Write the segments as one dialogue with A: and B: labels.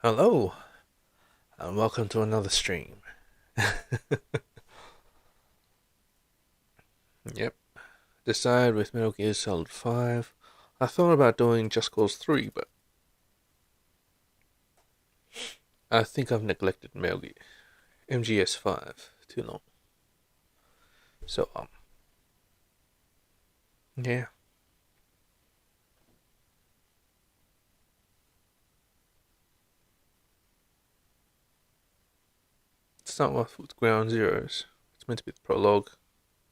A: Hello, and welcome to another stream. Yep, decided with Metal Gear Solid 5. I thought about doing Just Cause 3, but I think I've neglected Metal Gear MGS 5 too long. So, yeah. Start off with Ground Zeroes. It's meant to be the prologue.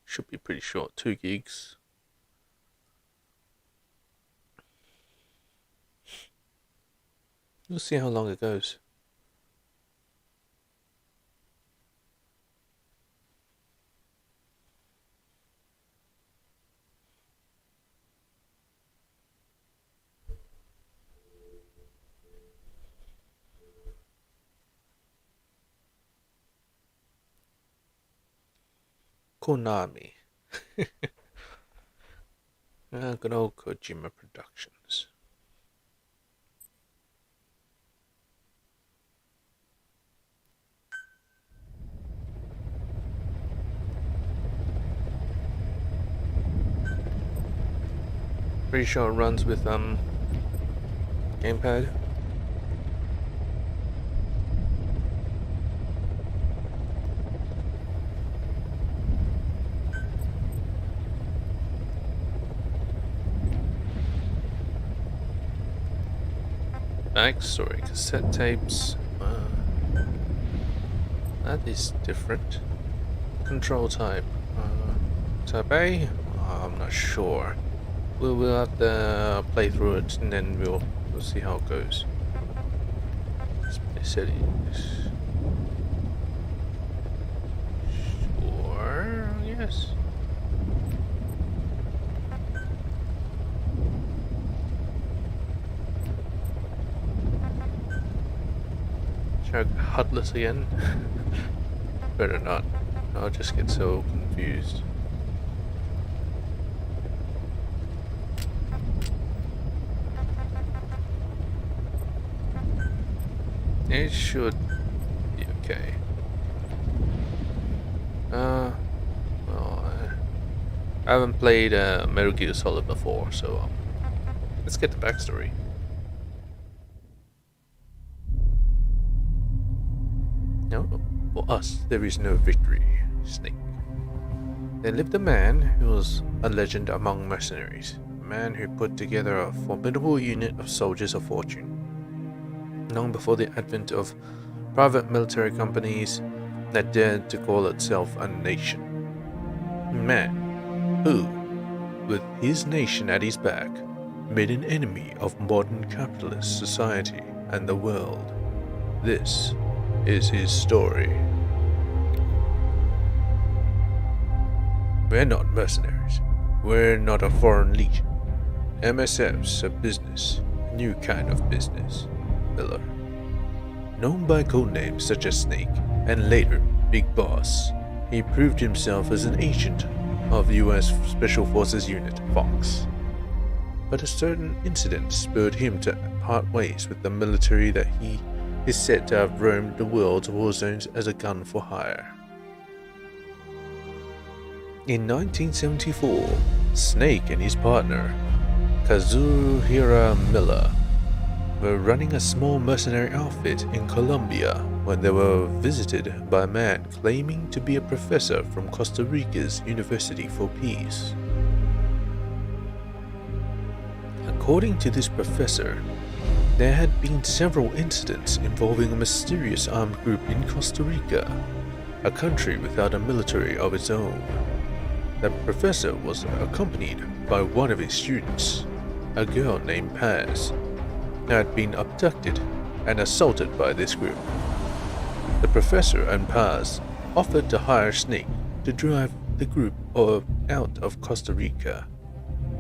A: Should be pretty short, 2 gigs. We'll see how long it goes. Konami. Good old Kojima Productions. Pretty sure it runs with gamepad. Backstory cassette tapes. That is different. Control type. Type A? I'm not sure. We'll have to play through it and then we'll see how it goes. Display settings. Sure, yes. Should I HUDless again? Better not. I'll just get so confused. It should be okay. Well, I haven't played Metal Gear Solid before, so let's get the backstory. No, for us, there is no victory, Snake. There lived a man who was a legend among mercenaries, a man who put together a formidable unit of soldiers of fortune. Long before the advent of private military companies that dared to call itself a nation. A man who, with his nation at his back, made an enemy of modern capitalist society and the world. This is his story. We're not mercenaries. We're not a foreign legion. MSF's a business, a new kind of business. Miller. Known by codenames such as Snake and later Big Boss, he proved himself as an agent of the US Special Forces Unit, Fox. But a certain incident spurred him to part ways with the military that he is said to have roamed the world's war zones as a gun for hire. In 1974, Snake and his partner, Kazuhira Miller, were running a small mercenary outfit in Colombia when they were visited by a man claiming to be a professor from Costa Rica's University for Peace. According to this professor, there had been several incidents involving a mysterious armed group in Costa Rica, a country without a military of its own. The professor was accompanied by one of his students, a girl named Paz, had been abducted and assaulted by this group. The professor and Paz offered to hire Snake to drive the group out of Costa Rica.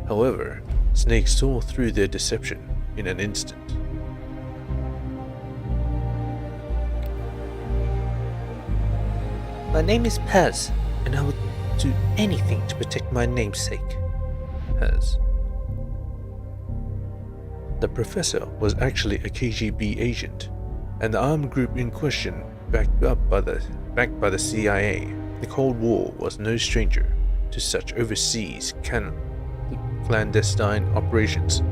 A: However, Snake saw through their deception in an instant. My name is Paz, and I will do anything to protect my namesake. Paz. The professor was actually a KGB agent and the armed group in question, backed by the CIA. The Cold War was no stranger to such overseas clandestine operations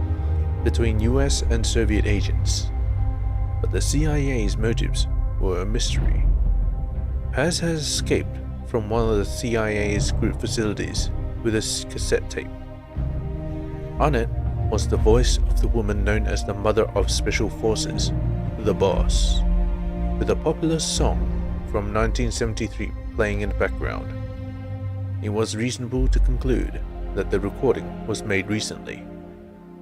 A: between US and Soviet agents. But the CIA's motives were a mystery. Paz has escaped from one of the CIA's group facilities with a cassette tape. On it was the voice of the woman known as the Mother of Special Forces, the Boss, with a popular song from 1973 playing in the background. It was reasonable to conclude that the recording was made recently.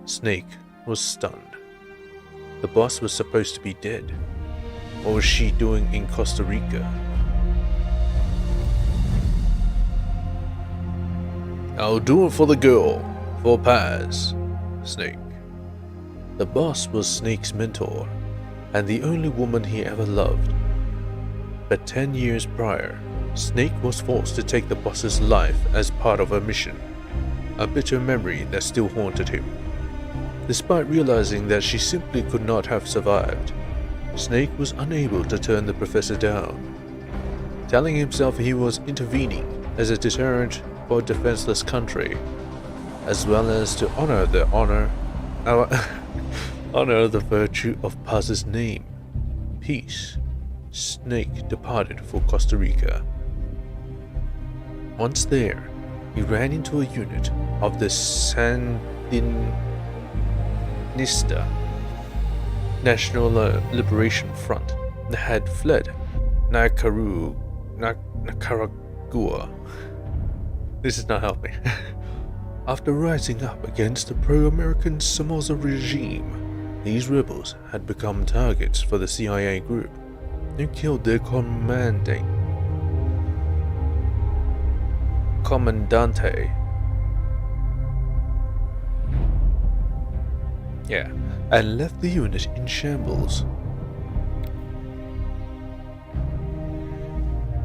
A: Snake was stunned. The boss was supposed to be dead. What was she doing in Costa Rica? I'll do it for the girl, for Paz, Snake. The boss was Snake's mentor, and the only woman he ever loved. But 10 years prior, Snake was forced to take the boss's life as part of a mission, a bitter memory that still haunted him. Despite realizing that she simply could not have survived, Snake was unable to turn the professor down, telling himself he was intervening as a deterrent for a defenseless country, as well as to honor the virtue of Paz's name, peace. Snake departed for Costa Rica. Once there, he ran into a unit of the Sandinista National Liberation Front that had fled Nicaragua. This is not helping. After rising up against the pro-American Somoza regime, these rebels had become targets for the CIA group and killed their comandante, and left the unit in shambles.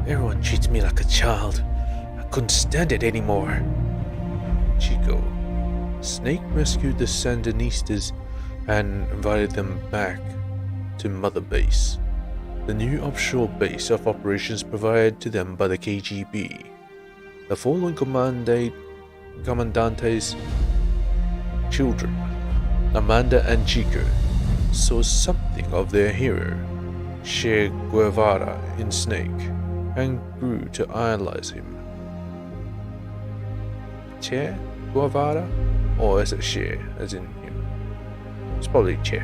A: Everyone treats me like a child. I couldn't stand it anymore. Chico. Snake rescued the Sandinistas and invited them back to Mother Base, the new offshore base of operations provided to them by the KGB. The fallen commandante's children, Amanda and Chico, saw something of their hero, Che Guevara, in Snake, and grew to idolize him. Che Guevara? Or is it Che, as in him? It's probably Che.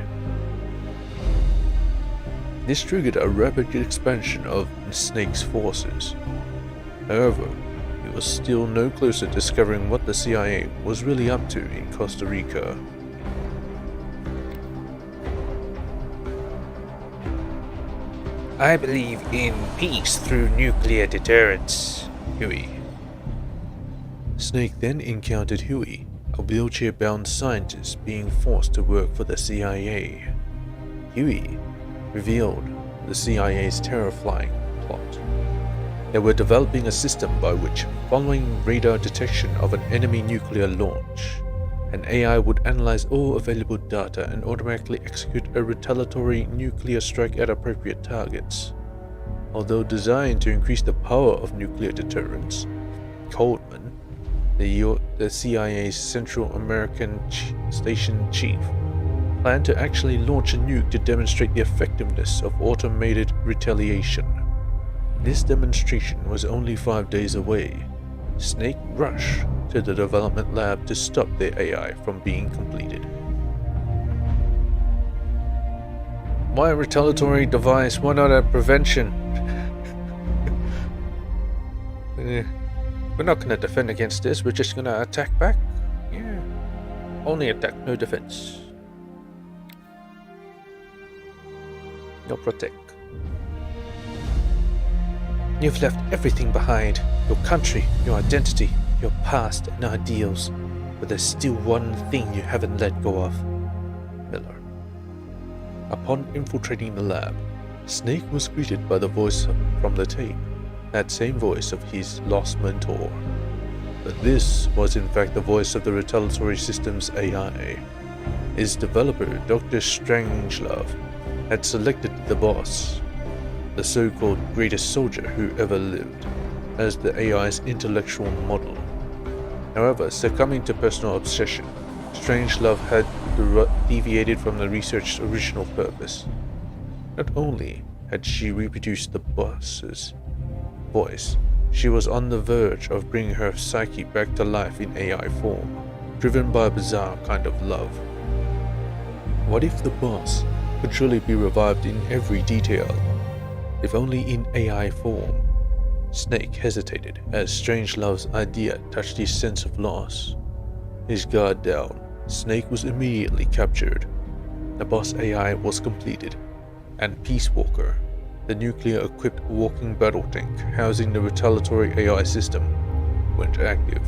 A: This triggered a rapid expansion of Snake's forces. However, he was still no closer to discovering what the CIA was really up to in Costa Rica. I believe in peace through nuclear deterrence, Huey. Snake then encountered Huey, a wheelchair-bound scientist being forced to work for the CIA. Huey revealed the CIA's terror-flying plot. They were developing a system by which, following radar detection of an enemy nuclear launch, an AI would analyze all available data and automatically execute a retaliatory nuclear strike at appropriate targets. Although designed to increase the power of nuclear deterrence, Coldman, the CIA's Central American Station chief, planned to actually launch a nuke to demonstrate the effectiveness of automated retaliation. This demonstration was only 5 days away. Snake rushed to the development lab to stop the AI from being completed. Why a retaliatory device? Why not a prevention? We're not going to defend against this, we're just going to attack back? Yeah. Only attack, no defense. No protect. You've left everything behind. Your country, your identity, your past and ideals. But there's still one thing you haven't let go of. Miller. Upon infiltrating the lab, Snake was greeted by the voice from the tape. That same voice of his lost mentor. But this was in fact the voice of the retaliatory system's AI. Its developer, Dr. Strangelove, had selected the boss, the so-called greatest soldier who ever lived, as the AI's intellectual model. However, succumbing to personal obsession, Strangelove had deviated from the research's original purpose. Not only had she reproduced the boss's voice, she was on the verge of bringing her psyche back to life in AI form, driven by a bizarre kind of love. What if the boss could truly be revived in every detail, if only in AI form? Snake hesitated as Strangelove's idea touched his sense of loss. His guard down, Snake was immediately captured. The boss AI was completed, and Peace Walker, the nuclear-equipped walking battle tank housing the retaliatory AI system, went active.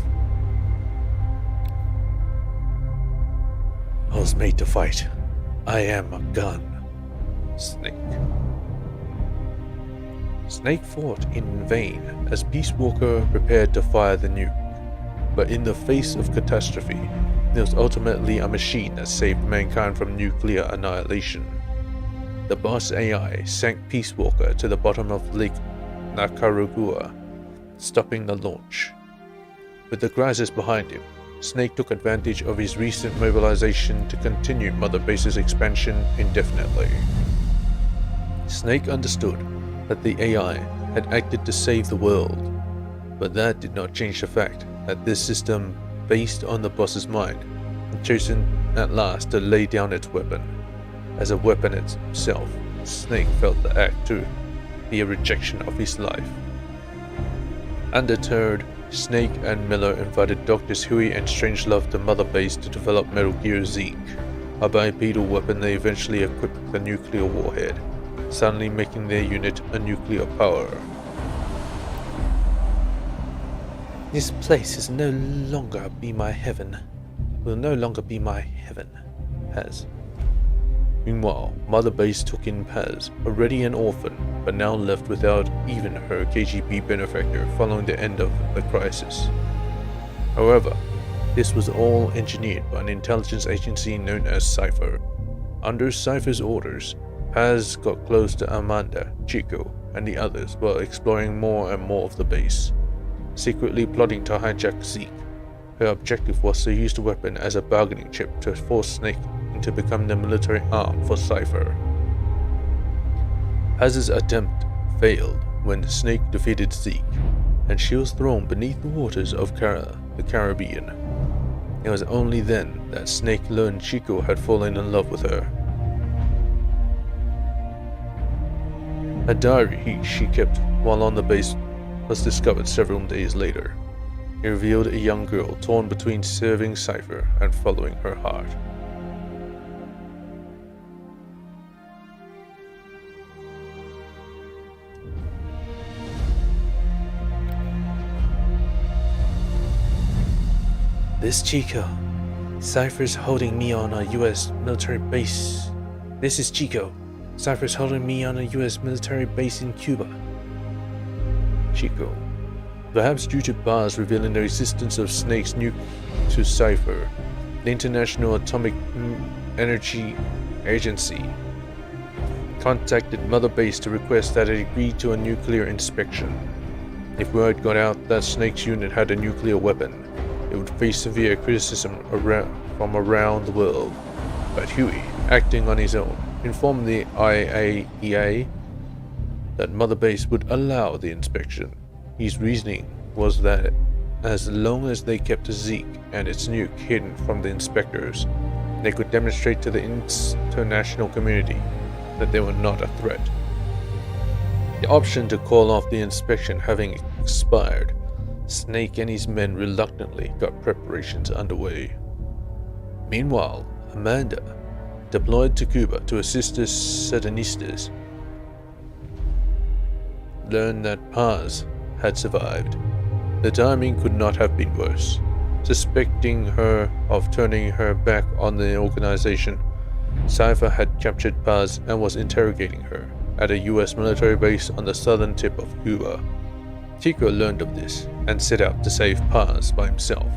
A: I was made to fight. I am a gun. Snake. Snake fought in vain as Peace Walker prepared to fire the nuke, but in the face of catastrophe, it was ultimately a machine that saved mankind from nuclear annihilation. The boss AI sank Peace Walker to the bottom of Lake Nicaragua, stopping the launch. With the crisis behind him, Snake took advantage of his recent mobilization to continue Mother Base's expansion indefinitely. Snake understood that the AI had acted to save the world, but that did not change the fact that this system, based on the boss's mind, had chosen at last to lay down its weapon. As a weapon itself, Snake felt the act to be a rejection of his life. Undeterred, Snake and Miller invited Drs. Huey and Strangelove to Mother Base to develop Metal Gear Zeke, a bipedal weapon they eventually equipped with a nuclear warhead, suddenly making their unit a nuclear power. This place is no longer be my heaven. Will no longer be my heaven, Paz. Meanwhile, Mother Base took in Paz, already an orphan, but now left without even her KGB benefactor following the end of the crisis. However, this was all engineered by an intelligence agency known as Cypher. Under Cypher's orders, Paz got close to Amanda, Chico, and the others while exploring more and more of the base, secretly plotting to hijack Zeke. Her objective was to use the weapon as a bargaining chip to force Snake into becoming the military arm for Cypher. Paz's attempt failed when Snake defeated Zeke, and she was thrown beneath the waters of the Caribbean. It was only then that Snake learned Chico had fallen in love with her. A diary she kept while on the base was discovered several days later. It revealed a young girl torn between serving Cypher and following her heart. This Chico. Cypher's holding me on a US military base. This is Chico. Cypher's holding me on a US military base in Cuba. Chico. Perhaps due to Paz revealing the existence of Snake's nuke to Cypher, the International Atomic Energy Agency contacted Mother Base to request that it agree to a nuclear inspection. If word got out that Snake's unit had a nuclear weapon, it would face severe criticism from around the world. But Huey, acting on his own, informed the IAEA that Mother Base would allow the inspection. His reasoning was that as long as they kept Zeke and its nuke hidden from the inspectors, they could demonstrate to the international community that they were not a threat. The option to call off the inspection having expired, Snake and his men reluctantly got preparations underway. Meanwhile, Amanda, deployed to Cuba to assist the Sandinistas, learned that Paz had survived. The timing could not have been worse. Suspecting her of turning her back on the organization, Cypher had captured Paz and was interrogating her at a US military base on the southern tip of Cuba. Chico learned of this and set out to save Paz by himself.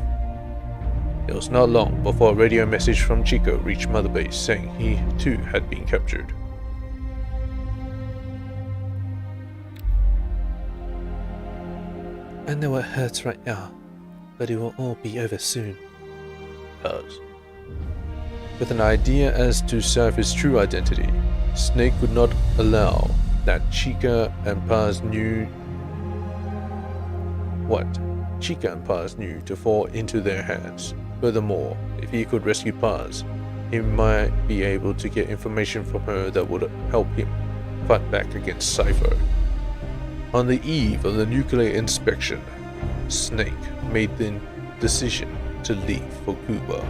A: It was not long before a radio message from Chico reached Mother Base saying he too had been captured. I know it hurts right now, but it will all be over soon. Pause. With an idea as to Cypher's true identity, Snake would not allow that Chica and Paz knew to fall into their hands. Furthermore, if he could rescue Paz, he might be able to get information from her that would help him fight back against Cypher. On the eve of the nuclear inspection, Snake made the decision to leave for Cuba.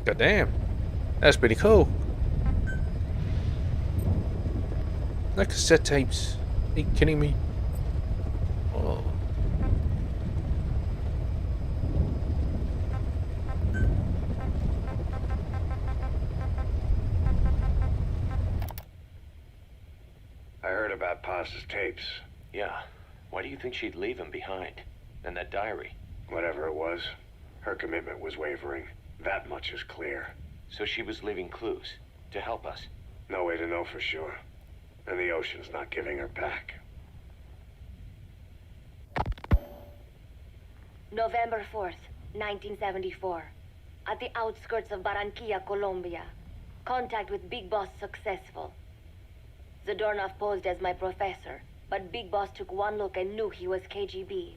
A: God damn, that's pretty cool. Like cassette tapes. Are you kidding me? Oh.
B: I heard about Paz's tapes.
C: Yeah. Why do you think she'd leave him behind? And that diary?
B: Whatever it was, her commitment was wavering. That much is clear.
C: So she was leaving clues to help us.
B: No way to know for sure. And the ocean's not giving her back.
D: November 4th, 1974. At the outskirts of Barranquilla, Colombia. Contact with Big Boss successful. Zadornov posed as my professor, but Big Boss took one look and knew he was KGB.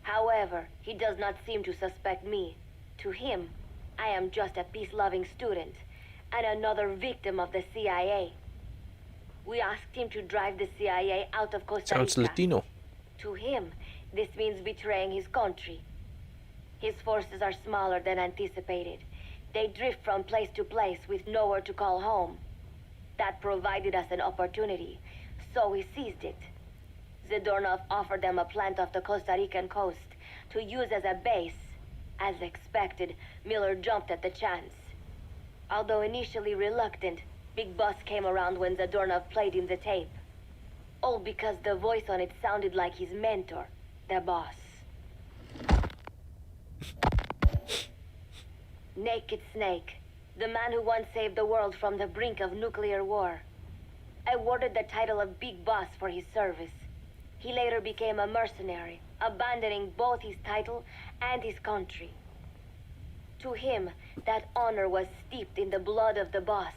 D: However, he does not seem to suspect me. To him, I am just a peace-loving student, and another victim of the CIA. We asked him to drive the CIA out of Costa Rica.
A: Sounds Latino.
D: To him, this means betraying his country. His forces are smaller than anticipated. They drift from place to place with nowhere to call home. That provided us an opportunity, so we seized it. Zadornov offered them a plant off the Costa Rican coast to use as a base. As expected, Miller jumped at the chance. Although initially reluctant, Big Boss came around when Zadornov played him the tape. All because the voice on it sounded like his mentor, the boss. Naked Snake, the man who once saved the world from the brink of nuclear war. Awarded the title of Big Boss for his service. He later became a mercenary, abandoning both his title and his country. To him, that honor was steeped in the blood of the boss,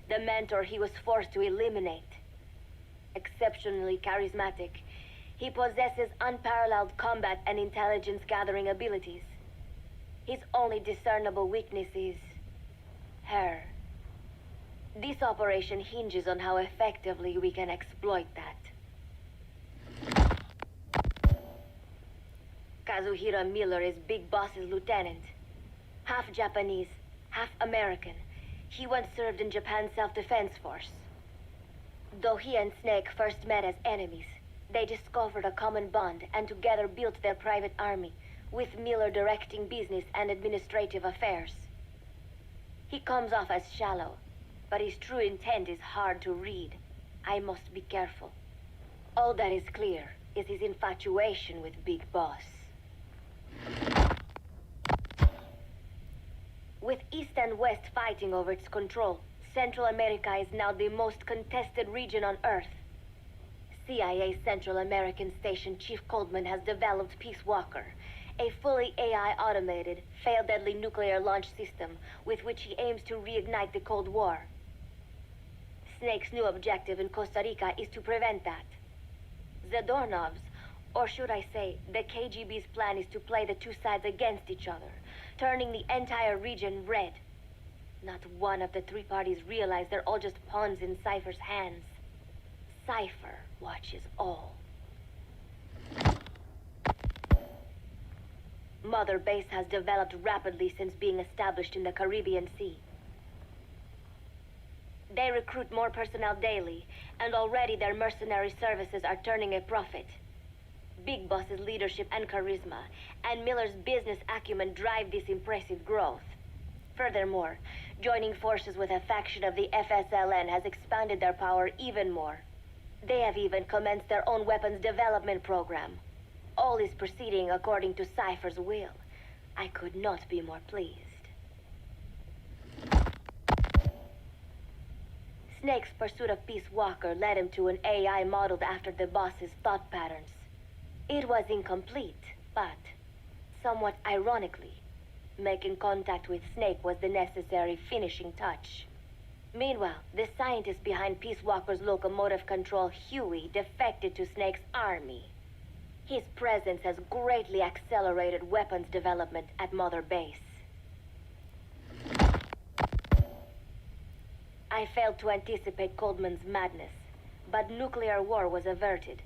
D: the mentor he was forced to eliminate. Exceptionally charismatic, he possesses unparalleled combat and intelligence gathering abilities. His only discernible weakness is her. This operation hinges on how effectively we can exploit that. Kazuhira Miller is Big Boss's lieutenant. Half Japanese, half American. He once served in Japan's self-defense force. Though he and Snake first met as enemies, they discovered a common bond and together built their private army, with Miller directing business and administrative affairs. He comes off as shallow, but his true intent is hard to read. I must be careful. All that is clear is his infatuation with Big Boss. With East and West fighting over its control, Central America is now the most contested region on Earth. CIA Central American Station Chief Coldman has developed Peace Walker, a fully AI-automated, fail-deadly nuclear launch system with which he aims to reignite the Cold War. Snake's new objective in Costa Rica is to prevent that. Zadornov's, or should I say, the KGB's plan is to play the two sides against each other, turning the entire region red. Not one of the three parties realize they're all just pawns in Cypher's hands. Cypher watches all. Mother Base has developed rapidly since being established in the Caribbean Sea. They recruit more personnel daily, and already their mercenary services are turning a profit. Big Boss's leadership and charisma, and Miller's business acumen drive this impressive growth. Furthermore, joining forces with a faction of the FSLN has expanded their power even more. They have even commenced their own weapons development program. All is proceeding according to Cypher's will. I could not be more pleased. Snake's pursuit of Peace Walker led him to an AI modeled after the boss's thought patterns. It was incomplete, but, somewhat ironically, making contact with Snake was the necessary finishing touch. Meanwhile, the scientist behind Peace Walker's locomotive control, Huey, defected to Snake's army. His presence has greatly accelerated weapons development at Mother Base. I failed to anticipate Coldman's madness, but nuclear war was averted.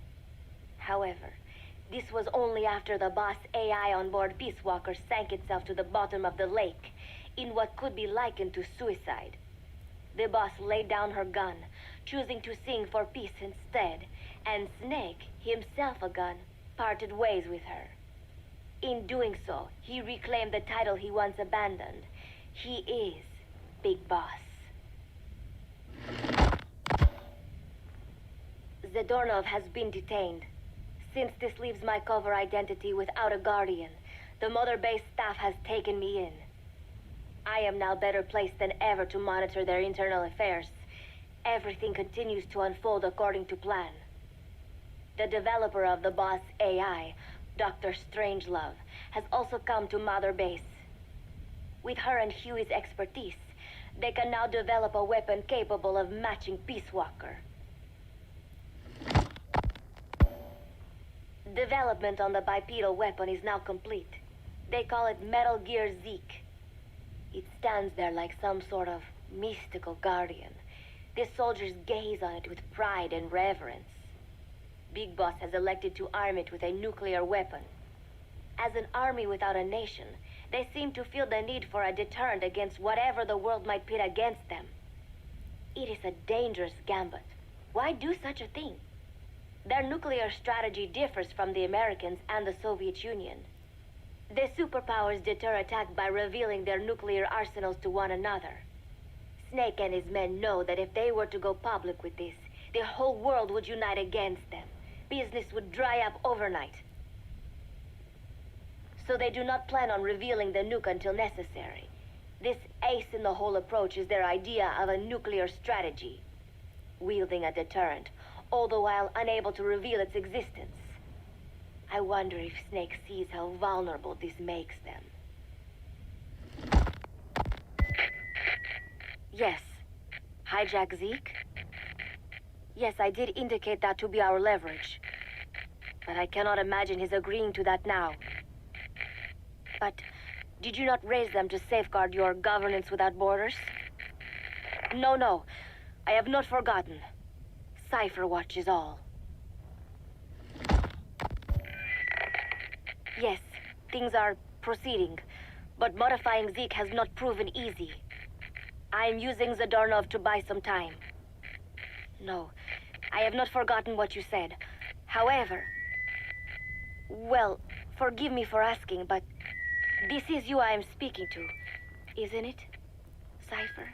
D: However, this was only after the boss AI on board Peace Walker sank itself to the bottom of the lake in what could be likened to suicide. The boss laid down her gun, choosing to sing for peace instead, and Snake, himself a gun, parted ways with her. In doing so, he reclaimed the title he once abandoned. He is Big Boss. Zadornov has been detained. Since this leaves my cover identity without a guardian, the Mother Base staff has taken me in. I am now better placed than ever to monitor their internal affairs. Everything continues to unfold according to plan. The developer of the boss AI, Dr. Strangelove, has also come to Mother Base. With her and Huey's expertise, they can now develop a weapon capable of matching Peace Walker. Development on the bipedal weapon is now complete. They call it Metal Gear Zeke. It stands there like some sort of mystical guardian. The soldiers gaze on it with pride and reverence. Big Boss has elected to arm it with a nuclear weapon. As an army without a nation, they seem to feel the need for a deterrent against whatever the world might pit against them. It is a dangerous gambit. Why do such a thing? Their nuclear strategy differs from the Americans and the Soviet Union. The superpowers deter attack by revealing their nuclear arsenals to one another. Snake and his men know that if they were to go public with this, the whole world would unite against them. Business would dry up overnight. So they do not plan on revealing the nuke until necessary. This ace-in-the-hole approach is their idea of a nuclear strategy. Wielding a deterrent, all the while unable to reveal its existence. I wonder if Snake sees how vulnerable this makes them. Yes. Hijack Zeke? Yes, I did indicate that to be our leverage. But I cannot imagine his agreeing to that now. But did you not raise them to safeguard your governance without borders? No. I have not forgotten. Cypher Watch is all. Yes, things are proceeding, but modifying Zeke has not proven easy. I am using Zadornov to buy some time. No, I have not forgotten what you said. However, well, forgive me for asking, but this is you I am speaking to, isn't it, Cypher?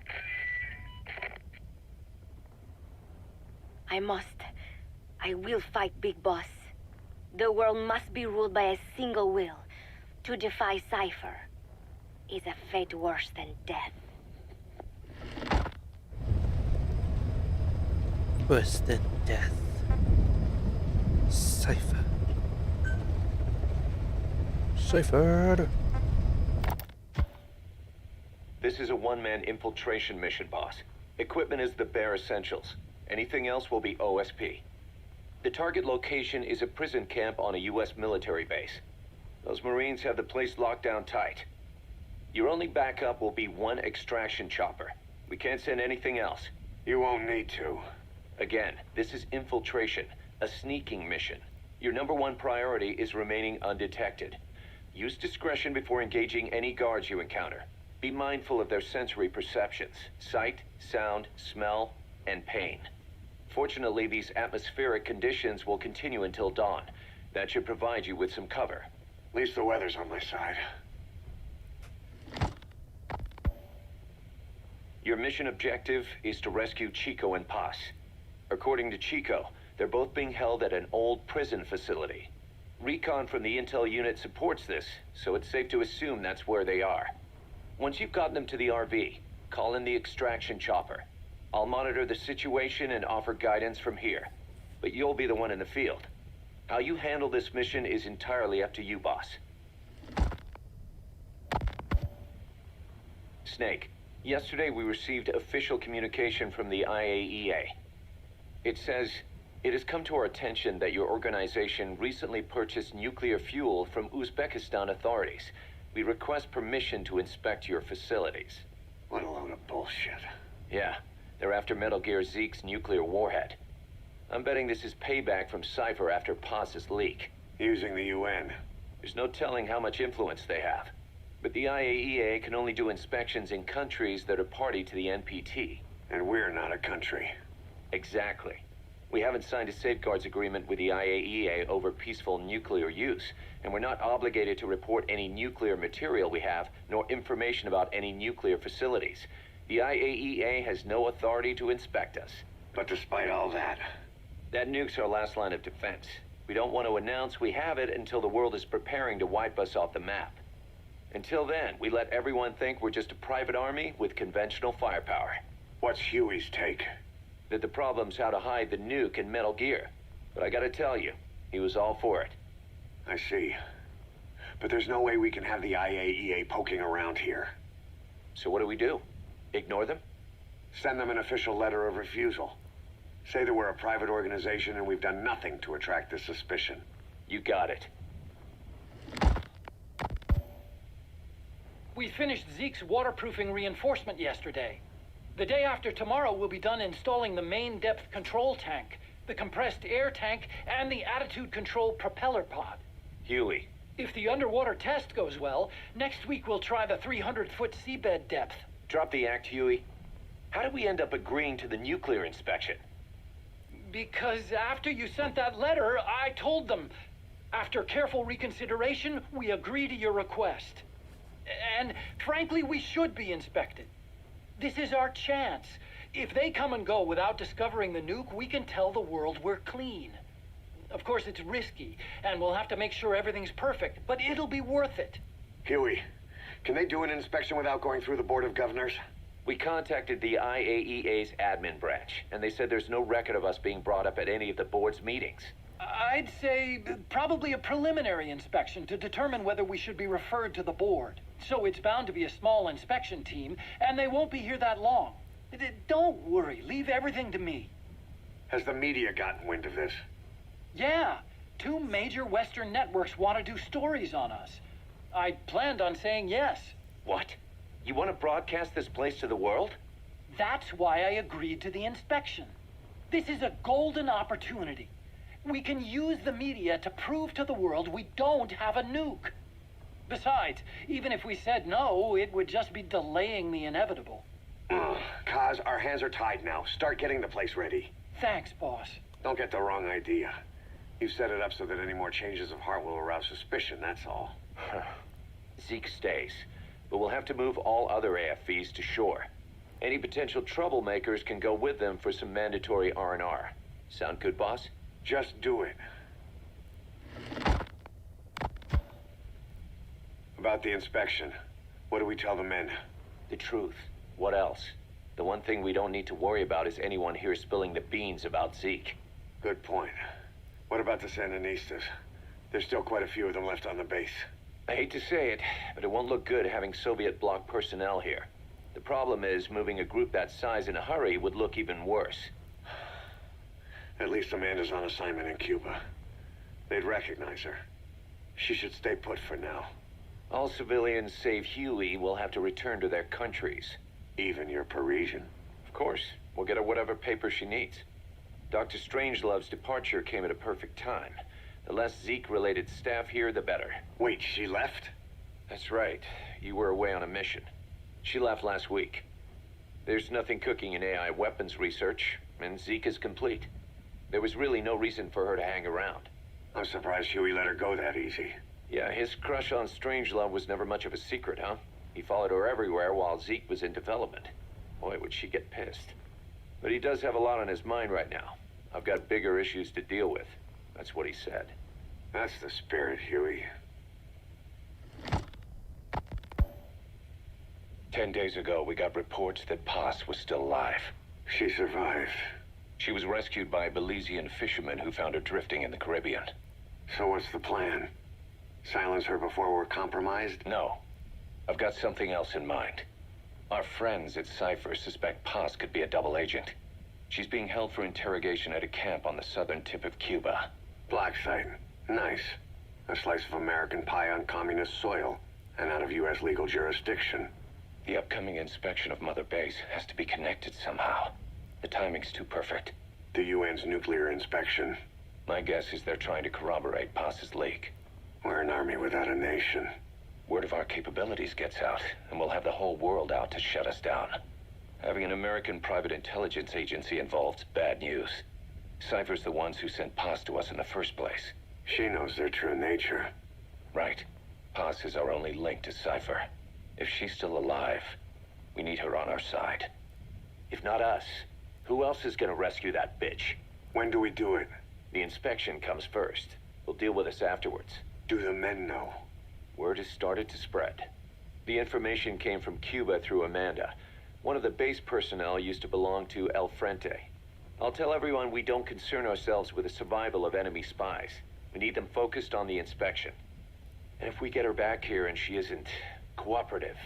D: I will fight Big Boss. The world must be ruled by a single will. To defy Cypher is a fate worse than death.
A: Worse than death. Cypher. Cypher!
C: This is a one-man infiltration mission, boss. Equipment is the bare essentials. Anything else will be OSP. The target location is a prison camp on a U.S. military base. Those Marines have the place locked down tight. Your only backup will be one extraction chopper. We can't send anything else.
B: You won't need to.
C: Again, this is infiltration, a sneaking mission. Your #1 priority is remaining undetected. Use discretion before engaging any guards you encounter. Be mindful of their sensory perceptions: sight, sound, smell, and pain. Fortunately, these atmospheric conditions will continue until dawn. That should provide you with some cover.
B: At least the weather's on my side.
C: Your mission objective is to rescue Chico and Paz. According to Chico, they're both being held at an old prison facility. Recon from the intel unit supports this, so it's safe to assume that's where they are. Once you've gotten them to the RV, call in the extraction chopper. I'll monitor the situation and offer guidance from here. But you'll be the one in the field. How you handle this mission is entirely up to you, boss. Snake, yesterday we received official communication from the IAEA. It says, it has come to our attention that your organization recently purchased nuclear fuel from Uzbekistan authorities. We request permission to inspect your facilities.
B: What a load of bullshit.
C: Yeah, they're after Metal Gear Zeke's nuclear warhead. I'm betting this is payback from Cypher after Paz's leak.
B: Using the UN.
C: There's no telling how much influence they have. But the IAEA can only do inspections in countries that are party to the NPT.
B: And we're not a country.
C: Exactly. We haven't signed a safeguards agreement with the IAEA over peaceful nuclear use, and we're not obligated to report any nuclear material we have, nor information about any nuclear facilities. The IAEA has no authority to inspect us.
B: But despite all that,
C: That nuke's our last line of defense. We don't want to announce we have it until the world is preparing to wipe us off the map. Until then, we let everyone think we're just a private army with conventional firepower.
B: what's Huey's take?
C: That the problem's how to hide the nuke in Metal Gear. But I gotta tell you, he was all for it.
B: I see. But there's no way we can have the IAEA poking around here.
C: So what do? Ignore them?
B: Send them an official letter of refusal. Say that we're a private organization and we've done nothing to attract this suspicion.
C: You got it.
E: We finished Zeke's waterproofing reinforcement yesterday. The day after tomorrow, we'll be done installing the main depth control tank, the compressed air tank, and the attitude control propeller pod.
C: Huey,
E: If the underwater test goes well, next week we'll try the 300-foot seabed depth.
C: drop the act, Huey. How did we end up agreeing to the nuclear inspection?
E: Because after you sent that letter, I told them. After careful reconsideration, we agree to your request. And frankly, we should be inspected. This is our chance. If they come and go without discovering the nuke, we can tell the world we're clean. Of course, it's risky, and we'll have to make sure everything's perfect, but it'll be worth it.
B: Huey, can they do an inspection without going through the Board of Governors?
C: We contacted the IAEA's admin branch, and they said there's no record of us being brought up at any of the board's meetings.
E: I'd say probably a preliminary inspection to determine whether we should be referred to the board. So it's bound to be a small inspection team, and they won't be here that long. Don't worry, leave everything to me.
B: Has the media gotten wind of this?
E: Yeah, 2 major Western networks want to do stories on us. I planned on saying yes.
C: What? You want to broadcast this place to the world?
E: That's why I agreed to the inspection. This is a golden opportunity. We can use the media to prove to the world we don't have a nuke. Besides, even if we said no, it would just be delaying the inevitable.
B: Kaz, our hands are tied now. Start getting the place ready.
E: Thanks, boss.
B: Don't get the wrong idea. You've set it up so that any more changes of heart will arouse suspicion, that's all.
C: Zeke stays, but we'll have to move all other AFVs to shore. Any potential troublemakers can go with them for some mandatory R&R. Sound good, boss?
B: Just do it. About the inspection, what do we tell the men?
C: The truth. What else? The one thing we don't need to worry about is anyone here spilling the beans about Zeke.
B: Good point. What about the Sandinistas? There's still quite a few of them left on the base.
C: I hate to say it, but it won't look good having Soviet bloc personnel here. The problem is, moving a group that size in a hurry would look even worse.
B: At least Amanda's on assignment in Cuba. They'd recognize her. She should stay put for now.
C: All civilians save Huey will have to return to their countries.
B: Even your Parisian.
C: Of course, we'll get her whatever paper she needs. Dr. Strangelove's departure came at a perfect time. The less Zeke-related staff here, the better.
B: Wait, she left?
C: That's right. You were away on a mission. She left last week. There's nothing cooking in AI weapons research, and Zeke is complete. There was really no reason for her to hang around.
B: I'm surprised Huey let her go that easy.
C: Yeah, his crush on Strangelove was never much of a secret, huh? He followed her everywhere while Zeke was in development. Boy, would she get pissed. But he does have a lot on his mind right now. I've got bigger issues to deal with. That's what he said.
B: That's the spirit, Huey.
F: 10 days ago, we got reports that Paz was still alive.
B: She survived.
C: She was rescued by Belizean fishermen who found her drifting in the Caribbean.
B: So what's the plan? Silence her before we're compromised?
C: No. I've got something else in mind. Our friends at Cypher suspect Paz could be a double agent. She's being held for interrogation at a camp on the southern tip of Cuba.
B: Black site. Nice. A slice of American pie on communist soil, and out of U.S. legal jurisdiction.
C: The upcoming inspection of Mother Base has to be connected somehow. The timing's too perfect.
B: The UN's nuclear inspection.
C: My guess is they're trying to corroborate Paz's leak.
B: We're an army without a nation.
C: Word of our capabilities gets out, and we'll have the whole world out to shut us down. Having an American private intelligence agency involved's bad news. Cypher's the ones who sent Paz to us in the first place.
B: She knows their true nature.
C: Right. Paz is our only link to Cypher. If she's still alive, we need her on our side. If not us, who else is gonna rescue that bitch?
B: When do we do it?
C: The inspection comes first. We'll deal with us afterwards.
B: Do the men know?
C: Word has started to spread. The information came from Cuba through Amanda. One of the base personnel used to belong to El Frente. I'll tell everyone we don't concern ourselves with the survival of enemy spies. We need them focused on the inspection. And if we get her back here and she isn't cooperative,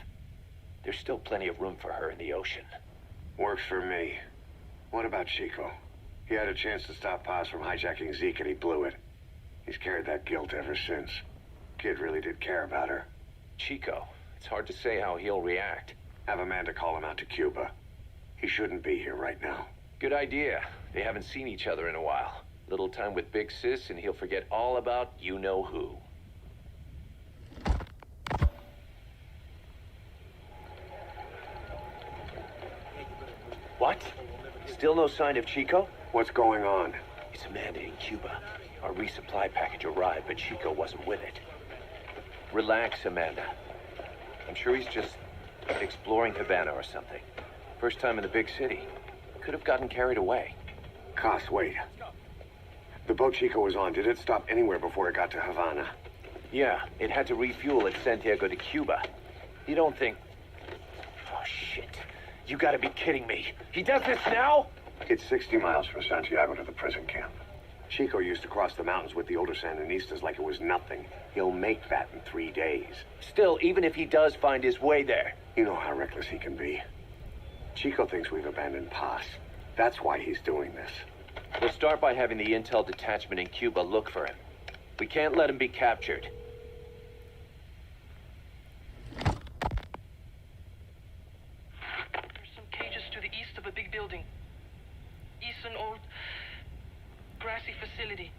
C: there's still plenty of room for her in the ocean.
B: Works for me. What about Chico? He had a chance to stop Paz from hijacking Zeke and he blew it. He's carried that guilt ever since. Kid really did care about her.
C: Chico, it's hard to say how he'll react.
B: Have Amanda call him out to Cuba. He shouldn't be here right now.
C: Good idea. They haven't seen each other in a while. Little time with Big Sis and he'll forget all about you-know-who. What? Still no sign of Chico?
B: What's going on?
C: It's Amanda in Cuba. Our resupply package arrived, but Chico wasn't with it. Relax, Amanda. I'm sure he's just exploring Havana or something. First time in the big city. Could have gotten carried away.
B: Cos, wait. The boat Chico was on, did it stop anywhere before it got to Havana?
C: Yeah, it had to refuel at Santiago de Cuba. You don't think... Oh, shit. You gotta be kidding me. He does this now?
B: It's 60 miles from Santiago to the prison camp. Chico used to cross the mountains with the older Sandinistas like it was nothing. He'll make that in 3 days.
C: Still, even if he does find his way there...
B: You know how reckless he can be. Chico thinks we've abandoned Paz. That's why he's doing this.
C: We'll start by having the intel detachment in Cuba look for him. We can't let him be captured.
F: There's some cages to the east of a big building. East an old grassy facility.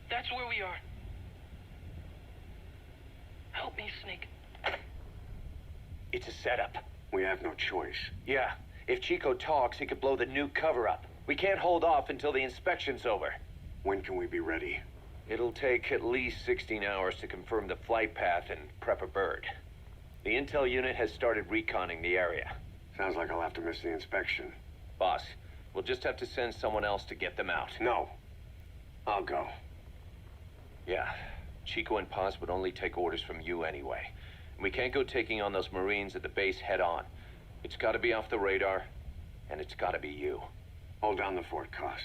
F: That's where we are. Help me, Snake.
C: It's a setup.
B: We have no choice.
C: Yeah, if Chico talks, he could blow the new cover up. We can't hold off until the inspection's over.
B: When can we be ready?
C: It'll take at least 16 hours to confirm the flight path and prep a bird. The intel unit has started reconning the area.
B: Sounds like I'll have to miss the inspection.
C: Boss, we'll just have to send someone else to get them out.
B: No. I'll go.
C: Yeah, Chico and Paz would only take orders from you anyway. And we can't go taking on those Marines at the base head on. It's gotta be off the radar, and it's gotta be you.
B: Hold down the fort, Cos.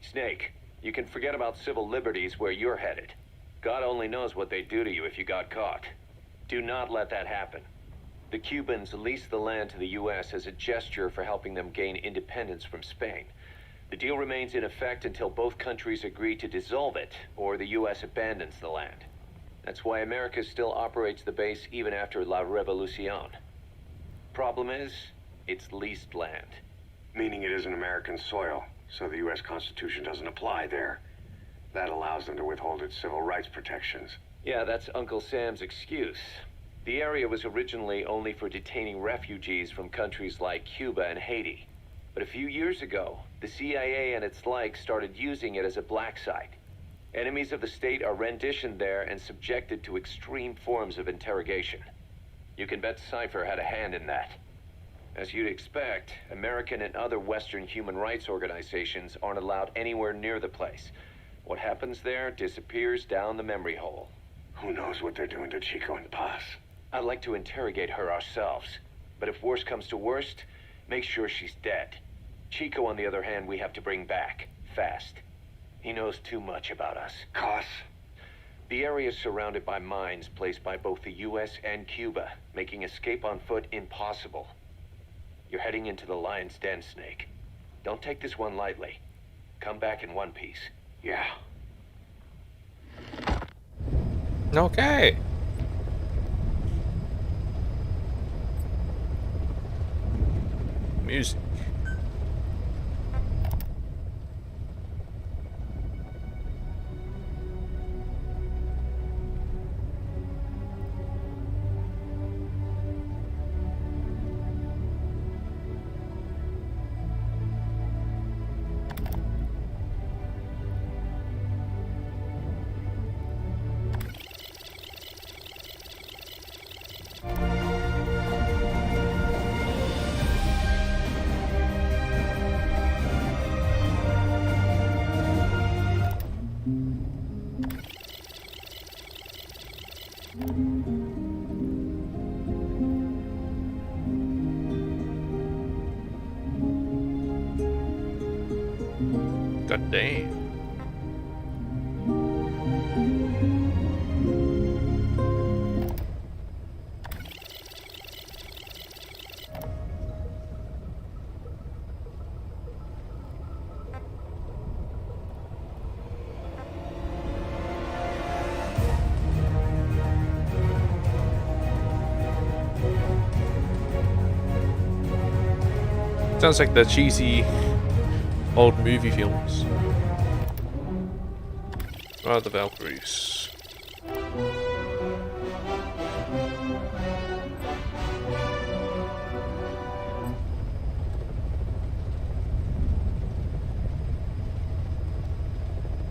C: Snake, you can forget about civil liberties where you're headed. God only knows what they'd do to you if you got caught. Do not let that happen. The Cubans leased the land to the U.S. as a gesture for helping them gain independence from Spain. The deal remains in effect until both countries agree to dissolve it, or the U.S. abandons the land. That's why America still operates the base even after La Revolucion. Problem is, it's leased land.
B: Meaning it isn't American soil, so the U.S. Constitution doesn't apply there. That allows them to withhold its civil rights protections.
C: Yeah, that's Uncle Sam's excuse. The area was originally only for detaining refugees from countries like Cuba and Haiti. But a few years ago, the CIA and its like started using it as a black site. Enemies of the state are renditioned there and subjected to extreme forms of interrogation. You can bet Cypher had a hand in that. As you'd expect, American and other Western human rights organizations aren't allowed anywhere near the place. What happens there disappears down the memory hole.
B: Who knows what they're doing to Chico and Paz?
C: I'd like to interrogate her ourselves. But if worst comes to worst, make sure she's dead. Chico, on the other hand, we have to bring back. Fast. He knows too much about us.
B: Cos?
C: The area is surrounded by mines placed by both the US and Cuba, making escape on foot impossible. You're heading into the Lion's Den, Snake. Don't take this one lightly. Come back in one piece.
B: Yeah.
A: Okay. Music. God damn. Sounds like the cheesy old movie films. Ah, the Valkyries.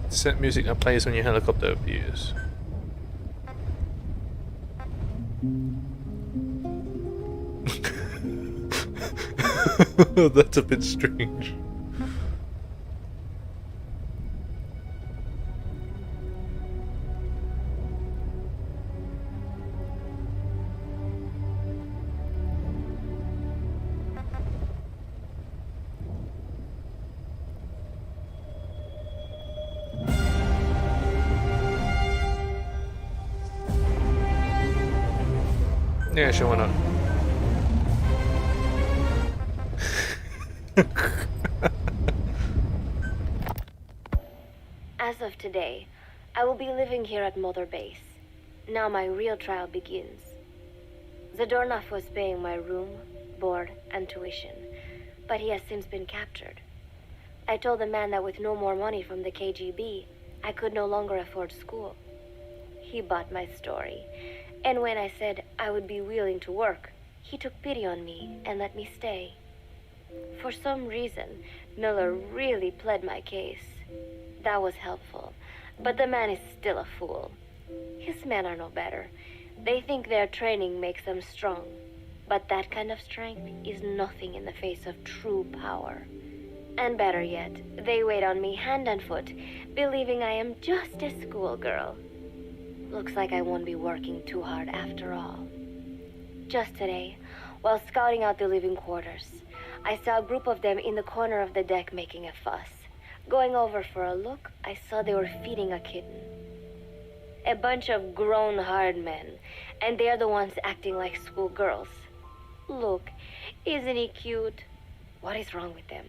A: Set music that plays when your helicopter appears. That's a bit strange. Yeah, sure, why not?
D: As of today, I will be living here at Mother Base. Now my real trial begins. Zadornov was paying my room, board, and tuition, but he has since been captured. I told the man that with no more money from the KGB, I could no longer afford school. He bought my story, and when I said I would be willing to work, he took pity on me and let me stay. For some reason, Miller really pled my case. That was helpful, but the man is still a fool. His men are no better. They think their training makes them strong, but that kind of strength is nothing in the face of true power. And better yet, they wait on me hand and foot, believing I am just a schoolgirl. Looks like I won't be working too hard after all. Just today, while scouting out the living quarters, I saw a group of them in the corner of the deck making a fuss. Going over for a look, I saw they were feeding a kitten. A bunch of grown hard men, and they're the ones acting like schoolgirls. Look, isn't he cute? What is wrong with them?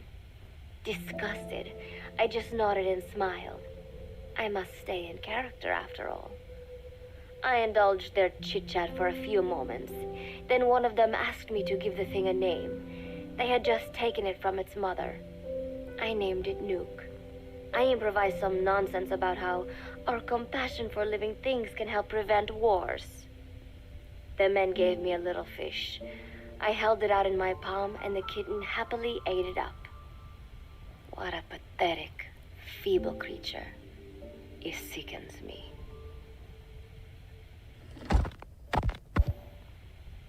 D: Disgusted, I just nodded and smiled. I must stay in character after all. I indulged their chit-chat for a few moments. Then one of them asked me to give the thing a name. They had just taken it from its mother. I named it Nuke. I improvised some nonsense about how our compassion for living things can help prevent wars. The men gave me a little fish. I held it out in my palm, and the kitten happily ate it up. What a pathetic, feeble creature. It sickens me.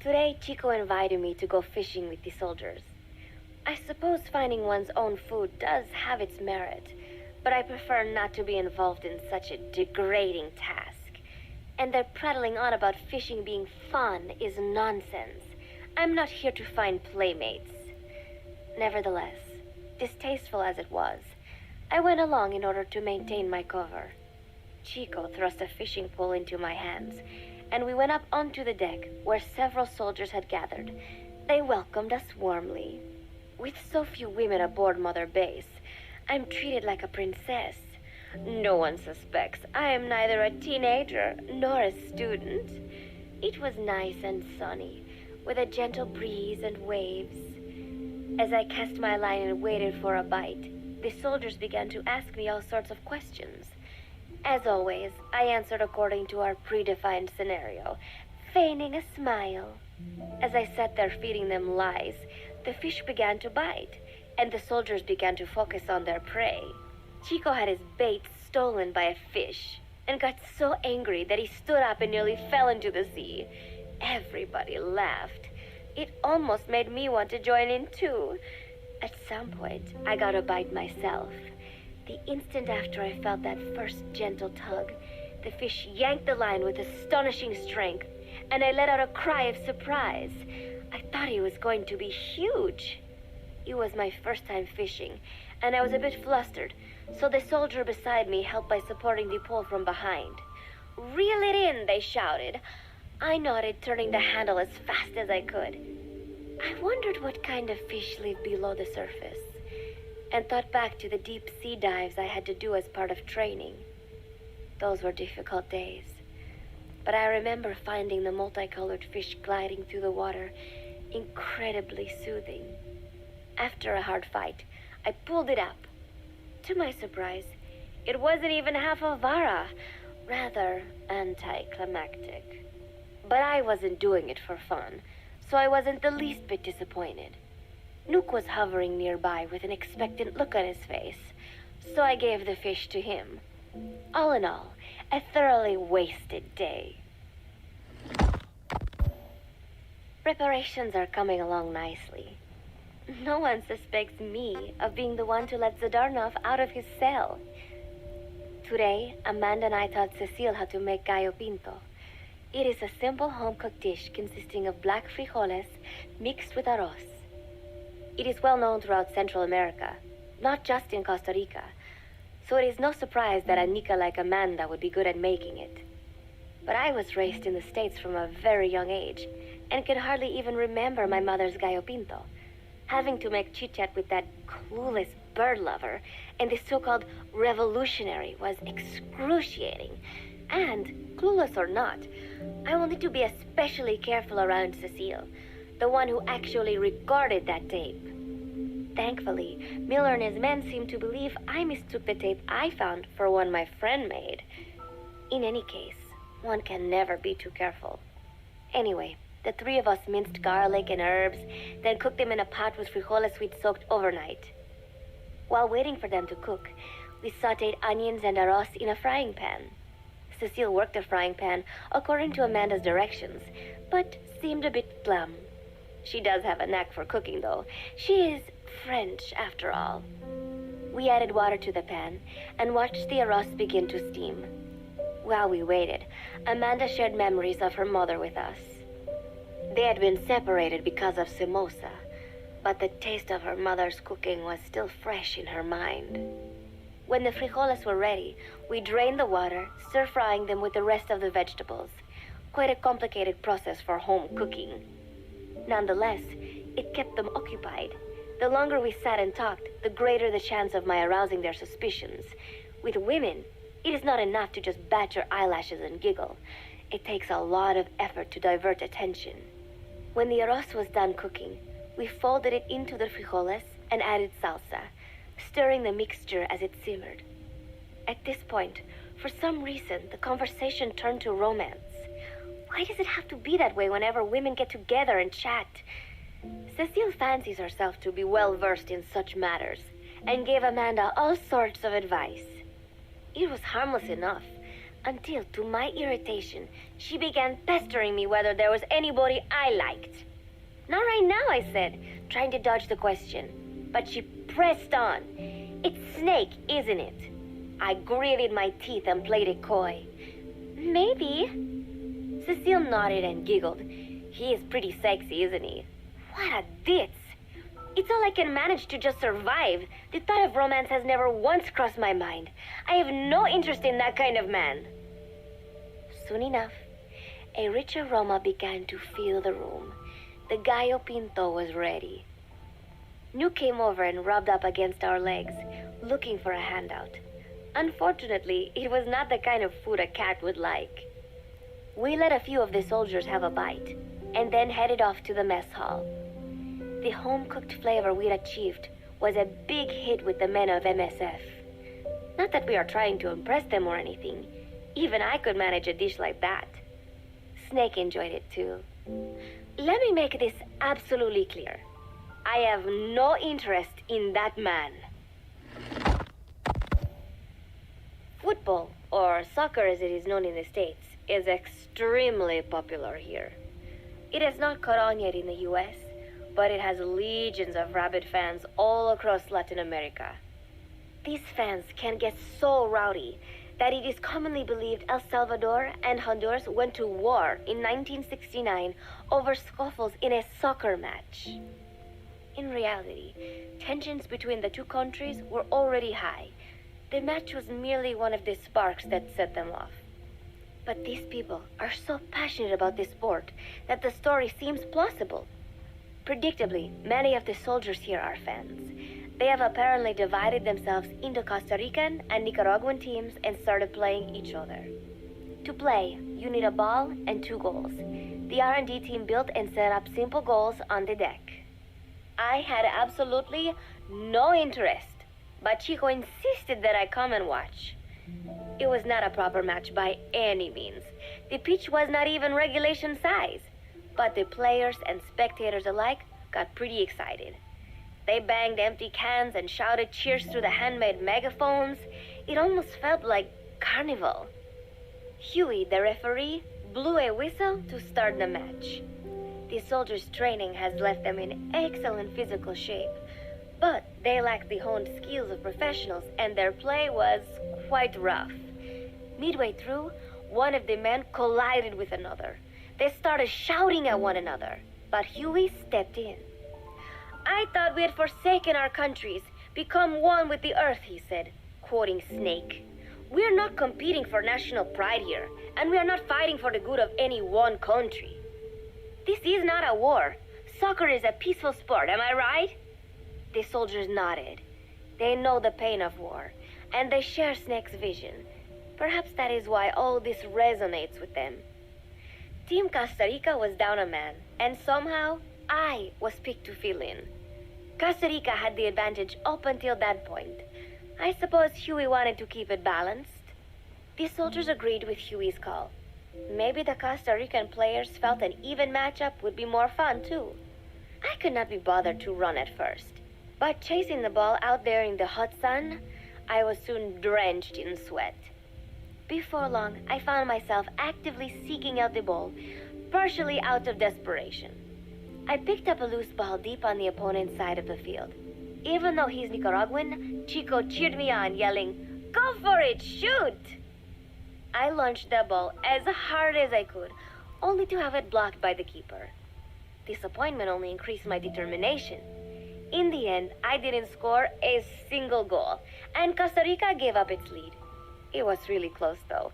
D: Today, Chico invited me to go fishing with the soldiers. I suppose finding one's own food does have its merit, but I prefer not to be involved in such a degrading task. And their prattling on about fishing being fun is nonsense. I'm not here to find playmates. Nevertheless, distasteful as it was, I went along in order to maintain my cover. Chico thrust a fishing pole into my hands, and we went up onto the deck where several soldiers had gathered. They welcomed us warmly. With so few women aboard Mother Base, I'm treated like a princess. No one suspects I am neither a teenager nor a student. It was nice and sunny, with a gentle breeze and waves. As I cast my line and waited for a bite, the soldiers began to ask me all sorts of questions. As always, I answered according to our predefined scenario, feigning a smile. As I sat there feeding them lies, the fish began to bite, and the soldiers began to focus on their prey. Chico had his bait stolen by a fish, and got so angry that he stood up and nearly fell into the sea. Everybody laughed. It almost made me want to join in too. At some point, I got a bite myself. The instant after I felt that first gentle tug, the fish yanked the line with astonishing strength, and I let out a cry of surprise. I thought he was going to be huge. It was my first time fishing, and I was a bit flustered, so the soldier beside me helped by supporting the pole from behind. "Reel it in," they shouted. I nodded, turning the handle as fast as I could. I wondered what kind of fish lived below the surface, and thought back to the deep sea dives I had to do as part of training. Those were difficult days, but I remember finding the multicolored fish gliding through the water incredibly soothing. After a hard fight, I pulled it up. To my surprise, it wasn't even half a vara, rather anticlimactic. But I wasn't doing it for fun, so I wasn't the least bit disappointed. Nook was hovering nearby with an expectant look on his face, so I gave the fish to him. All in all, a thoroughly wasted day. Preparations are coming along nicely. No one suspects me of being the one to let Zadarnov out of his cell. Today, Amanda and I taught Cecile how to make gallo pinto. It is a simple home-cooked dish consisting of black frijoles mixed with arroz. It is well known throughout Central America, not just in Costa Rica, so it is no surprise that a Nica like Amanda would be good at making it. But I was raised in the States from a very young age, and can hardly even remember my mother's gallo pinto. Having to make chit-chat with that clueless bird lover and the so-called revolutionary was excruciating. And, clueless or not, I wanted to be especially careful around Cecile, the one who actually recorded that tape. Thankfully, Miller and his men seemed to believe I mistook the tape I found for one my friend made. In any case, one can never be too careful. Anyway, the three of us minced garlic and herbs, then cooked them in a pot with frijoles we'd soaked overnight. While waiting for them to cook, we sautéed onions and arroz in a frying pan. Cecile worked the frying pan according to Amanda's directions, but seemed a bit glum. She does have a knack for cooking, though. She is French, after all. We added water to the pan and watched the arroz begin to steam. While we waited, Amanda shared memories of her mother with us. They had been separated because of Simosa, but the taste of her mother's cooking was still fresh in her mind. When the frijoles were ready, we drained the water, stir-frying them with the rest of the vegetables. Quite a complicated process for home cooking. Nonetheless, it kept them occupied. The longer we sat and talked, the greater the chance of my arousing their suspicions. With women, it is not enough to just bat your eyelashes and giggle. It takes a lot of effort to divert attention. When the arroz was done cooking, we folded it into the frijoles and added salsa, stirring the mixture as it simmered. At this point, for some reason, the conversation turned to romance. Why does it have to be that way whenever women get together and chat? Cecile fancies herself to be well-versed in such matters, and gave Amanda all sorts of advice. It was harmless enough, until, to my irritation, she began pestering me whether there was anybody I liked. Not right now, I said, trying to dodge the question. But she pressed on. It's Snake, isn't it? I gritted my teeth and played it coy. Maybe. Cecile nodded and giggled. He is pretty sexy, isn't he? What a ditz. It's all I can manage to just survive. The thought of romance has never once crossed my mind. I have no interest in that kind of man. Soon enough, a rich aroma began to fill the room. The gallo pinto was ready. New came over and rubbed up against our legs, looking for a handout. Unfortunately, it was not the kind of food a cat would like. We let a few of the soldiers have a bite, and then headed off to the mess hall. The home-cooked flavor we'd achieved was a big hit with the men of MSF. Not that we are trying to impress them or anything. Even I could manage a dish like that. Snake enjoyed it too. Let me make this absolutely clear. I have no interest in that man. Football, or soccer as it is known in the States, is extremely popular here. It has not caught on yet in the US, but it has legions of rabid fans all across Latin America. These fans can get so rowdy that it is commonly believed El Salvador and Honduras went to war in 1969 over scuffles in a soccer match. In reality, tensions between the two countries were already high. The match was merely one of the sparks that set them off. But these people are so passionate about this sport that the story seems plausible. Predictably, many of the soldiers here are fans. They have apparently divided themselves into Costa Rican and Nicaraguan teams and started playing each other. To play, you need a ball and 2 goals. The R&D team built and set up simple goals on the deck. I had absolutely no interest, but Chico insisted that I come and watch. It was not a proper match by any means. The pitch was not even regulation size, but the players and spectators alike got pretty excited. They banged empty cans and shouted cheers through the handmade megaphones. It almost felt like carnival. Huey, the referee, blew a whistle to start the match. The soldiers' training has left them in excellent physical shape, but they lacked the honed skills of professionals and their play was quite rough. Midway through, one of the men collided with another. They started shouting at one another, but Huey stepped in. I thought we had forsaken our countries, become one with the earth, he said, quoting Snake. We're not competing for national pride here, and we are not fighting for the good of any one country. This is not a war. Soccer is a peaceful sport, am I right? The soldiers nodded. They know the pain of war, and they share Snake's vision. Perhaps that is why all this resonates with them. Team Costa Rica was down a man, and somehow I was picked to fill in. Costa Rica had the advantage up until that point. I suppose Huey wanted to keep it balanced. The soldiers agreed with Huey's call. Maybe the Costa Rican players felt an even matchup would be more fun, too. I could not be bothered to run at first, but chasing the ball out there in the hot sun, I was soon drenched in sweat. Before long, I found myself actively seeking out the ball, partially out of desperation. I picked up a loose ball deep on the opponent's side of the field. Even though he's Nicaraguan, Chico cheered me on, yelling, "Go for it, shoot!" I launched the ball as hard as I could, only to have it blocked by the keeper. Disappointment only increased my determination. In the end, I didn't score a single goal, and Costa Rica gave up its lead. It was really close, though.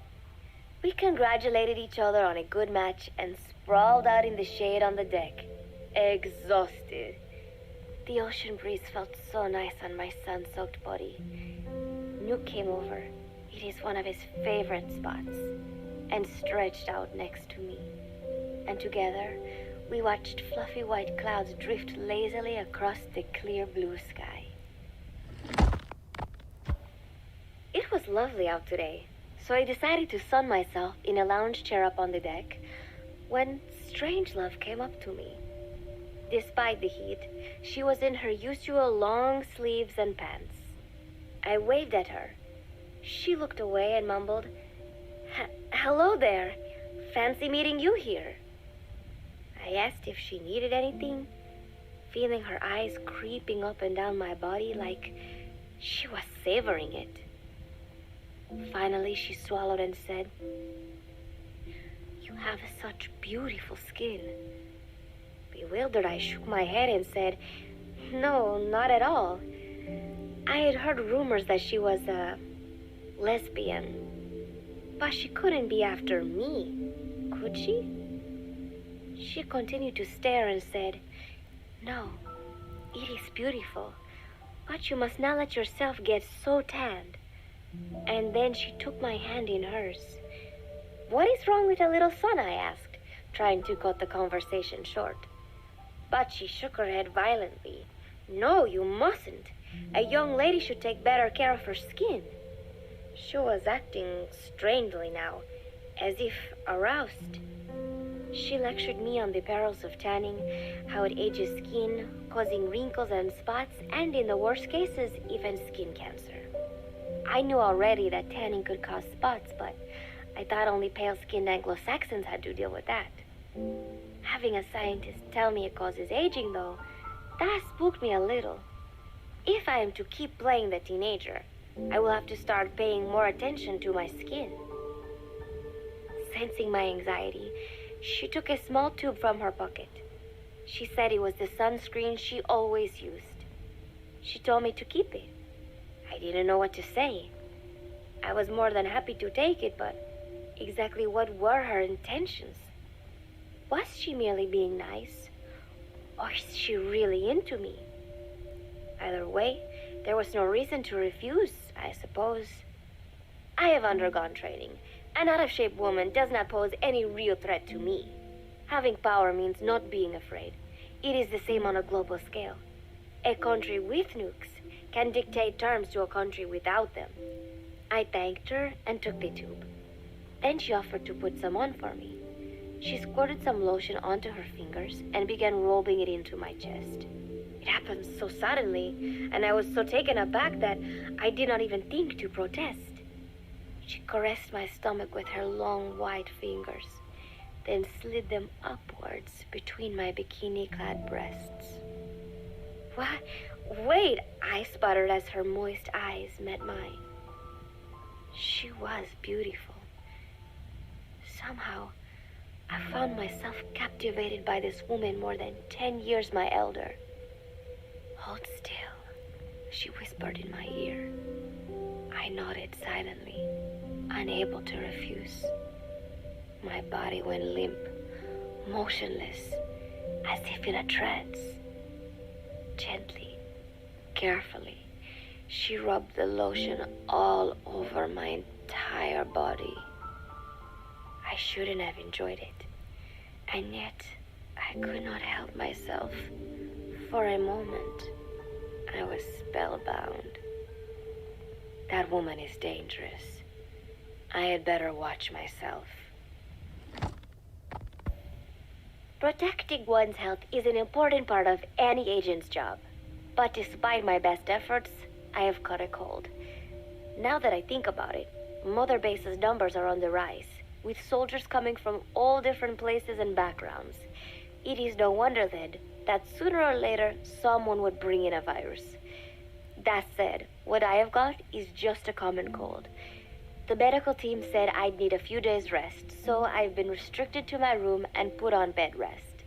D: We congratulated each other on a good match and sprawled out in the shade on the deck, exhausted. The ocean breeze felt so nice on my sun-soaked body. Nuke came over. It is one of his favorite spots, and stretched out next to me. And together, we watched fluffy white clouds drift lazily across the clear blue sky. It was lovely out today, so I decided to sun myself in a lounge chair up on the deck when Strangelove came up to me. Despite the heat, she was in her usual long sleeves and pants. I waved at her. She looked away and mumbled, "Hello there. Fancy meeting you here." I asked if she needed anything, feeling her eyes creeping up and down my body like she was savoring it. Finally, she swallowed and said, You have such beautiful skin. Bewildered, I shook my head and said, no, not at all. I had heard rumors that she was a lesbian. But she couldn't be after me, could she? She continued to stare and said, no, it is beautiful, but you must not let yourself get so tanned. And then she took my hand in hers. What is wrong with a little sun, I asked, trying to cut the conversation short. But she shook her head violently. No, you mustn't. A young lady should take better care of her skin. She was acting strangely now, as if aroused. She lectured me on the perils of tanning, how it ages skin, causing wrinkles and spots, and in the worst cases, even skin cancer. I knew already that tanning could cause spots, but I thought only pale-skinned Anglo-Saxons had to deal with that. Having a scientist tell me it causes aging, though, that spooked me a little. If I am to keep playing the teenager, I will have to start paying more attention to my skin. Sensing my anxiety, she took a small tube from her pocket. She said it was the sunscreen she always used. She told me to keep it. I didn't know what to say. I was more than happy to take it, but exactly what were her intentions? Was she merely being nice? Or is she really into me? Either way, there was no reason to refuse, I suppose. I have undergone training. An out-of-shape woman does not pose any real threat to me. Having power means not being afraid. It is the same on a global scale. A country with nukes can dictate terms to a country without them. I thanked her and took the tube. Then she offered to put some on for me. She squirted some lotion onto her fingers and began rolling it into my chest. It happened so suddenly, and I was so taken aback that I did not even think to protest. She caressed my stomach with her long white fingers, then slid them upwards between my bikini-clad breasts. What? Wait, I sputtered as her moist eyes met mine. She was beautiful. Somehow, I found myself captivated by this woman more than 10 years my elder. Hold still, she whispered in my ear. I nodded silently, unable to refuse. My body went limp, motionless, as if in a trance. Gently, carefully, she rubbed the lotion all over my entire body. I shouldn't have enjoyed it, and yet I could not help myself. For a moment, I was spellbound. That woman is dangerous. I had better watch myself. Protecting one's health is an important part of any agent's job. But despite my best efforts, I have caught a cold. Now that I think about it, Mother Base's numbers are on the rise, with soldiers coming from all different places and backgrounds. It is no wonder, then, that sooner or later, someone would bring in a virus. That said, what I have got is just a common cold. The medical team said I'd need a few days rest, so I've been restricted to my room and put on bed rest.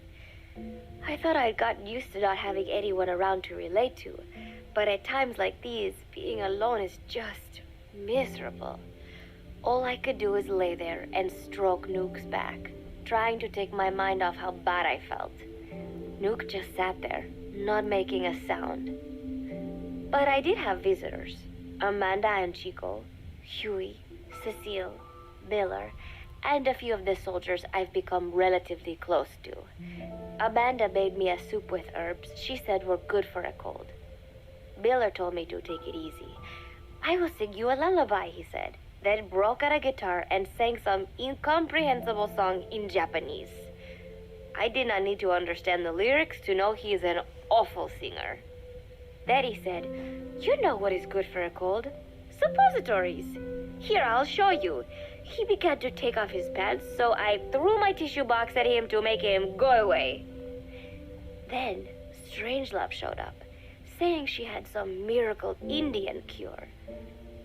D: I thought I'd gotten used to not having anyone around to relate to, but at times like these, being alone is just miserable. All I could do was lay there and stroke Nuke's back, trying to take my mind off how bad I felt. Nuke just sat there, not making a sound. But I did have visitors. Amanda and Chico, Huey, Cecile, Miller, and a few of the soldiers I've become relatively close to. Amanda made me a soup with herbs she said were good for a cold. Miller told me to take it easy. I will sing you a lullaby, he said, then broke out a guitar and sang some incomprehensible song in Japanese. I did not need to understand the lyrics to know he is an awful singer. Then he said, "You know what is good for a cold? Suppositories. Here, I'll show you." He began to take off his pants, so I threw my tissue box at him to make him go away. Then Strangelove showed up, saying she had some miracle Indian cure.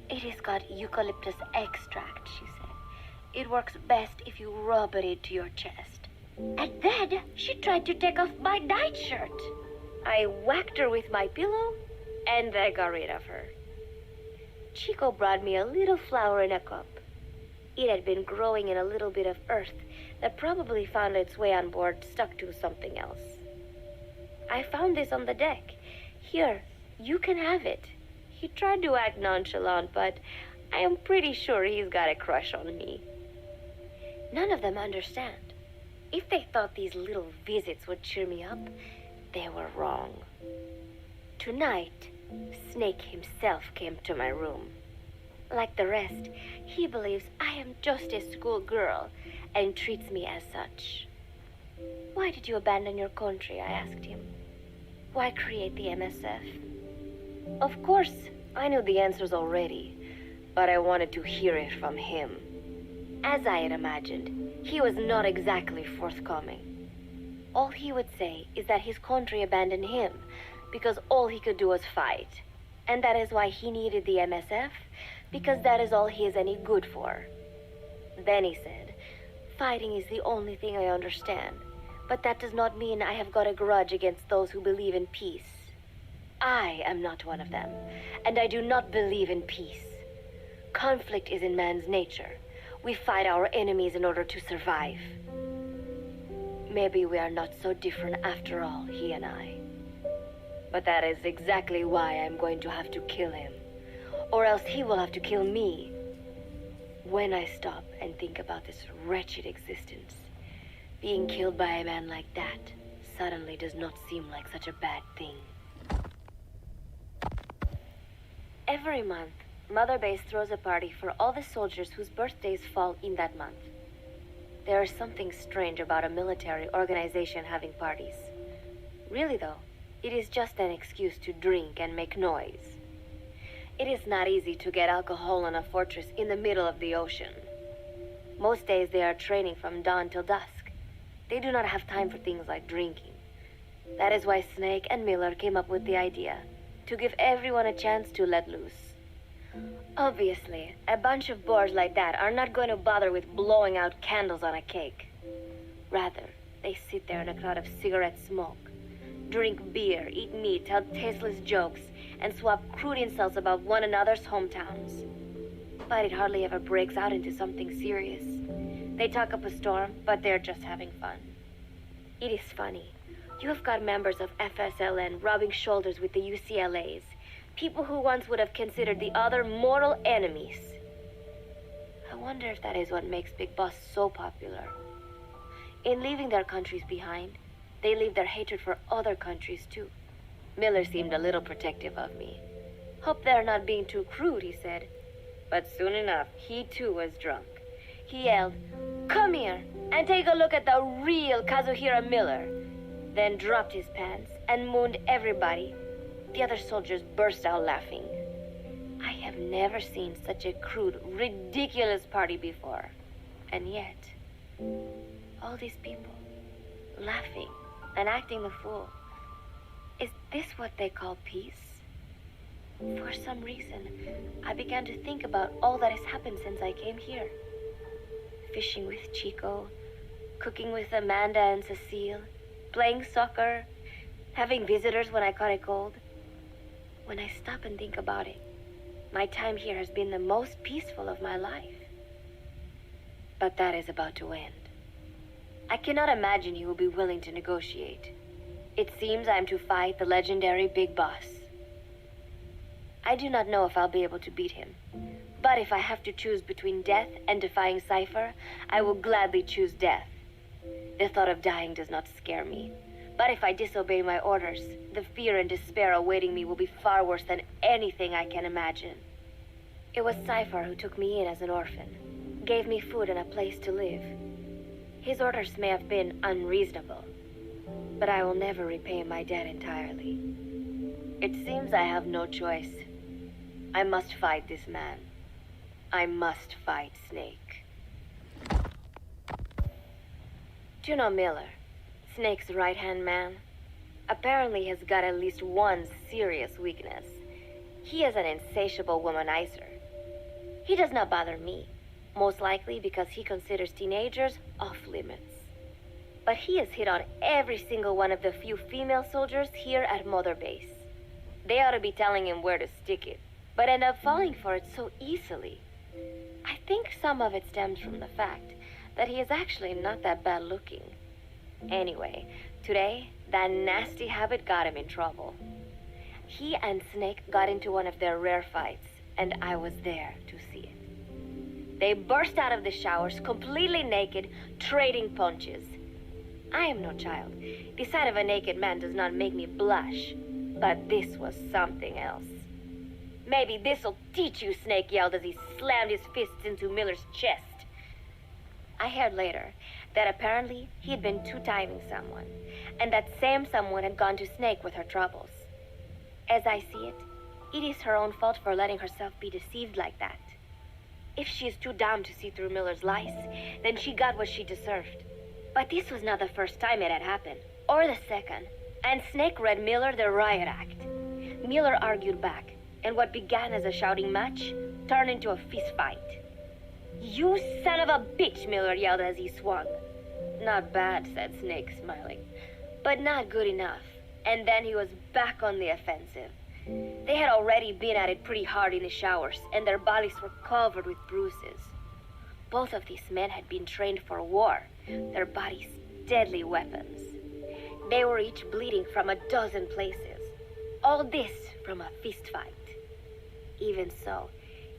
D: It has got eucalyptus extract, she said, It works best if you rub it into your chest. And then she tried to take off my nightshirt. I whacked her with my pillow, and I got rid of her. Chico brought me a little flower in a cup. It had been growing in a little bit of earth that probably found its way on board, stuck to something else. I found this on the deck. Here, you can have it. He tried to act nonchalant, but I am pretty sure he's got a crush on me. None of them understand. If they thought these little visits would cheer me up, they were wrong. Tonight, Snake himself came to my room. Like the rest, he believes I am just a schoolgirl and treats me as such. Why did you abandon your country? I asked him. Why create the MSF? Of course, I knew the answers already, but I wanted to hear it from him. As I had imagined, he was not exactly forthcoming. All he would say is that his country abandoned him because all he could do was fight. And that is why he needed the MSF, because that is all he is any good for. Then he said, fighting is the only thing I understand, but that does not mean I have got a grudge against those who believe in peace. I am not one of them, and I do not believe in peace. Conflict is in man's nature. We fight our enemies in order to survive. Maybe we are not so different after all, he and I. But that is exactly why I'm going to have to kill him. Or else he will have to kill me. When I stop and think about this wretched existence, being killed by a man like that suddenly does not seem like such a bad thing. Every month, Mother Base throws a party for all the soldiers whose birthdays fall in that month. There is something strange about a military organization having parties. Really though, it is just an excuse to drink and make noise. It is not easy to get alcohol on a fortress in the middle of the ocean. Most days they are training from dawn till dusk. They do not have time for things like drinking. That is why Snake and Miller came up with the idea to give everyone a chance to let loose. Obviously, a bunch of bores like that are not going to bother with blowing out candles on a cake. Rather, they sit there in a cloud of cigarette smoke, drink beer, eat meat, tell tasteless jokes, and swap crude insults about one another's hometowns. But it hardly ever breaks out into something serious. They talk up a storm, but they're just having fun. It is funny. You have got members of FSLN rubbing shoulders with the UCLAs, people who once would have considered the other mortal enemies. I wonder if that is what makes Big Boss so popular. In leaving their countries behind, they leave their hatred for other countries too. Miller seemed a little protective of me. Hope they're not being too crude, he said. But soon enough, he too was drunk. He yelled, "Come here and take a look at the real Kazuhira Miller," then dropped his pants and mooned everybody. The other soldiers burst out laughing. I have never seen such a crude, ridiculous party before. And yet, all these people, laughing and acting the fool. Is this what they call peace? For some reason, I began to think about all that has happened since I came here. Fishing with Chico, cooking with Amanda and Cecile, playing soccer, having visitors when I caught a cold. When I stop and think about it, my time here has been the most peaceful of my life. But that is about to end. I cannot imagine he will be willing to negotiate. It seems I am to fight the legendary Big Boss. I do not know if I'll be able to beat him. But if I have to choose between death and defying Cypher, I will gladly choose death. The thought of dying does not scare me. But if I disobey my orders, the fear and despair awaiting me will be far worse than anything I can imagine. It was Cypher who took me in as an orphan, gave me food and a place to live. His orders may have been unreasonable, but I will never repay my debt entirely. It seems I have no choice. I must fight this man. I must fight Snake. Do you know Miller, Snake's right-hand man? Apparently has got at least one serious weakness. He is an insatiable womanizer. He does not bother me. most likely because he considers teenagers off limits. But he has hit on every single one of the few female soldiers here at Mother Base. They ought to be telling him where to stick it, but end up falling for it so easily. I think some of it stems from the fact that he is actually not that bad looking. Anyway, today, that nasty habit got him in trouble. He and Snake got into one of their rare fights, and I was there to see it. They burst out of the showers, completely naked, trading punches. I am no child. The sight of a naked man does not make me blush, but this was something else. "Maybe this'll teach you," Snake yelled as he slammed his fists into Miller's chest. I heard later that apparently he'd been two-timing someone, and that same someone had gone to Snake with her troubles. As I see it, it is her own fault for letting herself be deceived like that. If she is too dumb to see through Miller's lies, then she got what she deserved. But this was not the first time it had happened, or the second, and Snake read Miller the riot act. Miller argued back, and what began as a shouting match turned into a fist fight. "You son of a bitch," Miller yelled as he swung. "Not bad," said Snake, smiling, "but not good enough." And then he was back on the offensive. They had already been at it pretty hard in the showers, and their bodies were covered with bruises. Both of these men had been trained for war, their bodies deadly weapons. They were each bleeding from a dozen places. All this from a fist fight. Even so,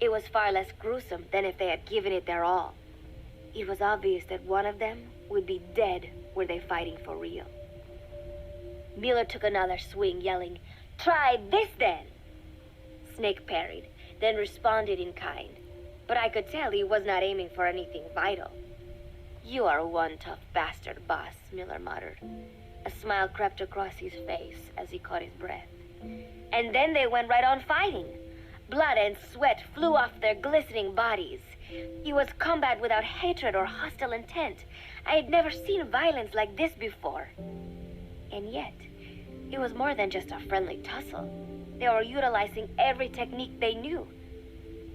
D: it was far less gruesome than if they had given it their all. It was obvious that one of them would be dead were they fighting for real. Miller took another swing, yelling, "Try this then!" Snake parried, then responded in kind. But I could tell he was not aiming for anything vital. "You are one tough bastard, boss," Miller muttered. A smile crept across his face as he caught his breath. And then they went right on fighting. Blood and sweat flew off their glistening bodies. It was combat without hatred or hostile intent. I had never seen violence like this before. And yet, it was more than just a friendly tussle. They were utilizing every technique they knew.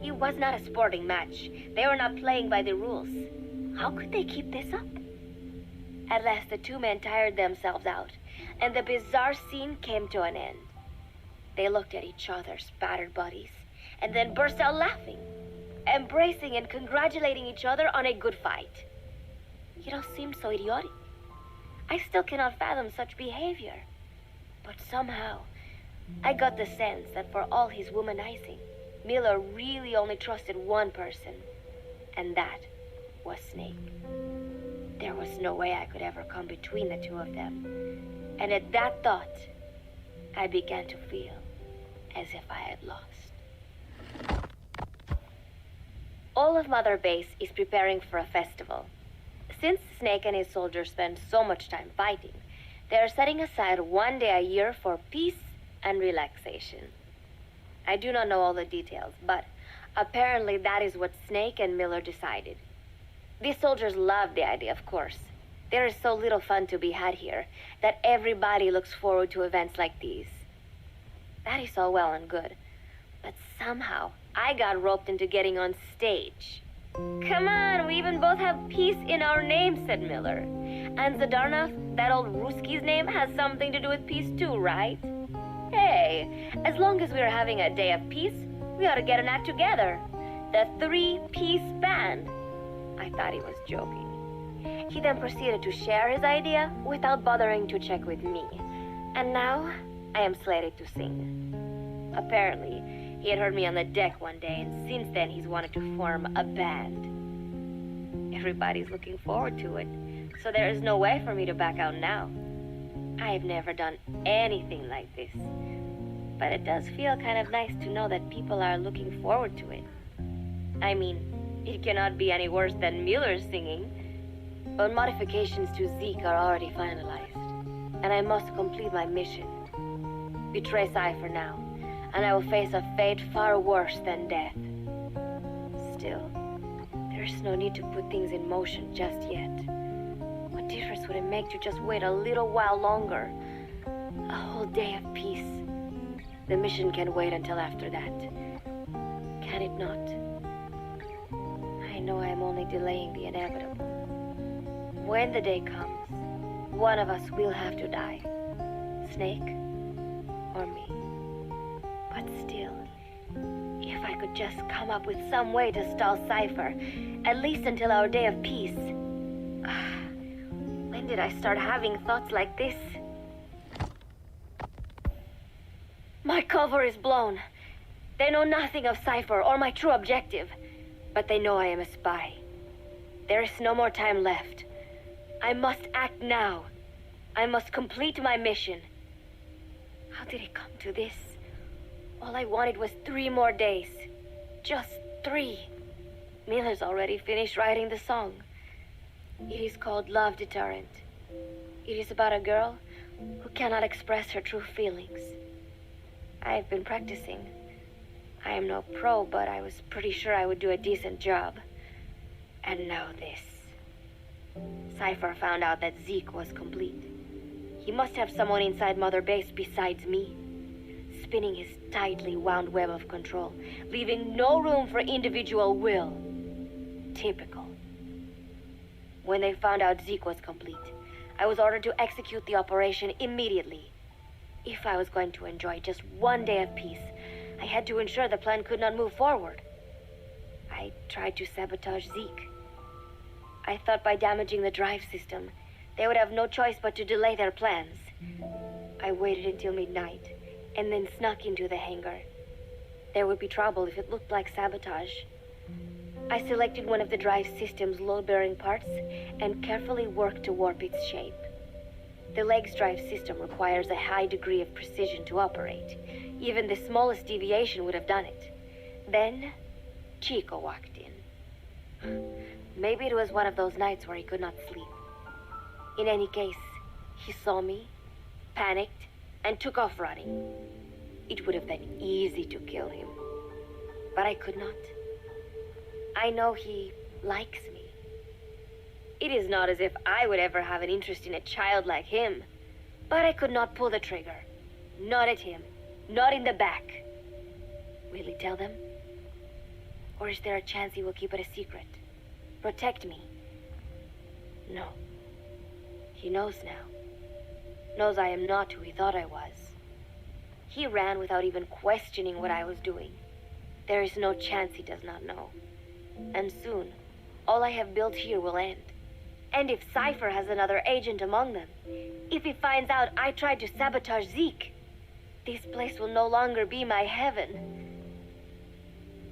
D: It was not a sporting match. They were not playing by the rules. How could they keep this up? At last, the two men tired themselves out, and the bizarre scene came to an end. They looked at each other's battered bodies, and then burst out laughing, embracing and congratulating each other on a good fight. It all seemed so idiotic. I still cannot fathom such behavior. But somehow, I got the sense that for all his womanizing, Miller really only trusted one person, and that was Snake. There was no way I could ever come between the two of them. And at that thought, I began to feel as if I had lost. All of Mother Base is preparing for a festival. Since Snake and his soldiers spend so much time fighting, they are setting aside one day a year for peace and relaxation. I do not know all the details, but apparently that is what Snake and Miller decided. These soldiers love the idea, of course. There is so little fun to be had here that everybody looks forward to events like these. That is all well and good, but somehow I got roped into getting on stage. "Come on, we even both have peace in our names," said Miller. "And Zdarnov, that old Ruski's name, has something to do with peace too, right? Hey, as long as we're having a day of peace, we ought to get an act together. The Three-Piece Band." I thought he was joking. He then proceeded to share his idea without bothering to check with me. And now, I am slated to sing. Apparently, he had heard me on the deck one day, and since then he's wanted to form a band. Everybody's looking forward to it, so there is no way for me to back out now. I've never done anything like this, but it does feel kind of nice to know that people are looking forward to it. I mean, it cannot be any worse than Miller's singing, but modifications to Zeke are already finalized, and I must complete my mission. Betray Cypher now, and I will face a fate far worse than death. Still, there is no need to put things in motion just yet. What difference would it make to just wait a little while longer? A whole day of peace. The mission can wait until after that. Can it not? I I know I'm only delaying the inevitable. When the day comes, one of us will have to die. Snake or me. But still, if I could just come up with some way to stall Cypher, at least until our day of peace. When did I start having thoughts like this? My cover is blown. They know nothing of Cypher or my true objective, but they know I am a spy. There is no more time left. I must act now. I must complete my mission. How did it come to this? All I wanted was 3 more days. Just 3. Miller's already finished writing the song. It is called Love Deterrent. It is about a girl who cannot express her true feelings. I've been practicing. I am no pro, but I was pretty sure I would do a decent job. And now this. Cypher found out that Zeke was complete. He must have someone inside Mother Base besides me, spinning his tightly wound web of control, leaving no room for individual will. Typical. When they found out Zeke was complete, I was ordered to execute the operation immediately. If I was going to enjoy just 1 day of peace, I had to ensure the plan could not move forward. I tried to sabotage Zeke. I thought by damaging the drive system, they would have no choice but to delay their plans. I waited until midnight, and then snuck into the hangar. There would be trouble if it looked like sabotage. I selected one of the drive system's load-bearing parts and carefully worked to warp its shape. The leg's drive system requires a high degree of precision to operate. Even the smallest deviation would have done it. Then, Chico walked in. Maybe it was one of those nights where he could not sleep. In any case, he saw me, panicked, and took off running. It would have been easy to kill him, but I could not. I know he likes me. It is not as if I would ever have an interest in a child like him, but I could not pull the trigger. Not at him, not in the back. Will he tell them? Or is there a chance he will keep it a secret? Protect me? No. He knows now. Knows I am not who he thought I was. He ran without even questioning what I was doing. There is no chance he does not know. And soon, all I have built here will end. And if Cypher has another agent among them, if he finds out I tried to sabotage Zeke, this place will no longer be my heaven.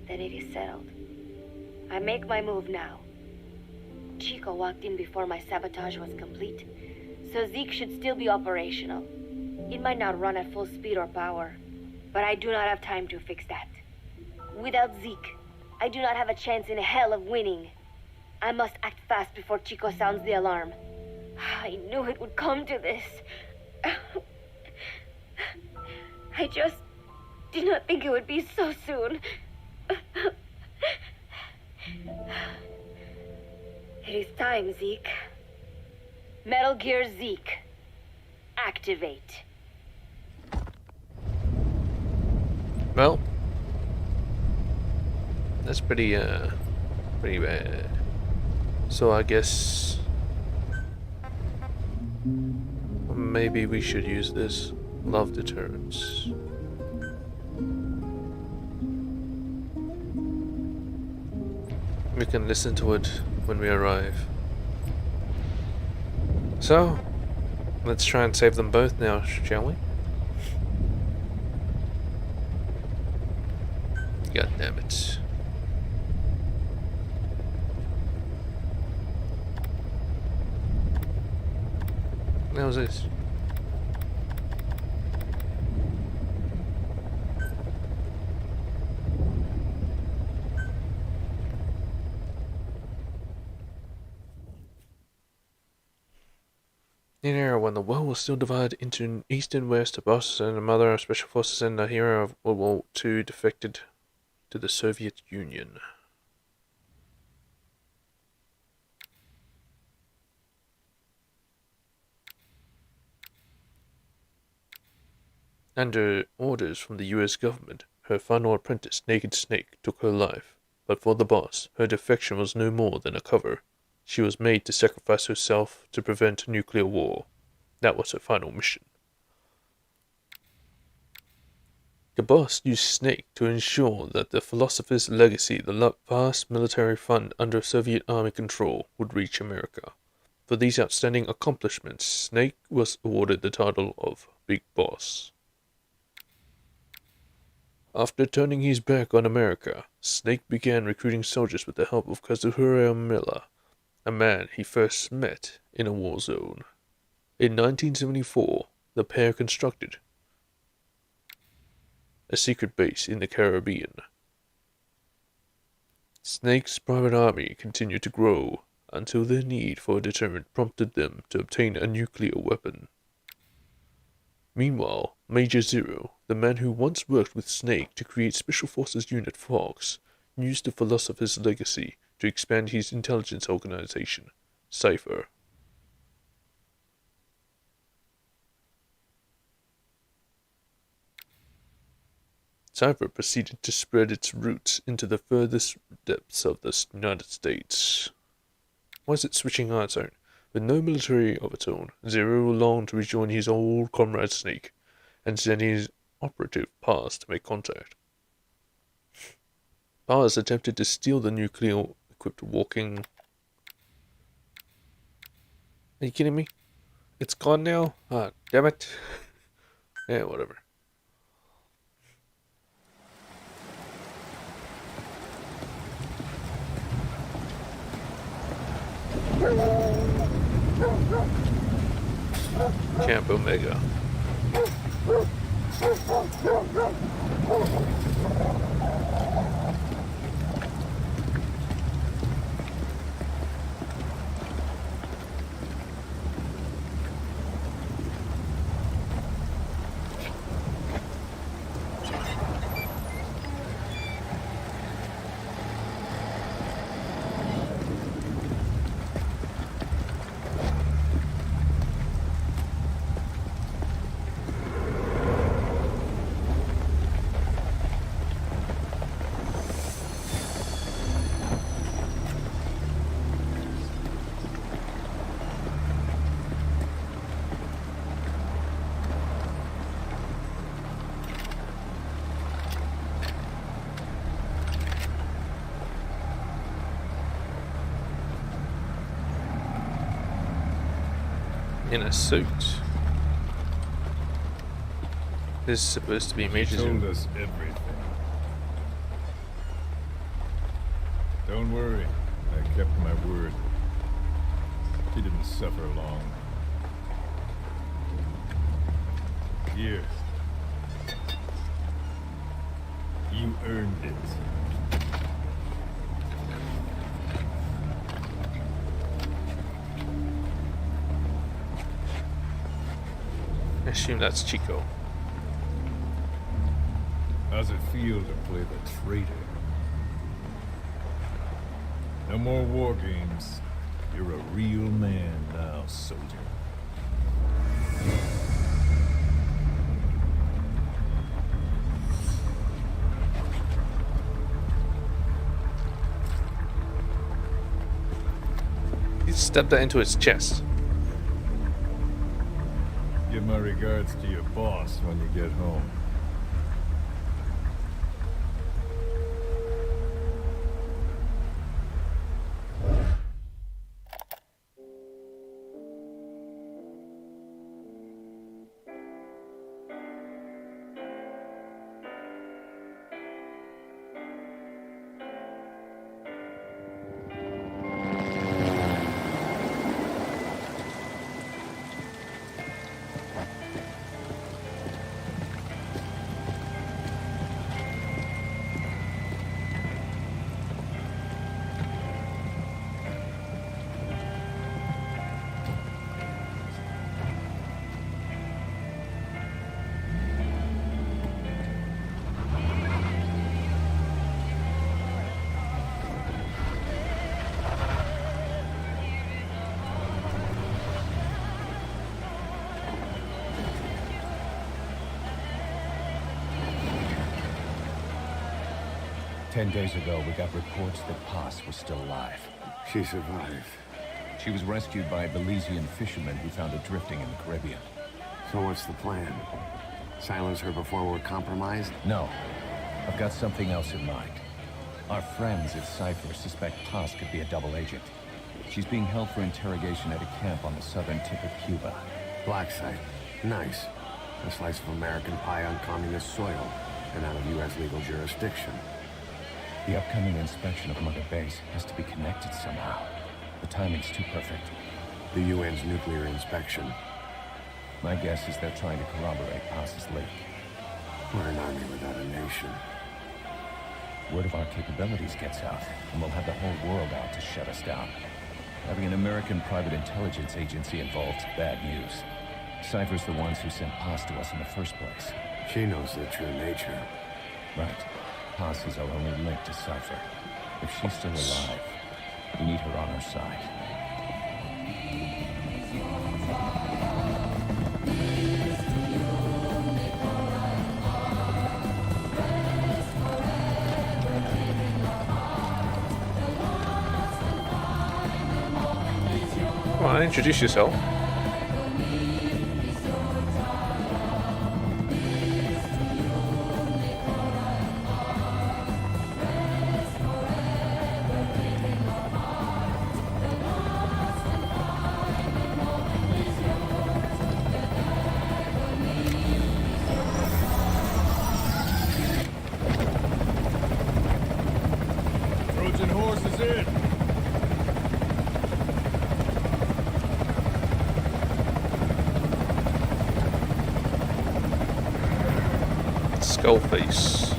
D: Then it is settled. I make my move now. Chico walked in before my sabotage was complete, so Zeke should still be operational. It might not run at full speed or power, but I do not have time to fix that. Without Zeke, I do not have a chance in hell of winning. I must act fast before Chico sounds the alarm. I knew it would come to this. I just did not think it would be so soon. It is time, Zeke. Metal Gear Zeke. Activate.
A: Well, that's pretty bad. So I guess maybe we should use this love deterrence. We can listen to it when we arrive. So, let's try and save them both now, shall we? God damn it. What was this? In an era when the world was still divided into East and West, the boss and the mother of special forces and the hero of World War II defected to the Soviet Union. Under orders from the US government, her final apprentice, Naked Snake, took her life. But for the boss, her defection was no more than a cover. She was made to sacrifice herself to prevent nuclear war. That was her final mission. The boss used Snake to ensure that the philosopher's legacy, the vast military fund under Soviet Army control, would reach America. For these outstanding accomplishments, Snake was awarded the title of Big Boss. After turning his back on America, Snake began recruiting soldiers with the help of Kazuhiro Miller, a man he first met in a war zone. In 1974, the pair constructed a secret base in the Caribbean. Snake's private army continued to grow until their need for a deterrent prompted them to obtain a nuclear weapon. Meanwhile, Major Zero, the man who once worked with Snake to create Special Forces Unit Fox, used the philosopher's legacy to expand his intelligence organization, Cypher. Cypher proceeded to spread its roots into the furthest depths of the United States. Why is it switching on its own? With no military of its own, Zero longed to rejoin his old comrade Snake, and send his operative Paz to make contact. Paz attempted to steal the nuclear-equipped walking... Are you kidding me? It's gone now? Ah, damn it. Yeah, whatever. Camp Omega. In a suit. This is supposed to be Major
G: He told
A: Zero.
G: us everything. Don't worry, I kept my word. He didn't suffer long. Here. You earned it.
A: I assume that's Chico.
G: How's it feel to play the traitor? No more war games. You're a real man now, soldier.
A: He stepped that into his chest.
G: Give my regards to your boss when you get home.
H: 10 days ago, we got reports that Paz was still alive.
B: She survived.
H: She was rescued by a Belizean fisherman who found her drifting in the Caribbean.
B: So what's the plan? Silence her before we're compromised?
H: No, I've got something else in mind. Our friends at Cypher suspect Paz could be a double agent. She's being held for interrogation at a camp on the southern tip of Cuba.
B: Black site. Nice. A slice of American pie on communist soil, and out of U.S. legal jurisdiction.
H: The upcoming inspection of Mother Base has to be connected somehow. The timing's too perfect.
B: The UN's nuclear inspection.
H: My guess is they're trying to corroborate Paz's leak.
B: We're an army without a nation.
H: Word of our capabilities gets out, and we'll have the whole world out to shut us down. Having an American private intelligence agency involved's bad news. Cypher's the ones who sent Paz to us in the first place.
B: She knows their true nature.
H: Right. Paz is our only link to Cypher. If she's still alive, we need her on our side.
A: Come on, introduce yourself.
G: Trojan horse is in.
A: Skullface,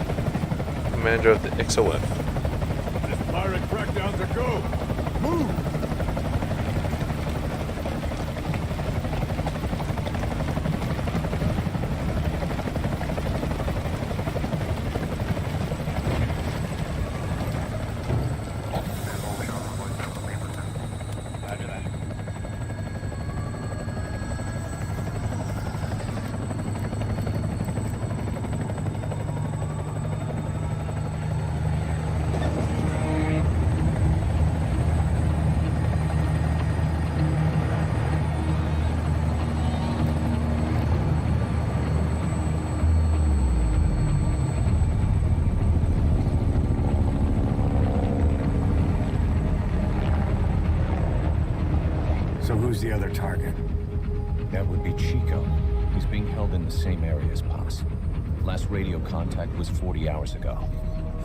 A: commander of the XOF.
G: This pirate crackdown's a go. Move!
B: So who's the other target?
H: That would be Chico. He's being held in the same area as Paz. Last radio contact was 40 hours ago.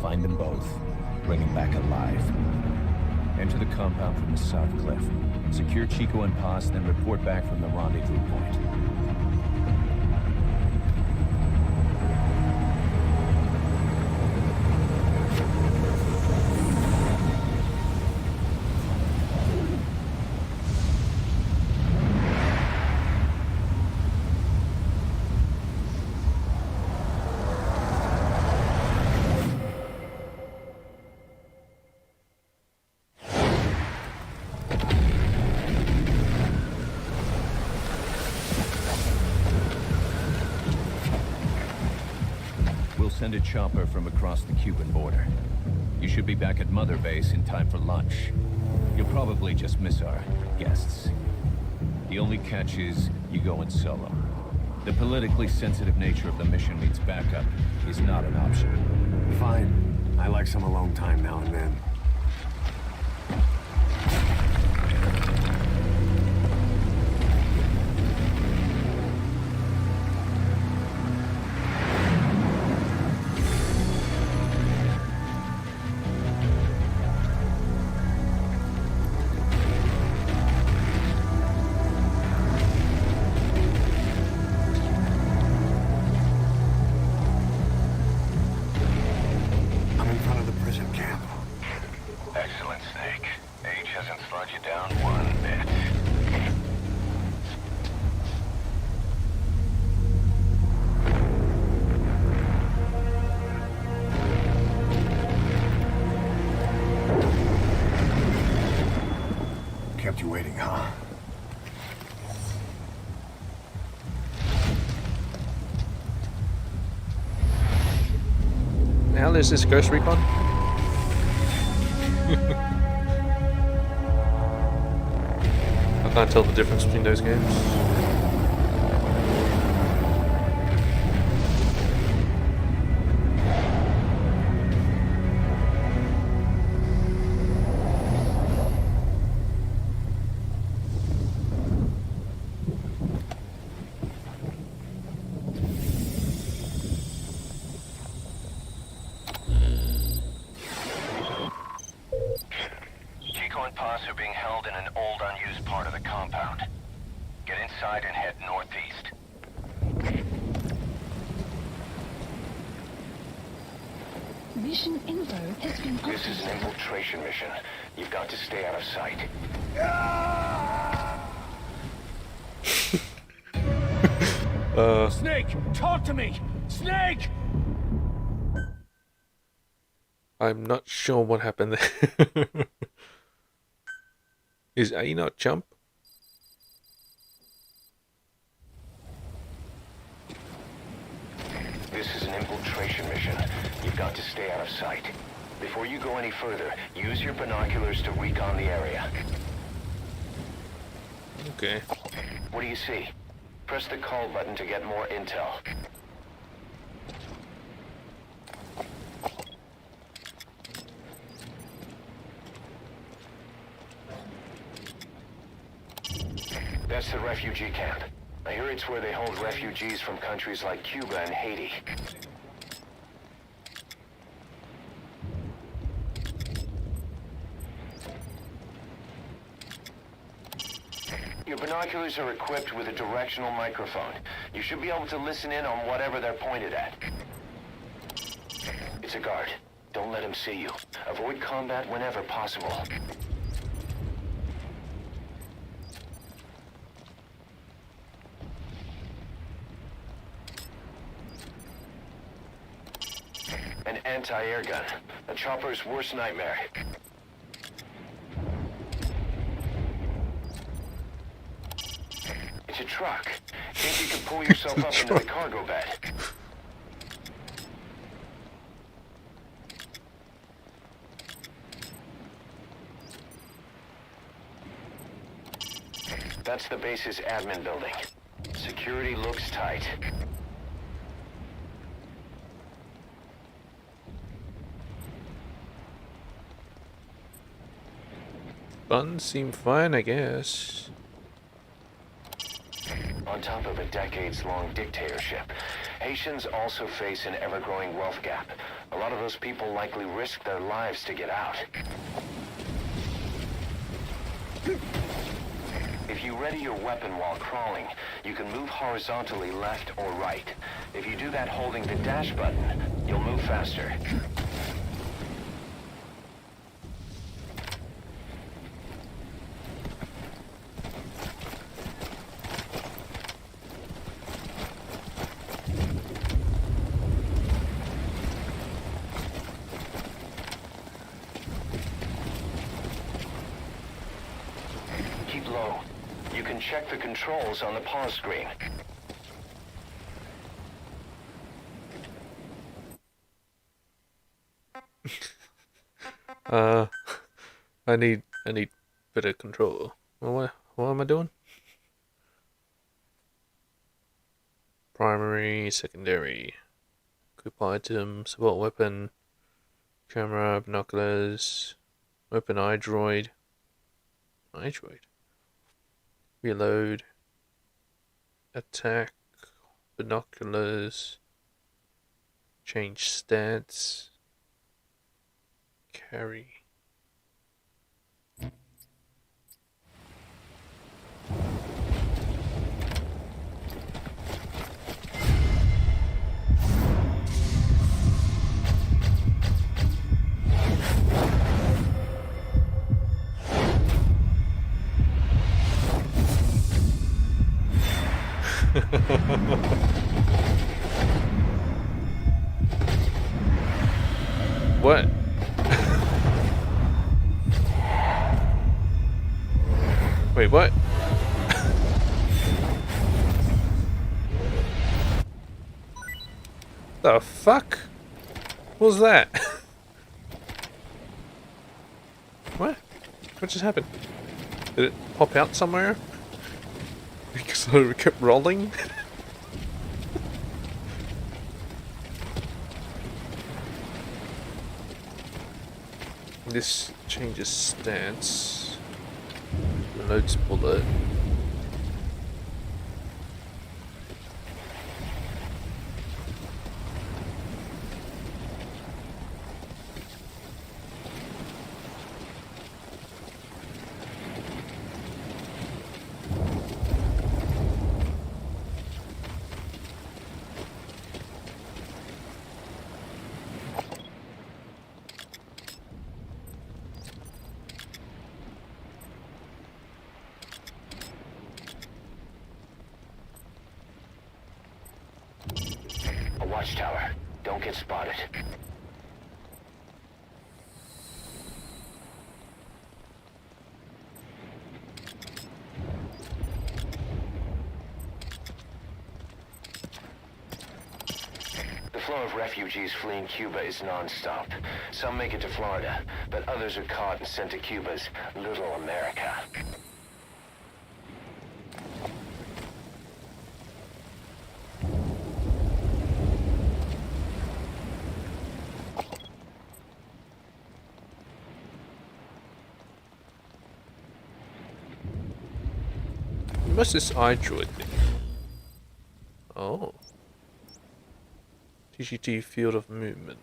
H: Find them both. Bring them back alive. Enter the compound from the south cliff. Secure Chico and Paz, then report back from the rendezvous point. Send a chopper from across the Cuban border. You should be back at Mother Base in time for lunch. You'll probably just miss our guests. The only catch is you go in solo. The politically sensitive nature of the mission means backup is not an option.
B: Fine. I like some alone time now and then. Kept you waiting, huh?
A: Now there's this Ghost Recon. Can't tell the difference between those games.
C: Chico and Paz are being held in an old, unused part of the compound. Get inside and head northeast.
I: Mission info has been
C: This is an infiltration mission. You've got to stay out of sight.
H: Snake, talk to me! Snake!
A: I'm not sure what happened there. Is A not jump?
C: This is an infiltration mission. You've got to stay out of sight. Before you go any further, use your binoculars to recon the area.
A: Okay.
C: What do you see? Press the call button to get more intel. That's the refugee camp. I hear it's where they hold refugees from countries like Cuba and Haiti. Your binoculars are equipped with a directional microphone. You should be able to listen in on whatever they're pointed at. It's a guard. Don't let him see you. Avoid combat whenever possible. An anti-air gun. A chopper's worst nightmare. It's a truck. Think you can pull yourself up into the cargo bed. That's the base's admin building. Security looks tight.
A: Buttons seem fine, I guess.
C: On top of a decades-long dictatorship, Haitians also face an ever-growing wealth gap. A lot of those people likely risk their lives to get out. If you ready your weapon while crawling, you can move horizontally left or right. If you do that holding the dash button, you'll move faster. Keep low. You can check the controls on the pause screen.
A: I need better control. What am I doing? Primary, secondary, equip item, support weapon, camera, binoculars, open iDroid, reload, attack, binoculars, change stats, carry. What? Wait, what? The fuck? What was that? What? What just happened? Did it pop out somewhere? Because it kept rolling? This changes stance. Reloads bullet.
C: A watchtower. Don't get spotted. The flow of refugees fleeing Cuba is non-stop. Some make it to Florida, but others are caught and sent to Cuba's Little America.
A: What's this iDroid thing? Oh. TGT field of movement.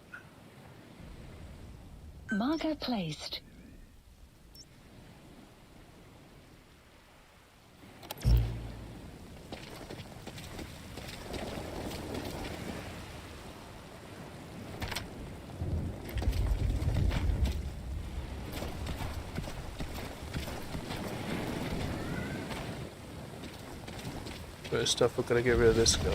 I: Marker placed.
A: First off, we're gonna get rid of this guy.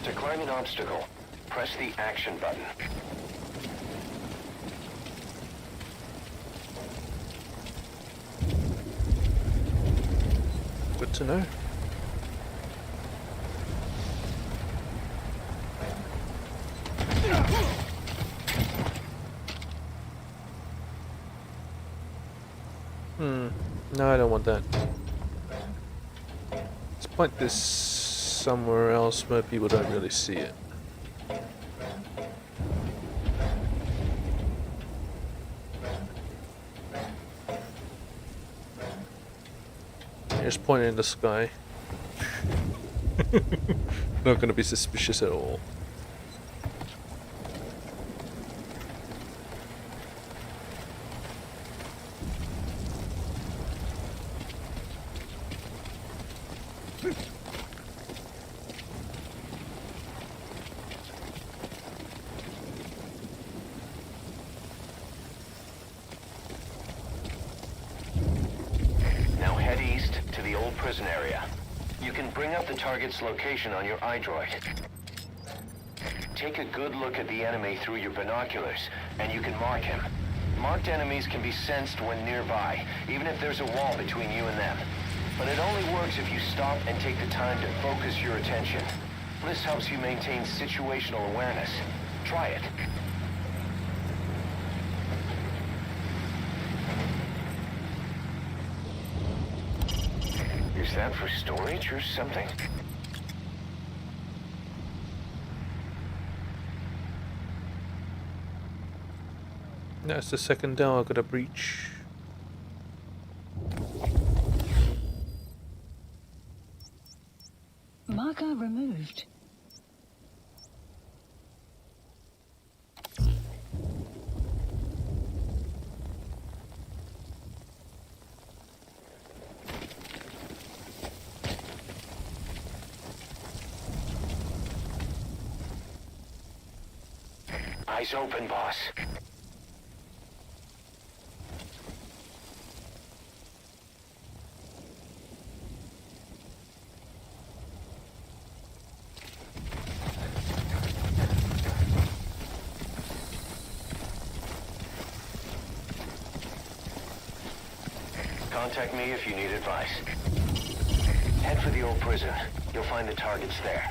C: To climb an obstacle, press the action button.
A: Good to know. No, I don't want that. Let's plant this somewhere else where people don't really see it. Just point it in the sky. Not going to be suspicious at all.
C: Now head east to the old prison area. You can bring up the target's location on your iDroid. Take a good look at the enemy through your binoculars, and you can mark him. Marked enemies can be sensed when nearby, even if there's a wall between you and them. But it only works if you stop and take the time to focus your attention. This helps you maintain situational awareness. Try it. Is that for storage or something?
A: That's the second down I gotta breach.
I: Marker removed.
C: Eyes open, boss. Contact me if you need advice. Head for the old prison. You'll find the targets there.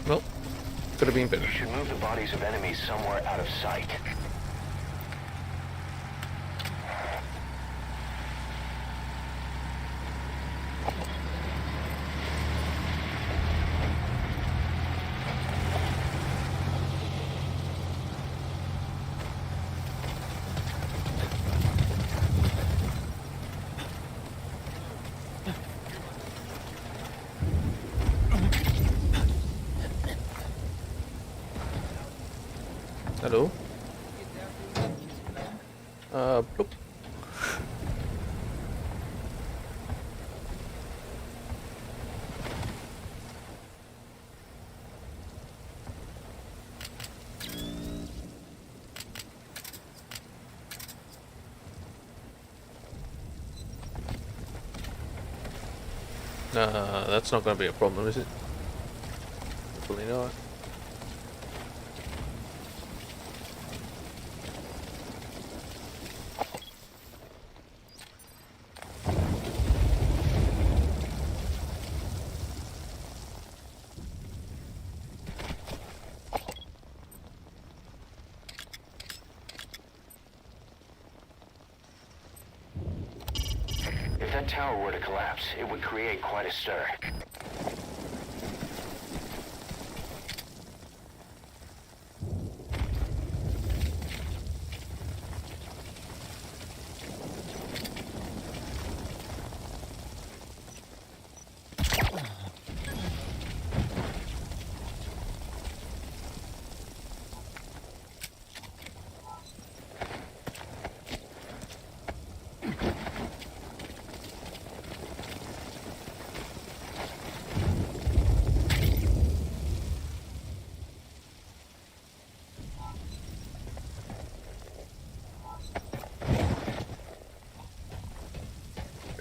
A: Well, could have been better.
C: You should move the bodies of enemies somewhere out of sight.
A: Hello? Bloop. That's not going to be a problem, is it? Hopefully not.
C: If that tower were to collapse, it would create quite a stir.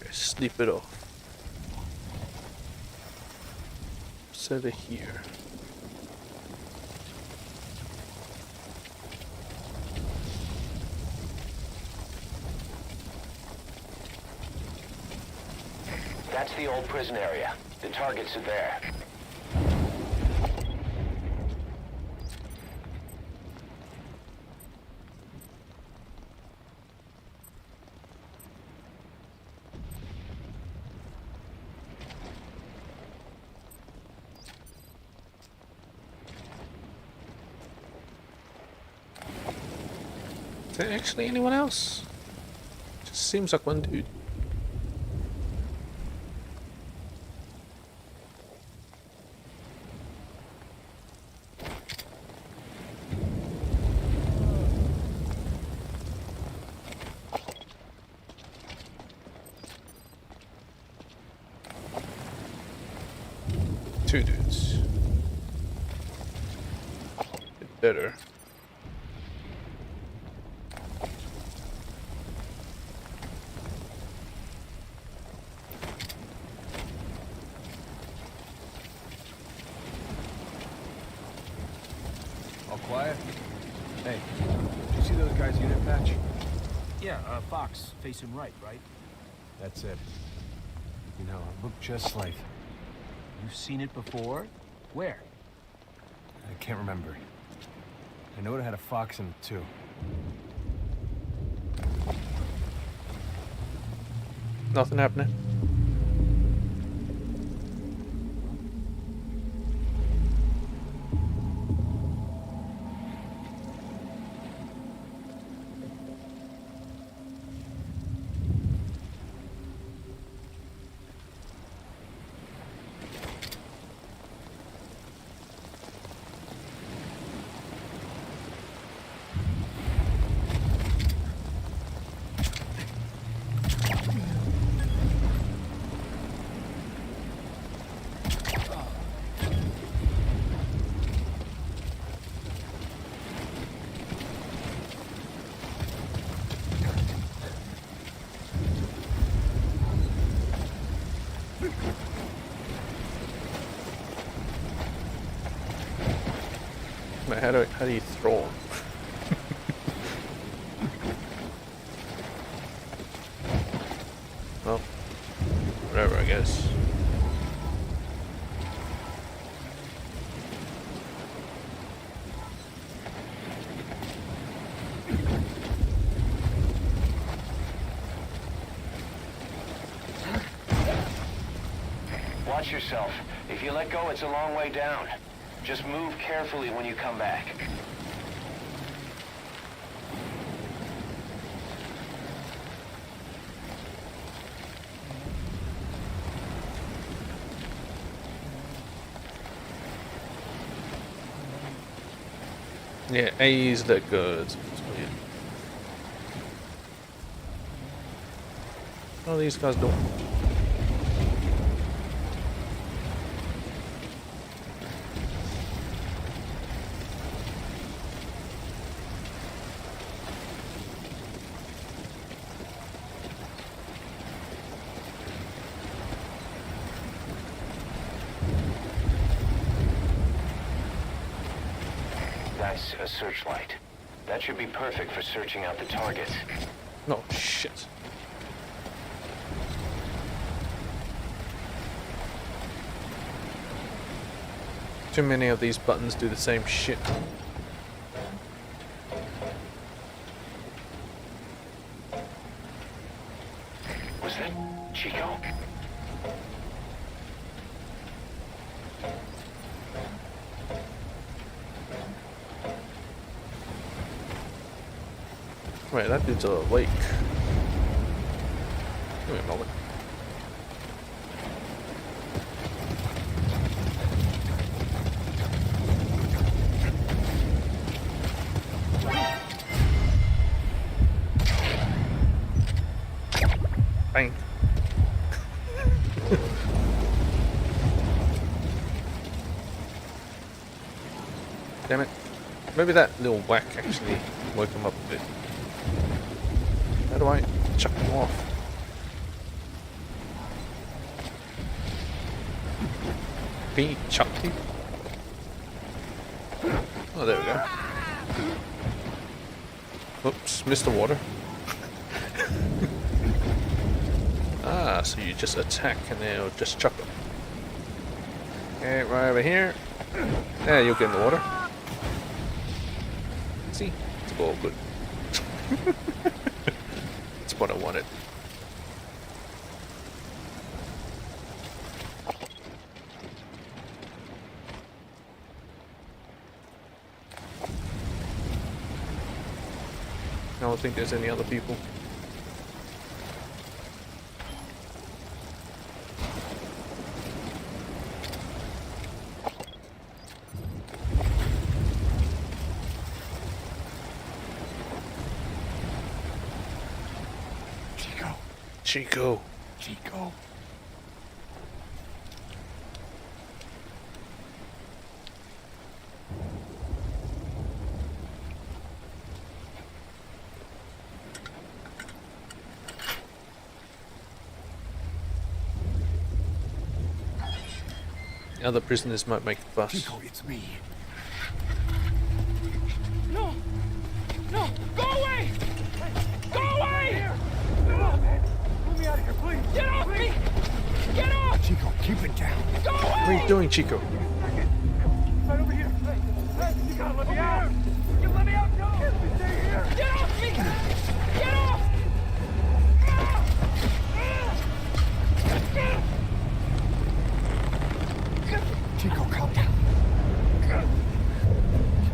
A: Sleep it off. Set it here.
C: That's the old prison area. The targets are there.
A: Is there actually anyone else? Just seems like one dude. Two dudes. Bit better.
J: Quiet. Hey, did you see those guys' unit patch?
K: Yeah, Fox, facing right?
J: That's it. You know, it looked just like...
K: You've seen it before? Where?
J: I can't remember. I know it had a fox in it, too.
A: Nothing happening. How do you throw them? Well, whatever, I guess.
C: Watch yourself. If you let go, it's a long way down. Just move carefully when you come back.
A: Yeah, A's let go. That's weird. Oh, these guys don't.
C: That's a searchlight. That should be perfect for searching out the targets.
A: Oh, shit. Too many of these buttons do the same shit.
C: Was that Chico?
A: Wait, that dude's awake. Give me a moment. Bang. Damn it. Maybe that little whack actually woke him up a bit. How do I chuck him off? Can you chuck people? Oh, there we go. Oops, missed the water. Ah, so you just attack and then it'll just chuck them. Okay, right over here. Yeah, you'll get in the water. See? It's all good. That's what I wanted. I don't think there's any other people. Chico.
J: Chico.
A: Other prisoners might make a fuss.
J: Chico, it's me.
E: No! No! Go away! Go away!
J: Get me out of here, please!
E: Get off me! Get off!
J: Chico, keep it down.
E: Go away!
A: What are you doing, Chico?
J: Right over here. Hey, you gotta let me out. You let me out, go! Stay here.
E: Get off me! Get off!
J: Chico, calm down.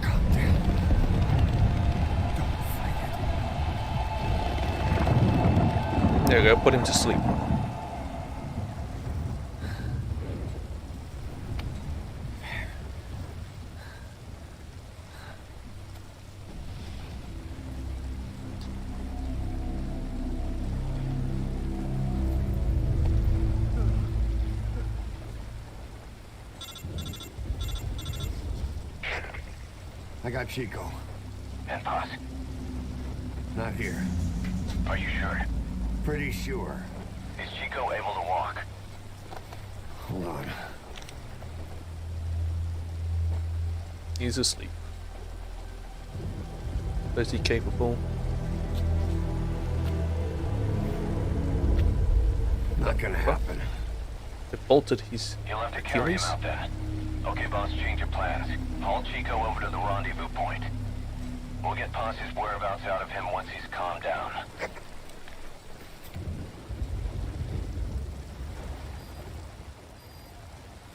J: Calm down. Don't fight it.
A: There we go, put him to sleep.
J: I got Chico.
C: And Paz,
J: Not here.
C: are you sure?
J: Pretty sure.
C: Is Chico able to walk?
J: Hold on.
A: He's asleep. Is he capable?
J: Not gonna happen.
A: They bolted his
C: You'll have to carry him
A: Achilles.
C: out then. Okay, boss, change your plans. Haul Chico over to the rendezvous point. We'll get Paz's whereabouts out of him once he's calmed down.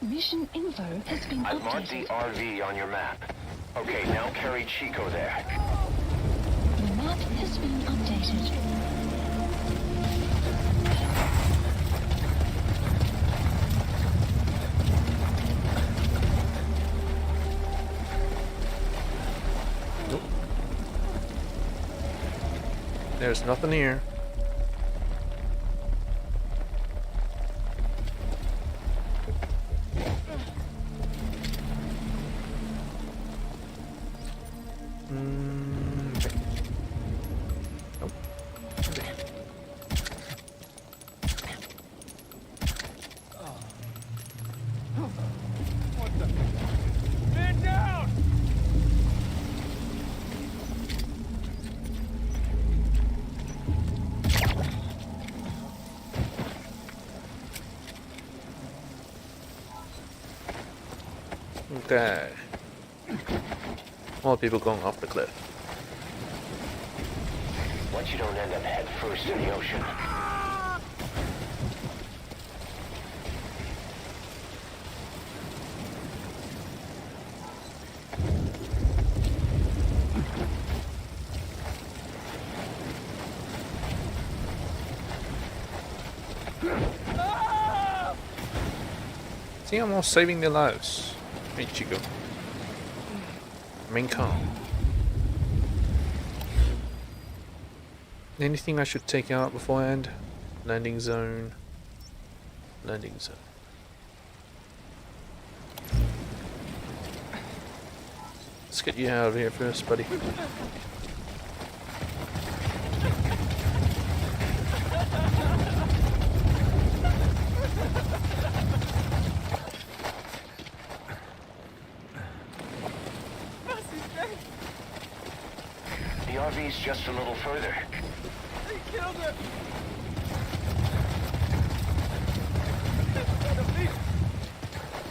I: Mission info has been
C: I've marked the
I: updated.
C: RV on your map. Okay, now carry Chico there.
I: The map has been updated.
A: Nope. There's nothing here. Nope.
J: Man down!
A: Okay. More people going off the cliff.
C: Once you don't end up head first in the ocean.
A: See, I'm all saving their lives. Hey, Chico. Remain calm. Anything I should take out beforehand? Landing zone. Landing zone. Let's get you out of here first, buddy.
C: The RV's just a little further.
J: He killed him!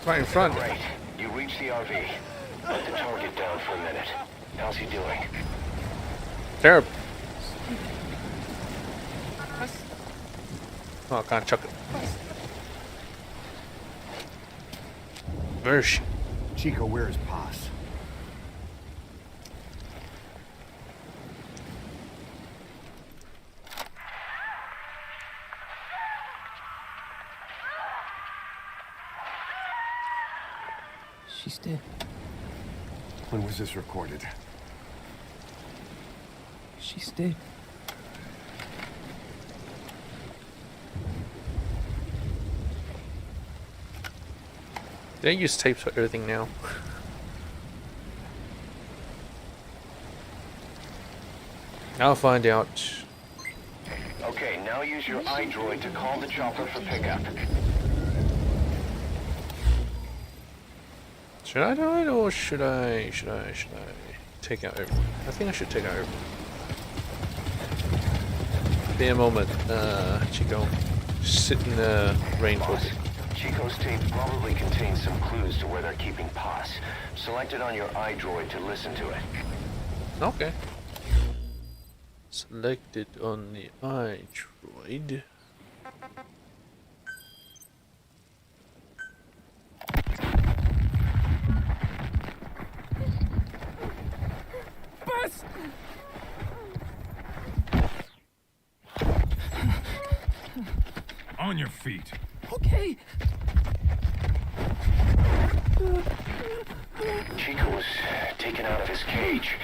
A: Right in front.
C: Great. You reach the RV. Put the target down for a minute. How's he doing?
A: Terrible. Oh, I can't chuck it. Where is she?
B: Chico, where is Paz?
K: She's dead.
B: When was this recorded?
K: She's dead.
A: They use tapes for everything now. I'll find out.
C: Okay, now use your iDroid to call the chopper for pickup.
A: Should I do it or should I take out everyone? I think I should take out everyone. Be a moment, Chico. Sit in the rain for a bit.
C: Chico's tape probably contains some clues to where they're keeping Paz. Select it on your iDroid to listen to it.
A: Okay. Select it on the iDroid.
J: Bus!
G: On your feet.
J: Okay.
C: Chico was taken out of his cage.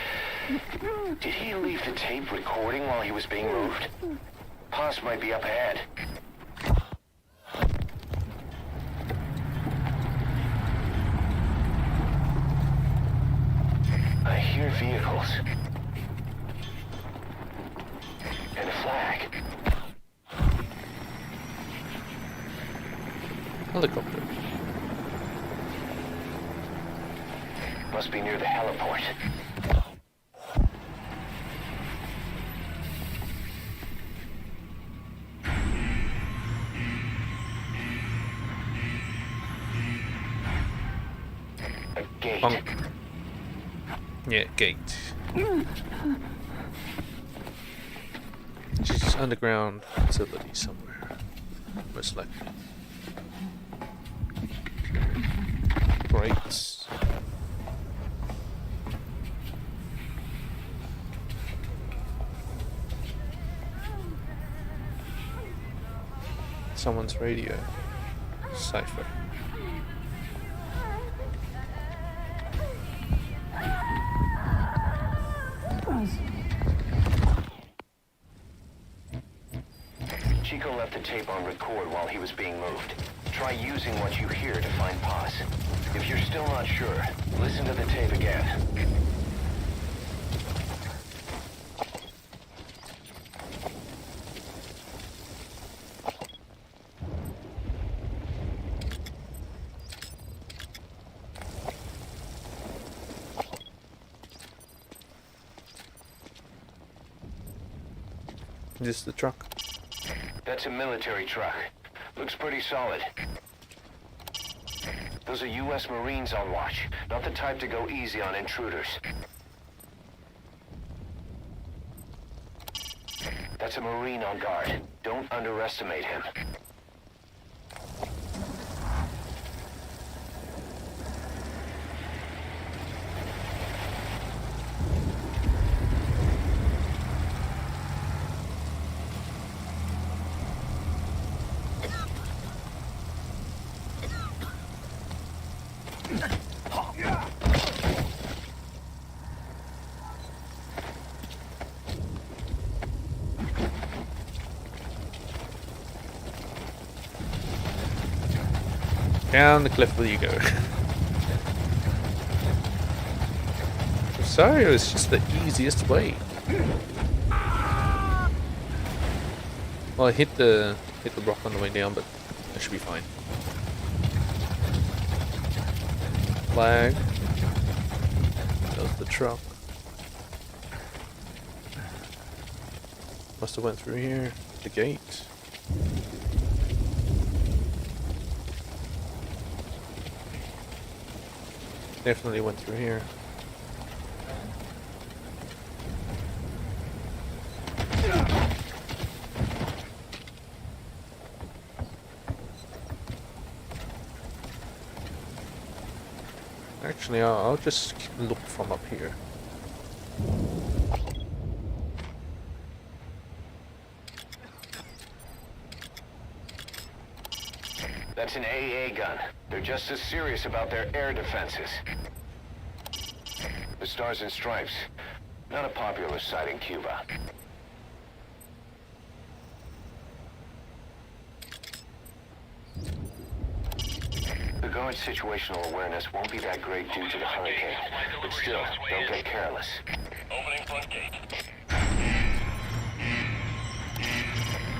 C: Did he leave the tape recording while he was being moved? Paz might be up ahead. I hear vehicles. And a flag.
A: Helicopter.
C: Must be near the heliport. A gate.
A: Bunk. Yeah, gate. Just underground facility somewhere. Most likely. Great. Someone's radio. Cypher.
C: Chico left the tape on record while he was being moved. Try using what you hear to find Paz. If you're still not sure, listen to the tape again.
A: This is the truck.
C: That's a military truck. Looks pretty solid. Those are U.S. Marines on watch, not the type to go easy on intruders. That's a Marine on guard. Don't underestimate him.
A: Down the cliff will you go. Rosario is just the easiest way. Well, I hit the rock on the way down, but that should be fine. Flag. There's the truck. Must have went through here. The gate. Definitely went through here. Actually, I'll just look from up here.
C: That's an AA gun. They're just as serious about their air defenses. The Stars and Stripes. Not a popular sight in Cuba. The guard's situational awareness won't be that great due to the hurricane. But still, don't get careless.
J: Opening front gate.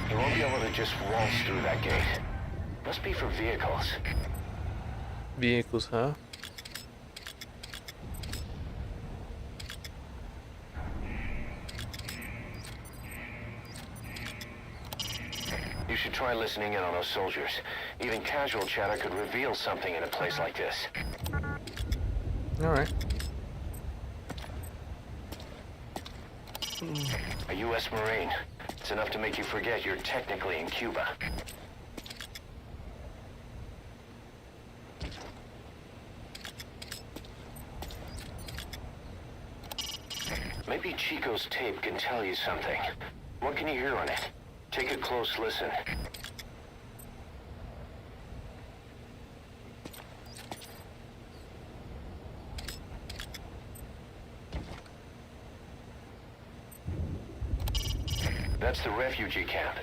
C: You won't be able to just waltz through that gate. Must be for vehicles.
A: Vehicles, huh?
C: You should try listening in on those soldiers. Even casual chatter could reveal something in a place like this.
A: Alright.
C: A U.S. Marine. It's enough to make you forget you're technically in Cuba. Maybe Chico's tape can tell you something. What can you hear on it? Take a close listen. That's the refugee camp.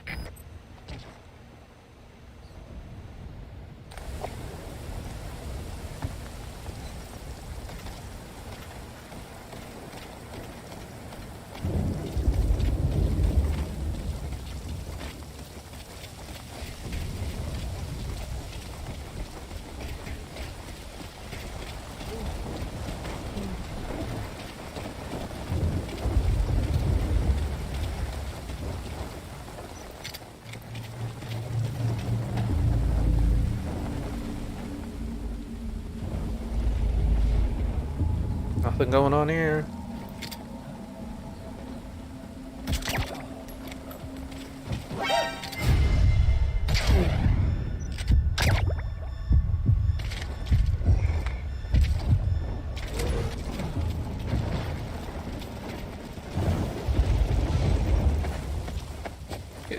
A: Nothing going on here.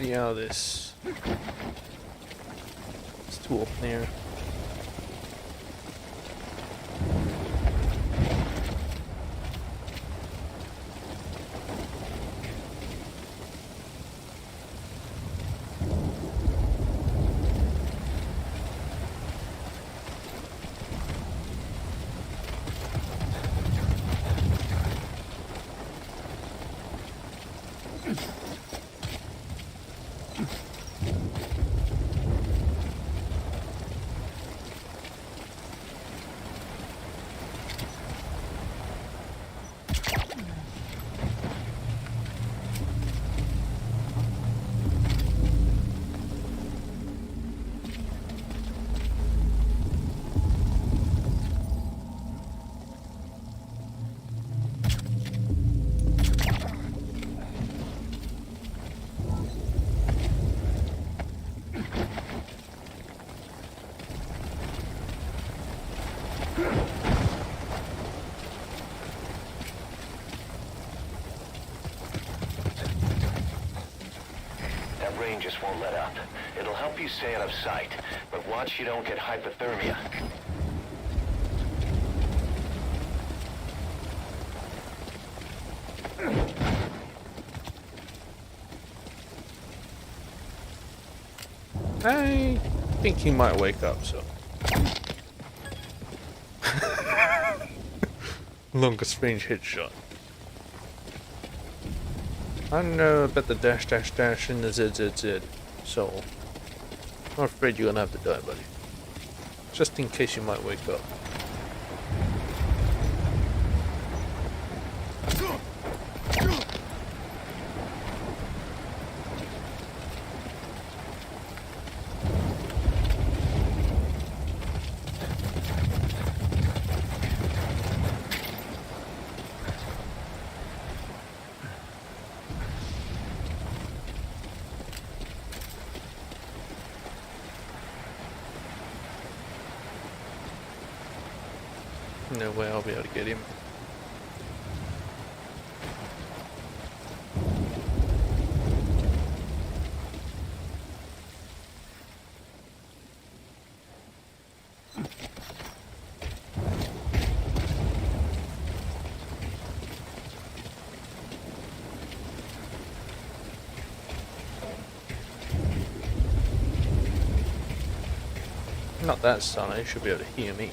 A: get you out of this. It's too open there.
C: That rain just won't let up. It'll help you stay out of sight, but watch you don't get hypothermia.
A: I think he might wake up, so. Longest range headshot. I don't know about the dash dash dash and the ZZZ, so I'm afraid you're gonna have to die, buddy. Just in case you might wake up. No way I'll be able to get him. Not that son, he should be able to hear me.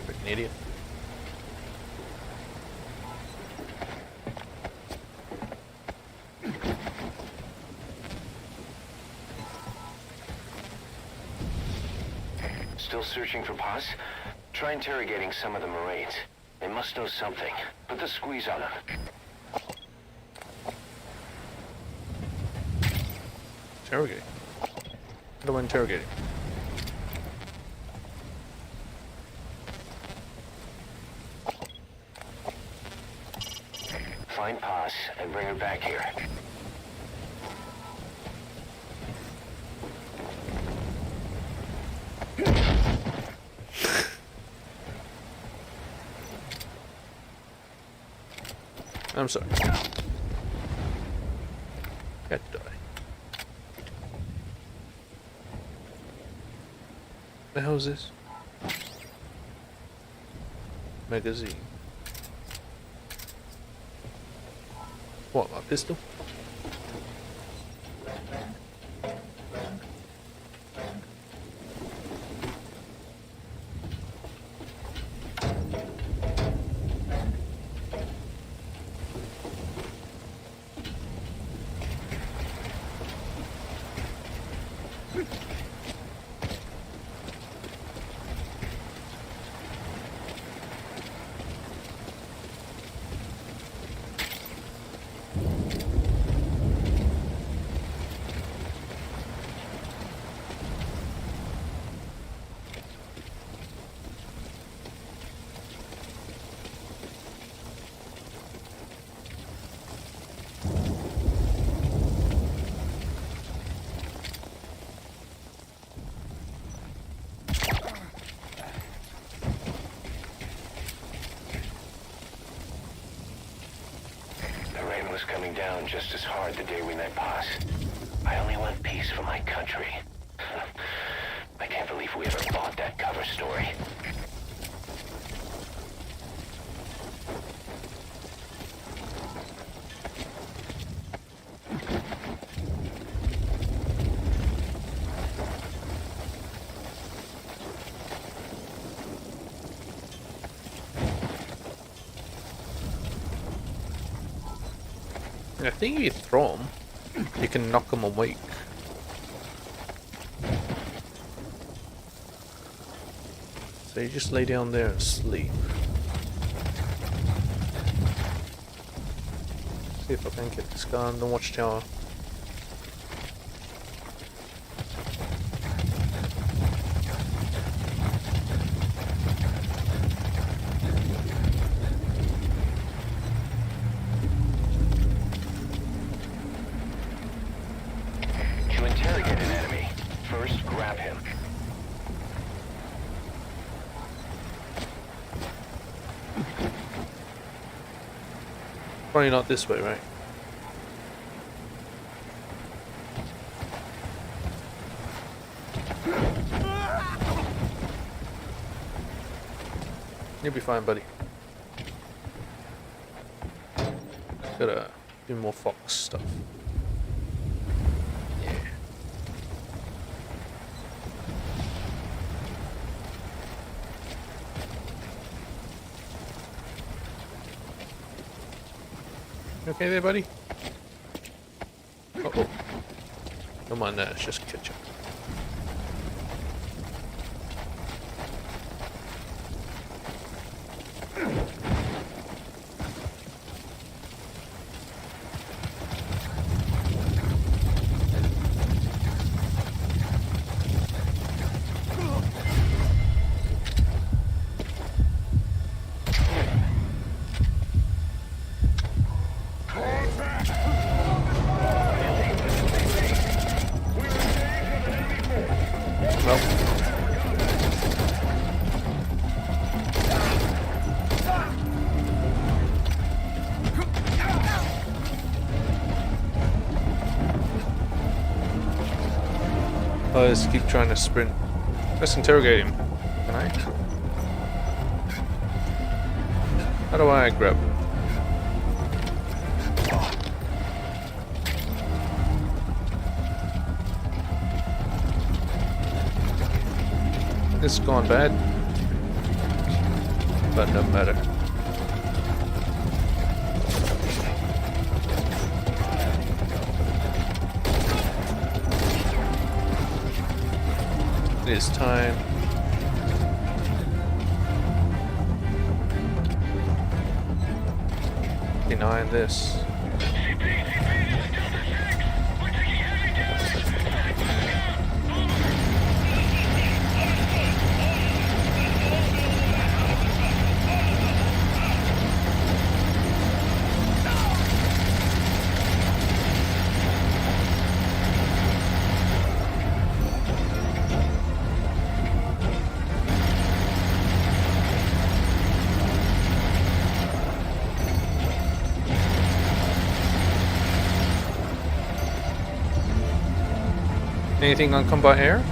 A: Freaking idiot.
C: Still searching for Paz? Try interrogating some of the Marines. They must know something. Put the squeeze on them.
A: Interrogate. How do I interrogate him?
C: Find Paz and bring her back here.
A: I'm sorry. Got to die. The hell is this? Magazine. What, my pistol?
C: was coming down just as hard the day we met Paz. I only want peace for my country. I can't believe we ever bought that cover story.
A: I think if you throw them, you can knock them awake. So you just lay down there and sleep. See if I can get this guy on the watchtower.
C: To interrogate an enemy, first grab him.
A: Probably not this way, right? You'll be fine, buddy. Gotta do more fox stuff. Yeah. You okay there, buddy? Uh-oh. Come on, it's just ketchup. I just keep trying to sprint. Let's interrogate him. Can I? How do I grab him? This is going bad. But no matter. It is time. Denying this. Anything on combat air?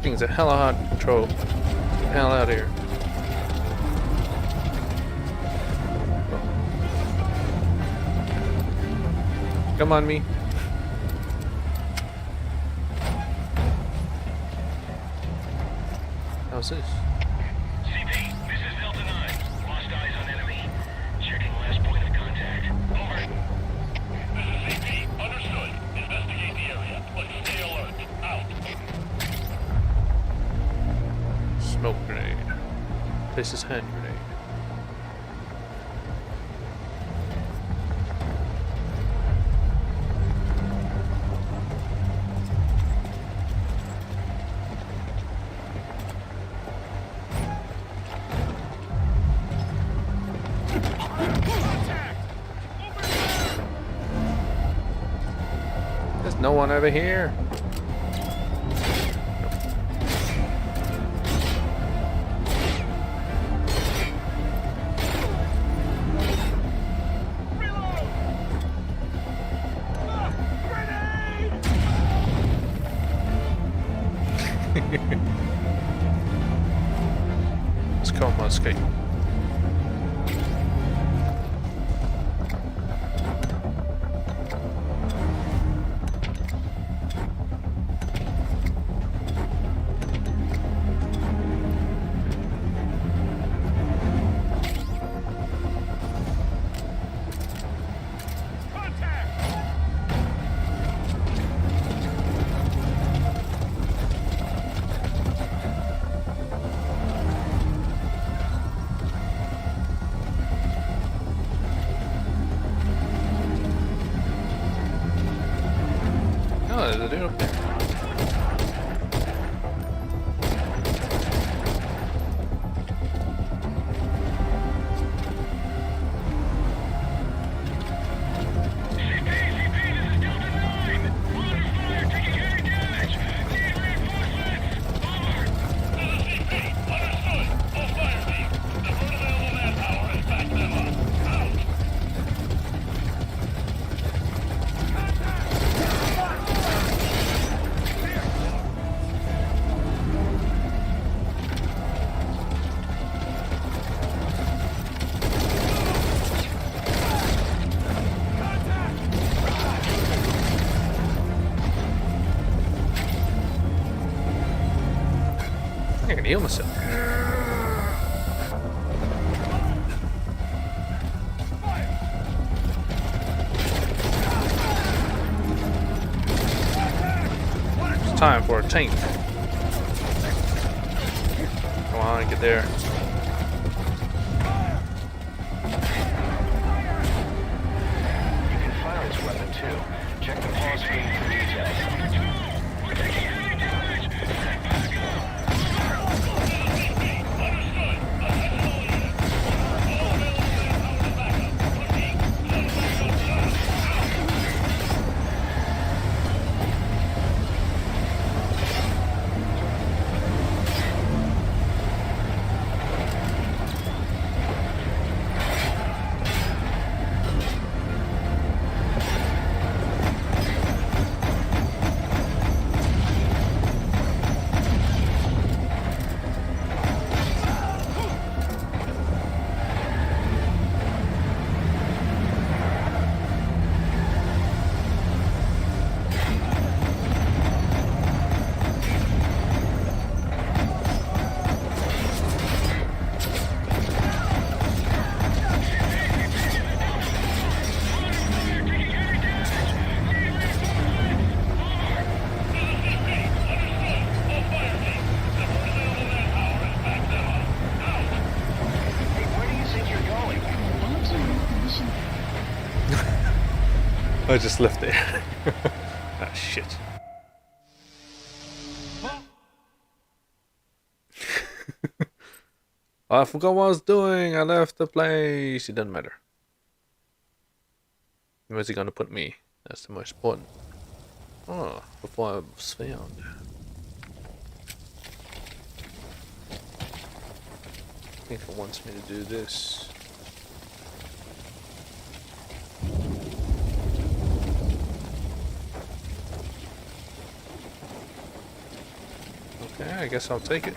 A: Things are hella hard to control. Get the hell out of here. Come on, me. How's this?
J: CP, this is Delta 9. Lost eyes on enemy. Checking last point of contact. Over. This is CP. Understood. Investigate the area, but stay alert. Out.
A: Smoke grenade. Places hand grenade. no one over here? Let's go on escape. Oh, there's a dude up there. I can heal myself. It's time for a tank. Come on, get there.
C: You can fire this weapon too. Check the pause screen for details.
J: We're taking heavy damage! Step back!
A: I just left it. Ah, shit. I forgot what I was doing. I left the place. It doesn't matter. Where's he gonna put me? That's the most important. Oh, before I was found. I think it wants me to do this. Okay, I guess I'll take it.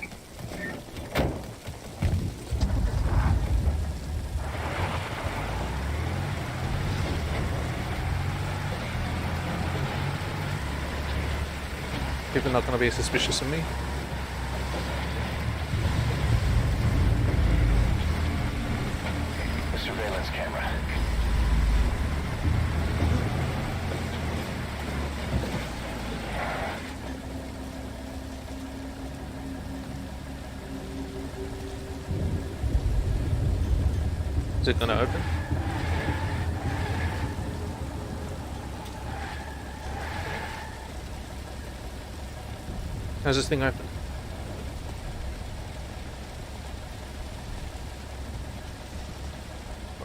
A: People not gonna be suspicious of me.
C: The surveillance camera.
A: Is it gonna open? How's this thing open?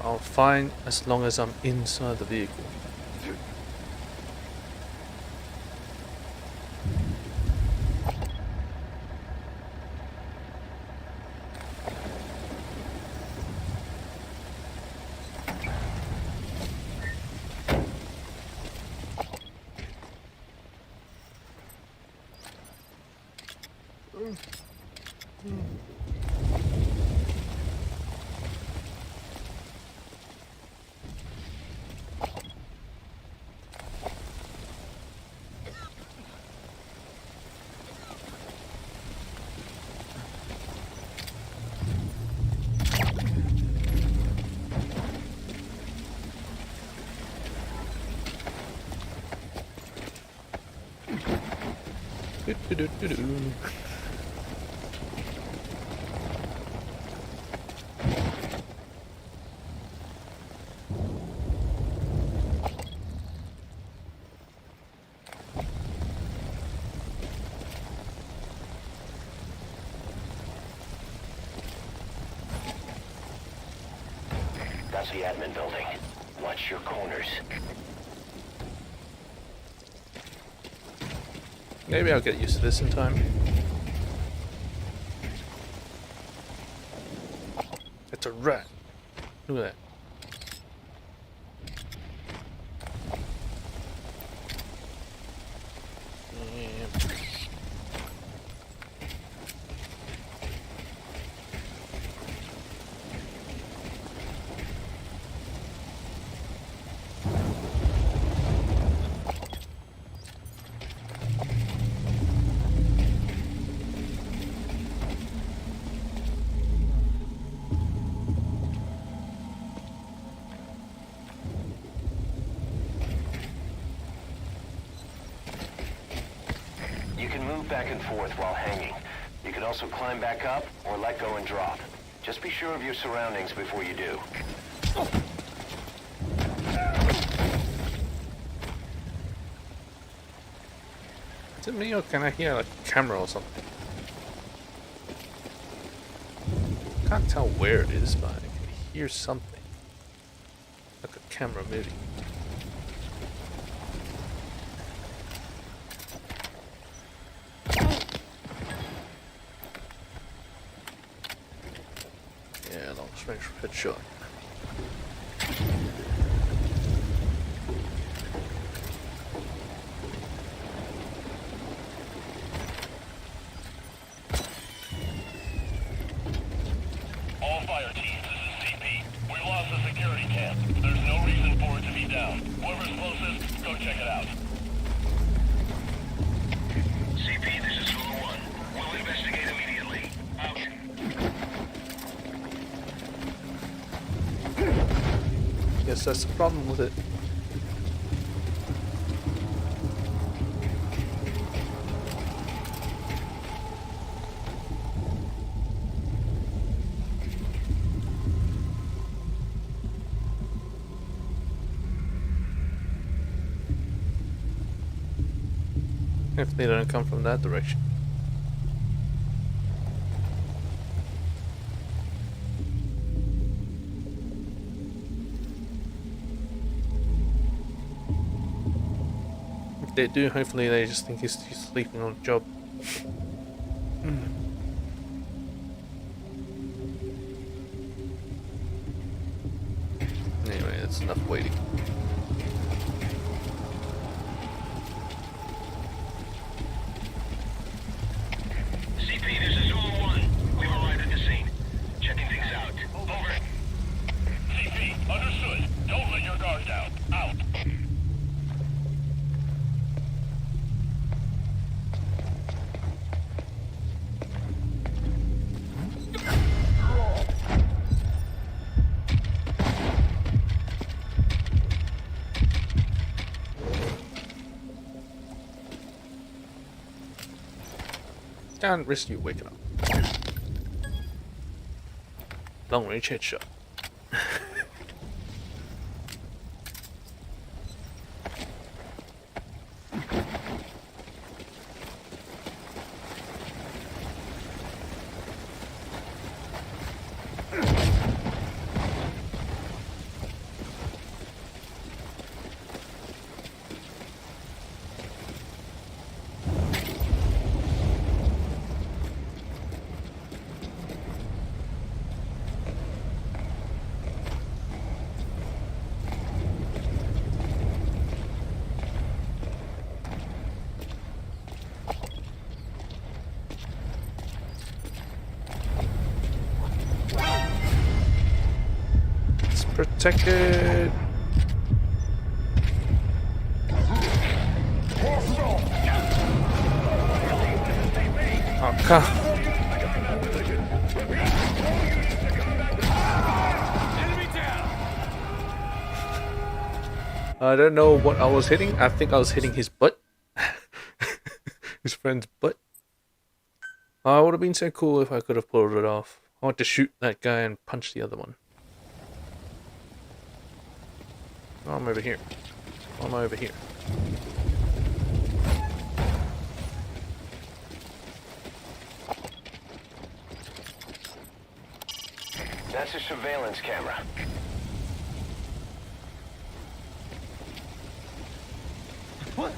A: I'll find as long as I'm inside the vehicle. Do-do-do-do-do.
C: That's the admin building. Watch your corners.
A: Maybe I'll get used to this in time. It's a rat. Look at that.
C: Back and forth while hanging. You can also climb back up or let go and drop. Just be sure of your surroundings before you do.
A: Is it me or can I hear like a camera or something? Can't tell where it is, but I can hear something. Like a camera maybe. Range headshot.
J: All fire teams, this is CP. We lost the security camp. There's no reason for it to be down. Whoever's closest, go check it out. CP, this is Zulu 1. We'll investigate immediately. Out.
A: Yes, that's the problem with it. If they don't come from that direction. If they do, hopefully they just think he's sleeping on the job. Anyway, that's enough waiting.
J: CP, this is Zulu 1. We've arrived at the scene. Checking things out. Over. CP, understood. Don't let your guard down. Out.
A: Can't risk you waking up. Long range headshot. detected. Okay. I don't know what I was hitting. I think I was hitting his butt. His friend's butt. Oh, it would have been so cool if I could have pulled it off. I want to shoot that guy and punch the other one. Oh, I'm over here. Oh, I'm over here.
C: That's a surveillance camera.
J: What?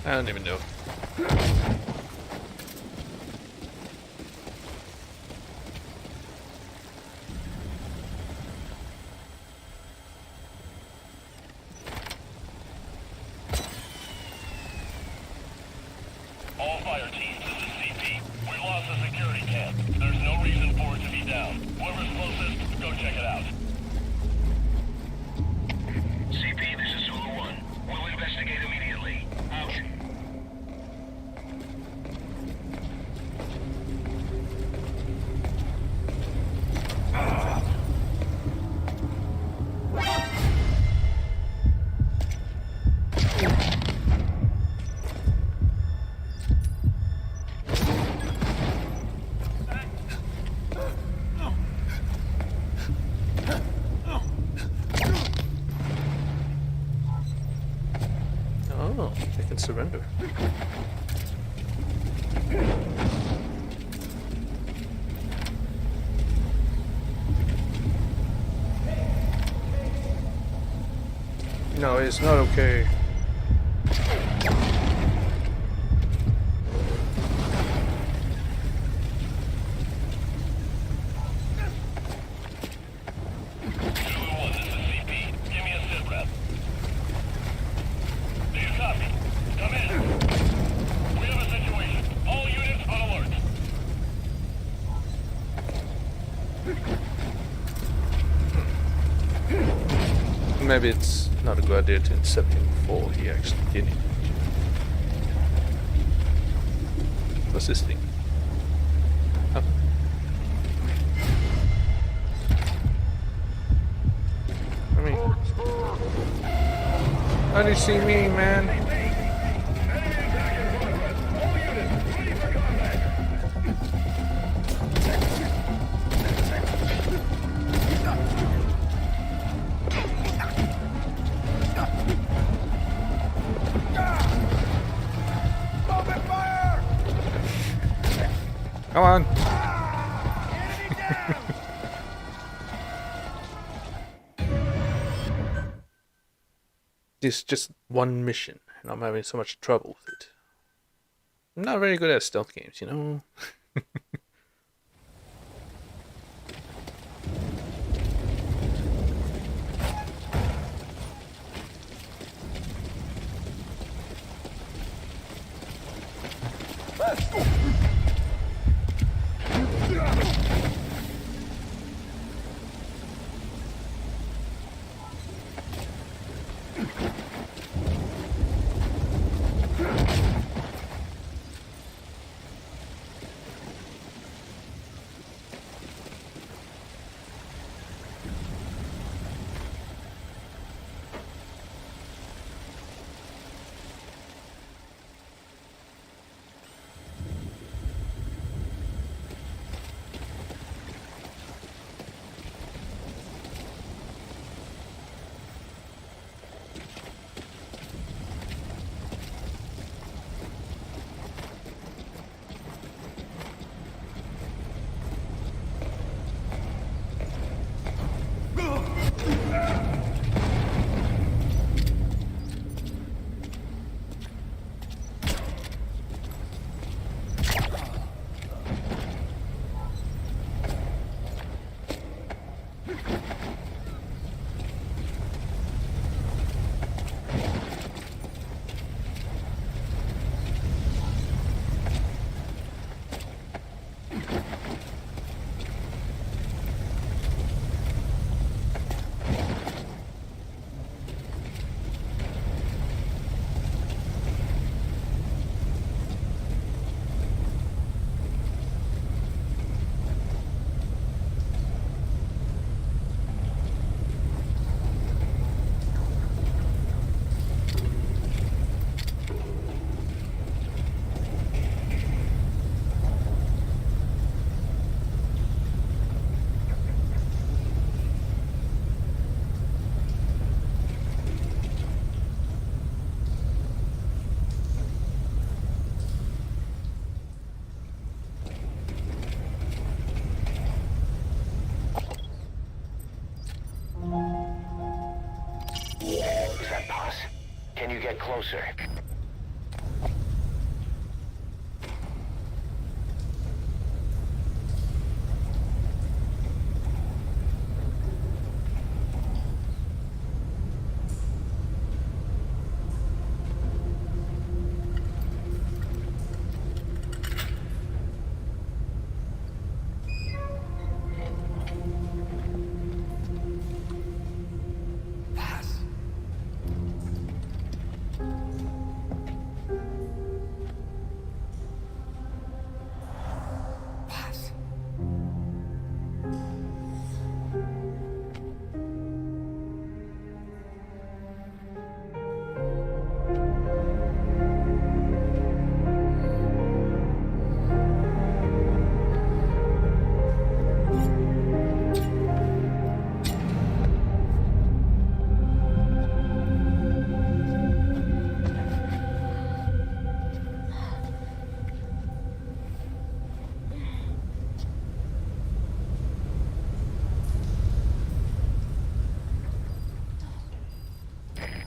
A: I don't even know.
J: All fire teams, this is CP. We lost the security camp. There's no reason for it to be down. Whoever's closest, go check it out. CP, this is Zulu 1. We'll investigate immediately. Out.
A: Oh, they can surrender. No, it's not okay. Maybe it's not a good idea to intercept him before he actually did it. What's this thing? Oh. I mean, how do you see me, man? Come on. It's just one mission, and I'm having so much trouble with it. I'm not very good at stealth games, you know?
C: Is that Paz? Can you get closer?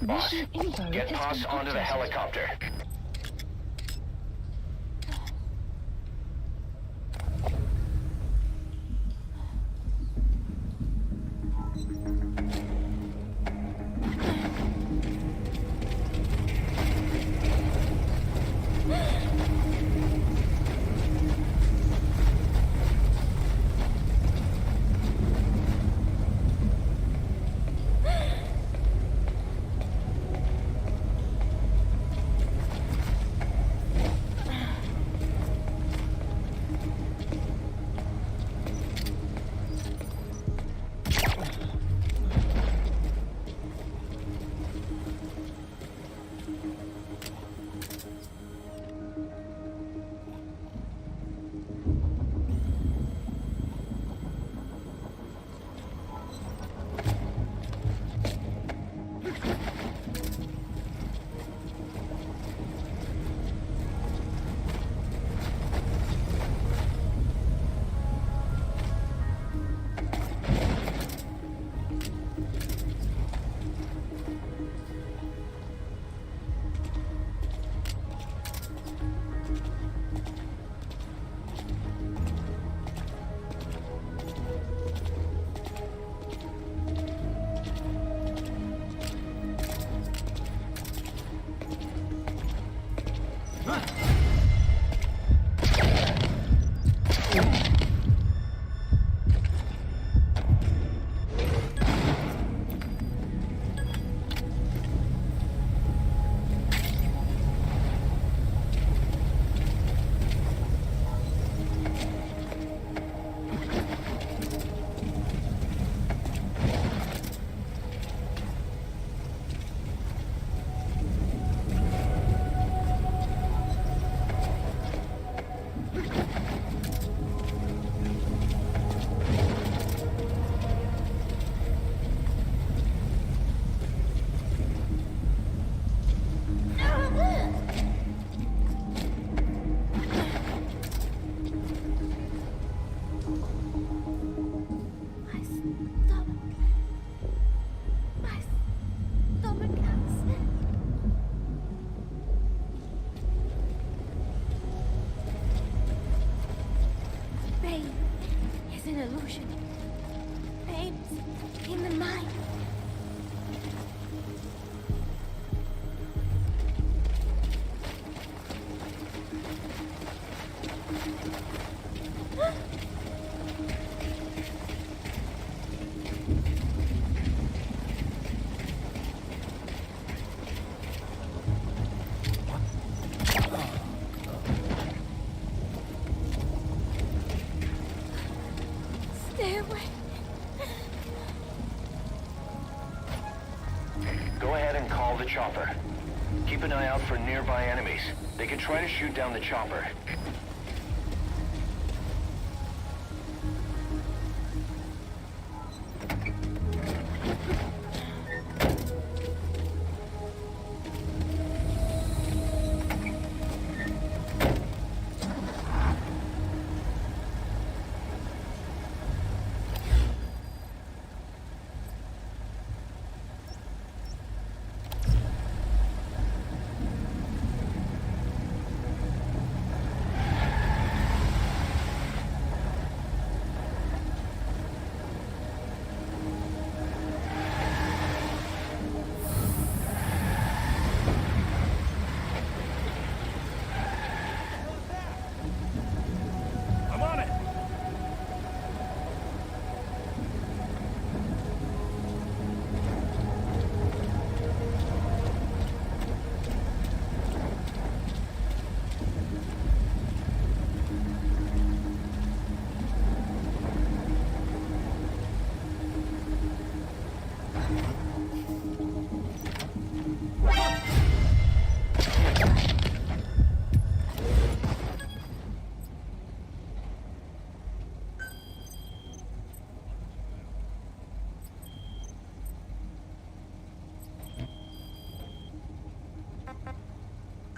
C: Boss,
I: Mission info
C: get
I: has
C: Paz
I: been
C: onto the
I: updated.
C: helicopter.
D: illusion. Pain's in the mind. Stay away.
C: Go ahead and call the chopper. Keep an eye out for nearby enemies. They can try to shoot down the chopper.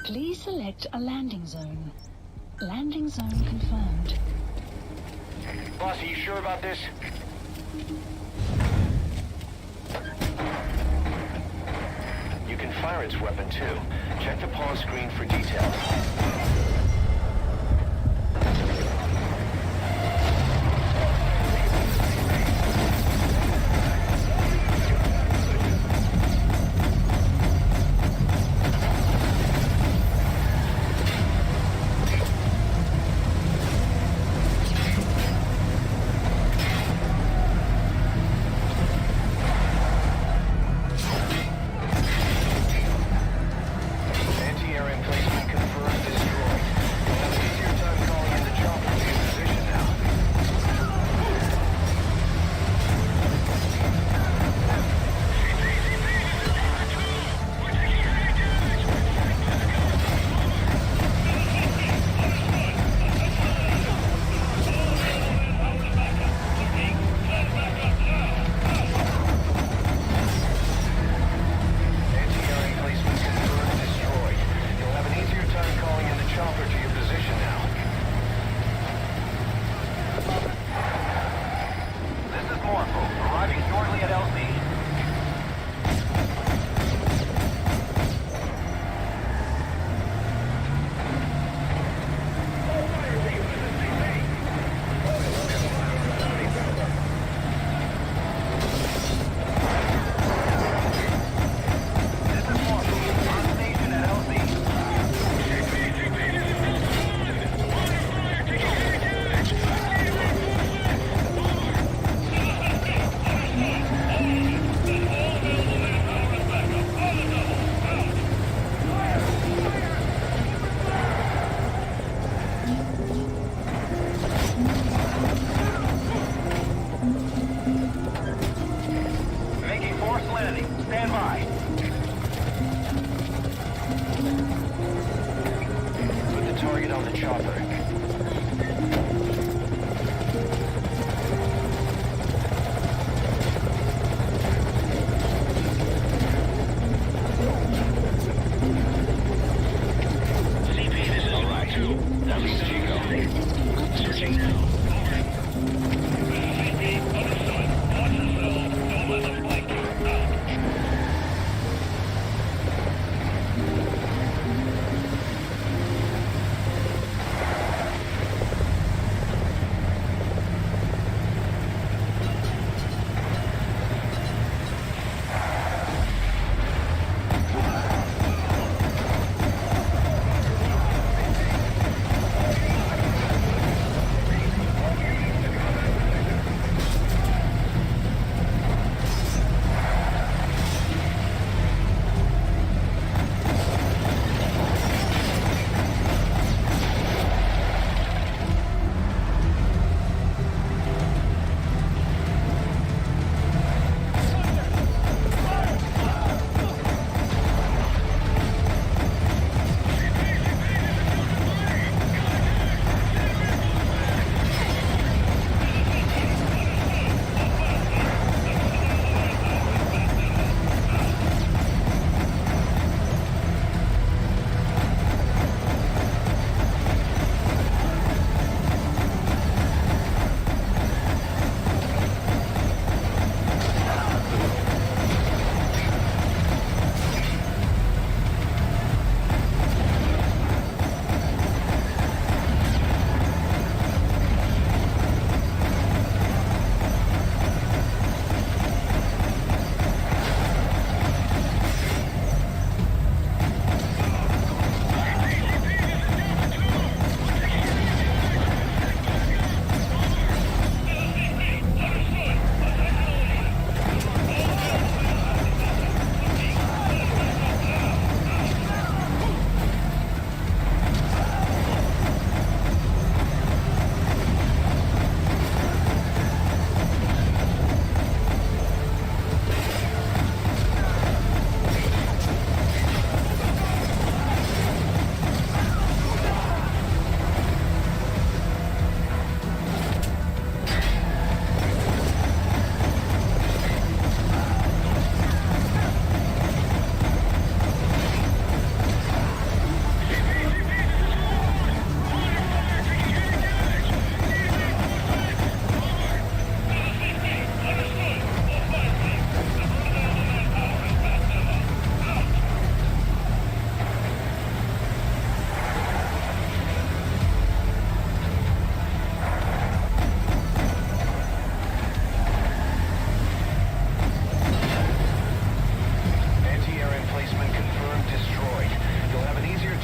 I: Please select a landing zone. Landing zone confirmed.
J: Boss, are you sure about this?
C: You can fire its weapon too. Check the pause screen for details. Anti-air emplacement confirmed destroyed.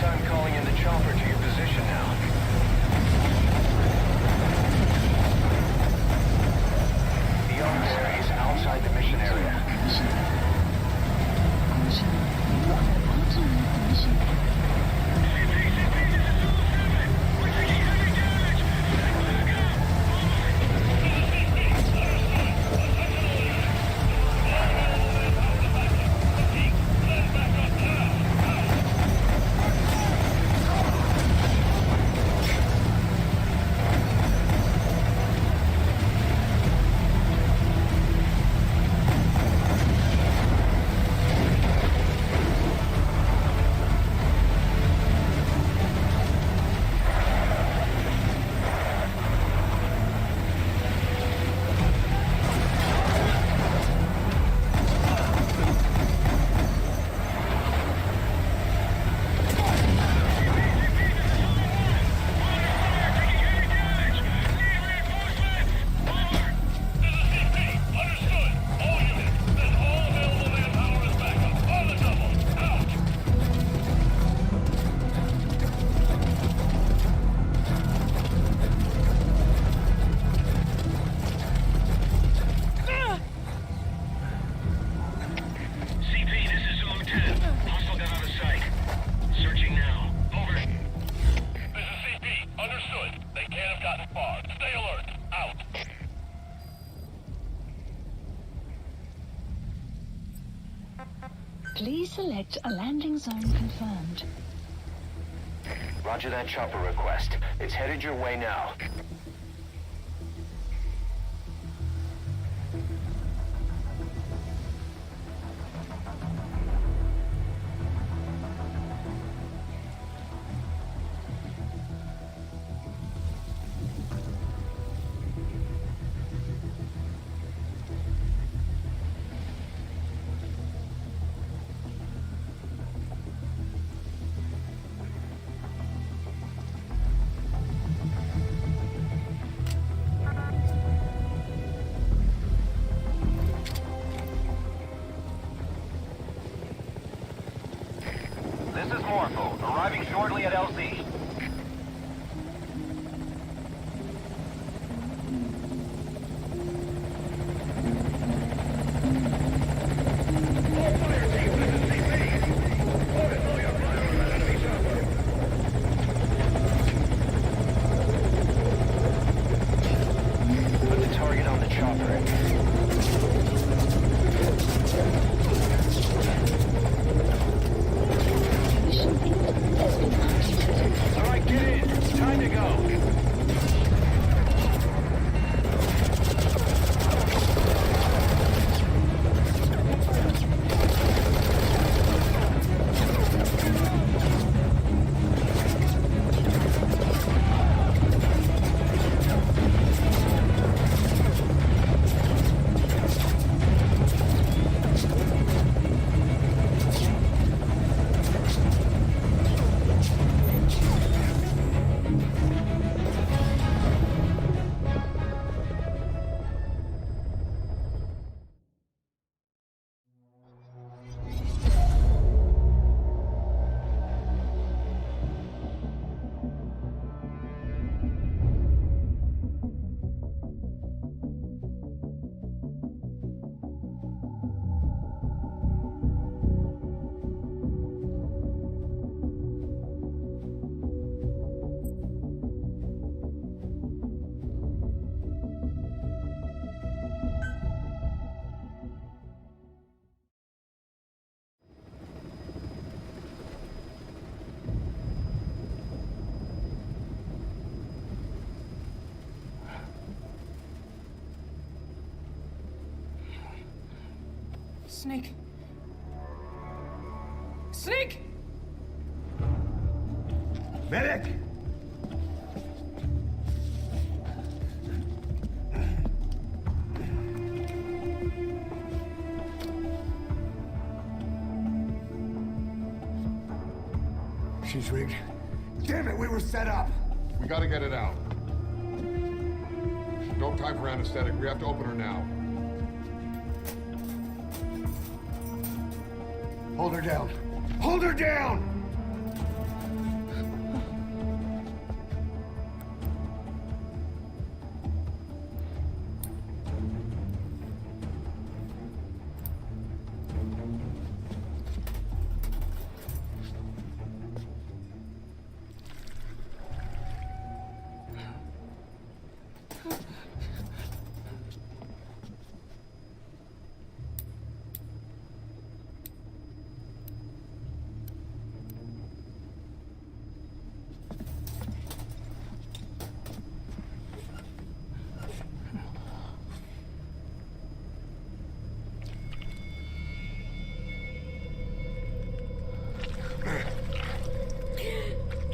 C: time calling in the chopper to your position now. The officer is outside the mission area.
I: You are about to leave the mission.
J: We're taking heavy damage! Back up
I: Please select a landing zone confirmed.
C: Roger that chopper request. It's headed your way now. This is Morpho, arriving shortly at LZ. Put the target on the chopper. All right, get in. Time to go.
K: Snake! Snake!
B: Medic!
L: She's rigged. Damn it, we were set up!
M: We gotta get it out. No time for anesthetic. We have to open her now.
L: Hold her down. Hold her down!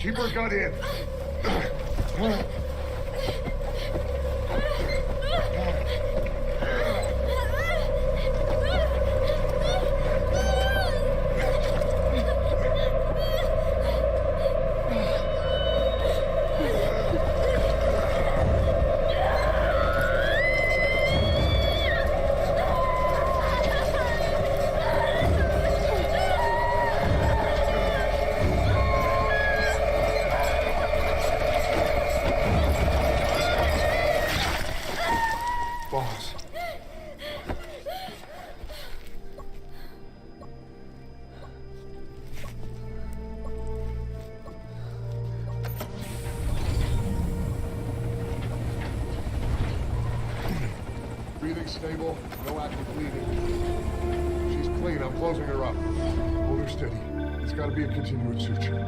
M: Keep her gut in. Boss. Breathing stable, no active bleeding. She's clean, I'm closing her up. Hold her steady. It's gotta be a continuous suture.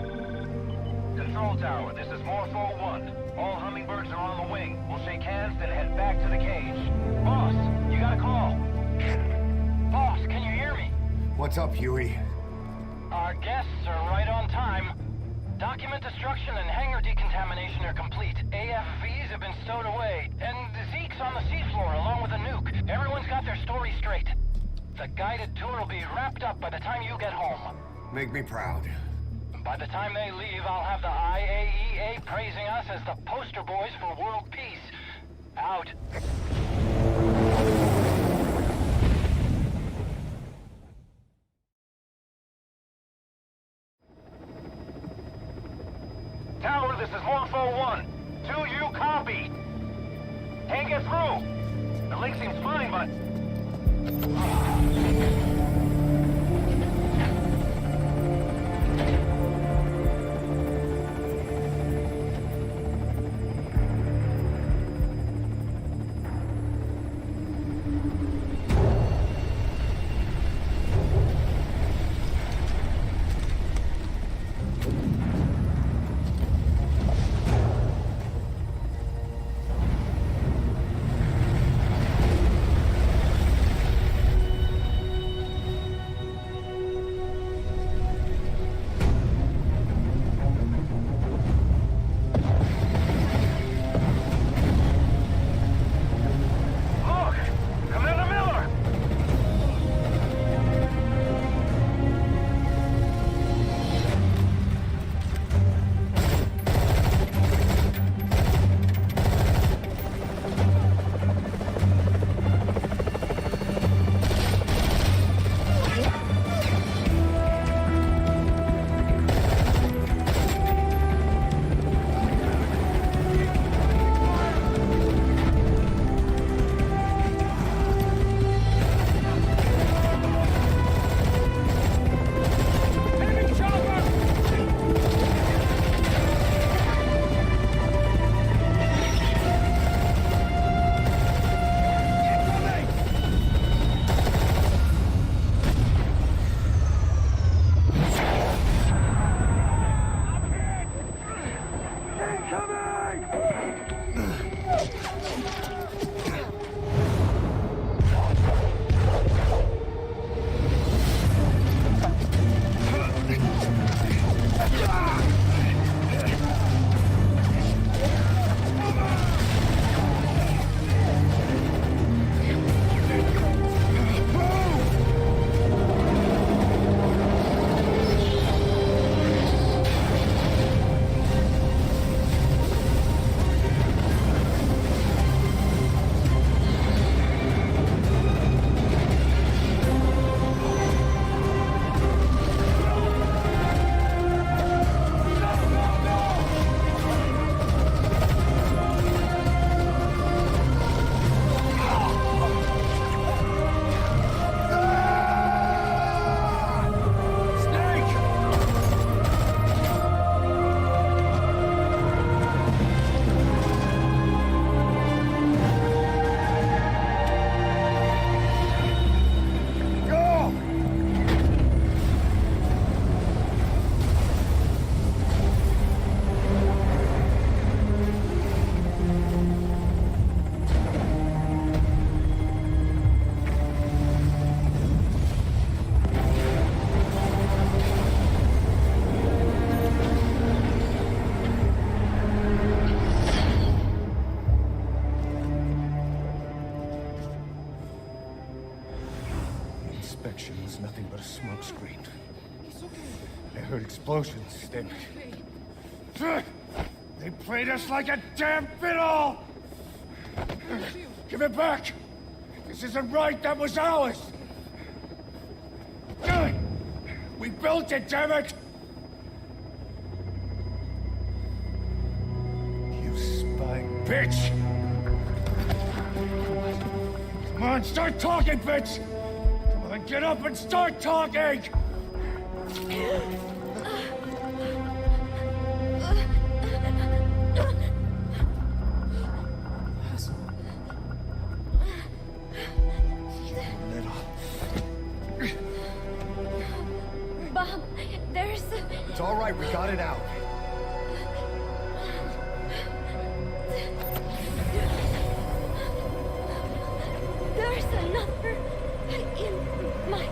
J: Control tower, this is Morpho 1. All hummingbirds are on the wing. We'll shake hands, then head back to the cage. Boss, you got a call. Boss, can you hear me?
L: What's up, Huey?
F: Our guests are right on time. Document destruction and hangar decontamination are complete. AFVs have been stowed away. And Zeke's on the seafloor along with a nuke. Everyone's got their story straight. The guided tour will be wrapped up by the time you get home.
L: Make me proud.
F: By the time they leave, I'll have the IAEA praising us as the poster boys for world peace. Out.
J: Tower, this is Morpho 1. Do you copy? Can't get through. The link seems fine, but...
L: but a smoke screen. I heard explosions, then... They played us like a damn fiddle! Give it back! This isn't right, that was ours! We built it, damn it! You spying bitch! Come on, start talking, bitch! Come on, get up and start talking!
D: Bob, there's...
L: It's all right, we got it out.
D: There's another in my...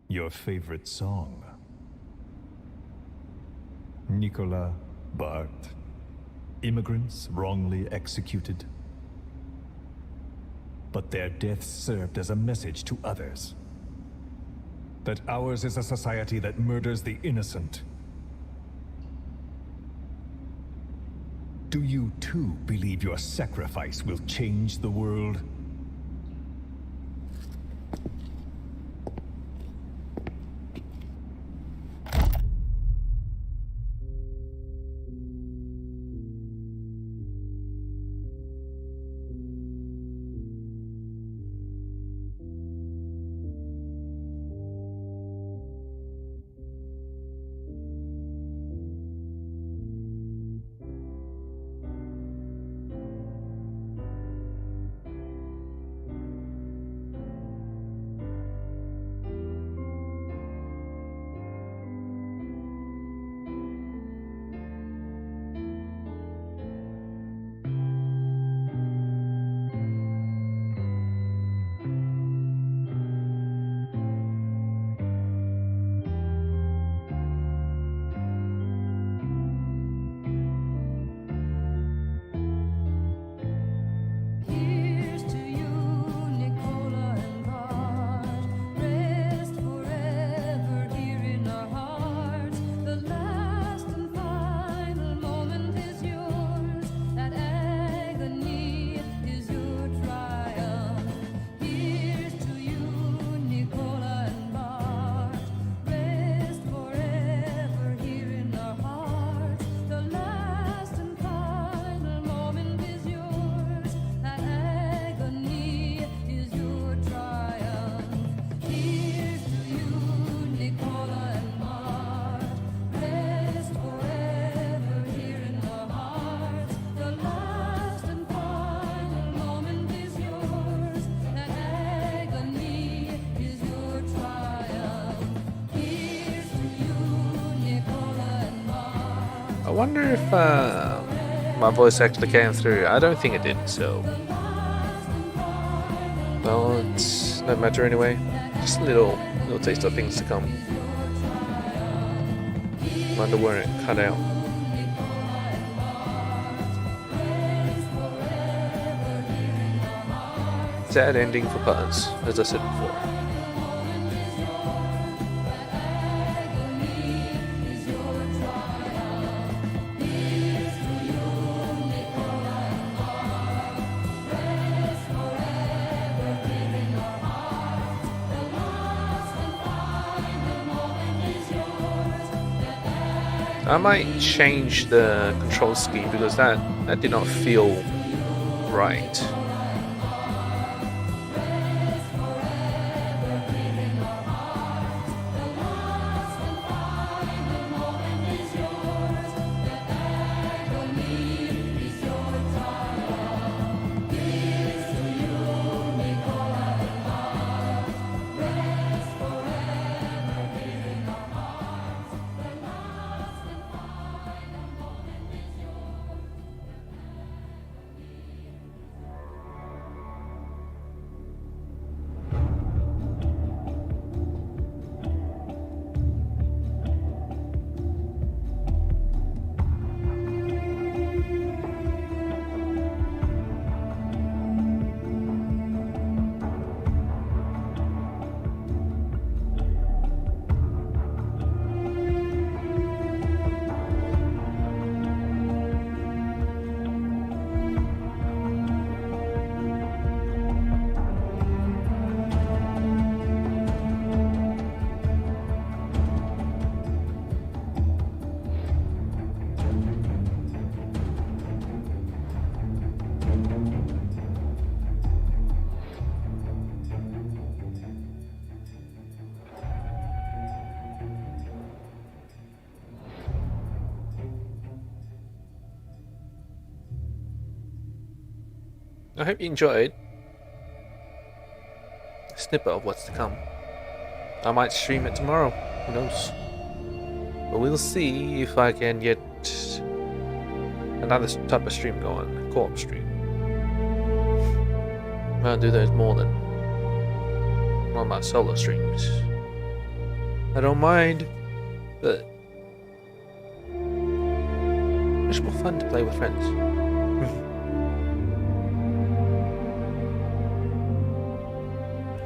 N: Your favorite song? Nicola, Bart, immigrants wrongly executed. But their deaths served as a message to others. That ours is a society that murders the innocent. Do you too believe your sacrifice will change the world?
A: I wonder if my voice actually came through. I don't think it did, so... Well, it's no matter anyway. Just a little taste of things to come. Wonder where it cut out. sad ending for Buzz, as I said before. I might change the control scheme because that did not feel right. I hope you enjoyed a snippet of what's to come. I might stream it tomorrow, who knows? But we'll see if I can get another type of stream going, a co-op stream. I'll do those more than on my solo streams. I don't mind, but it's more fun to play with friends.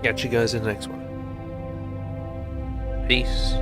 A: Catch you guys in the next one. Peace.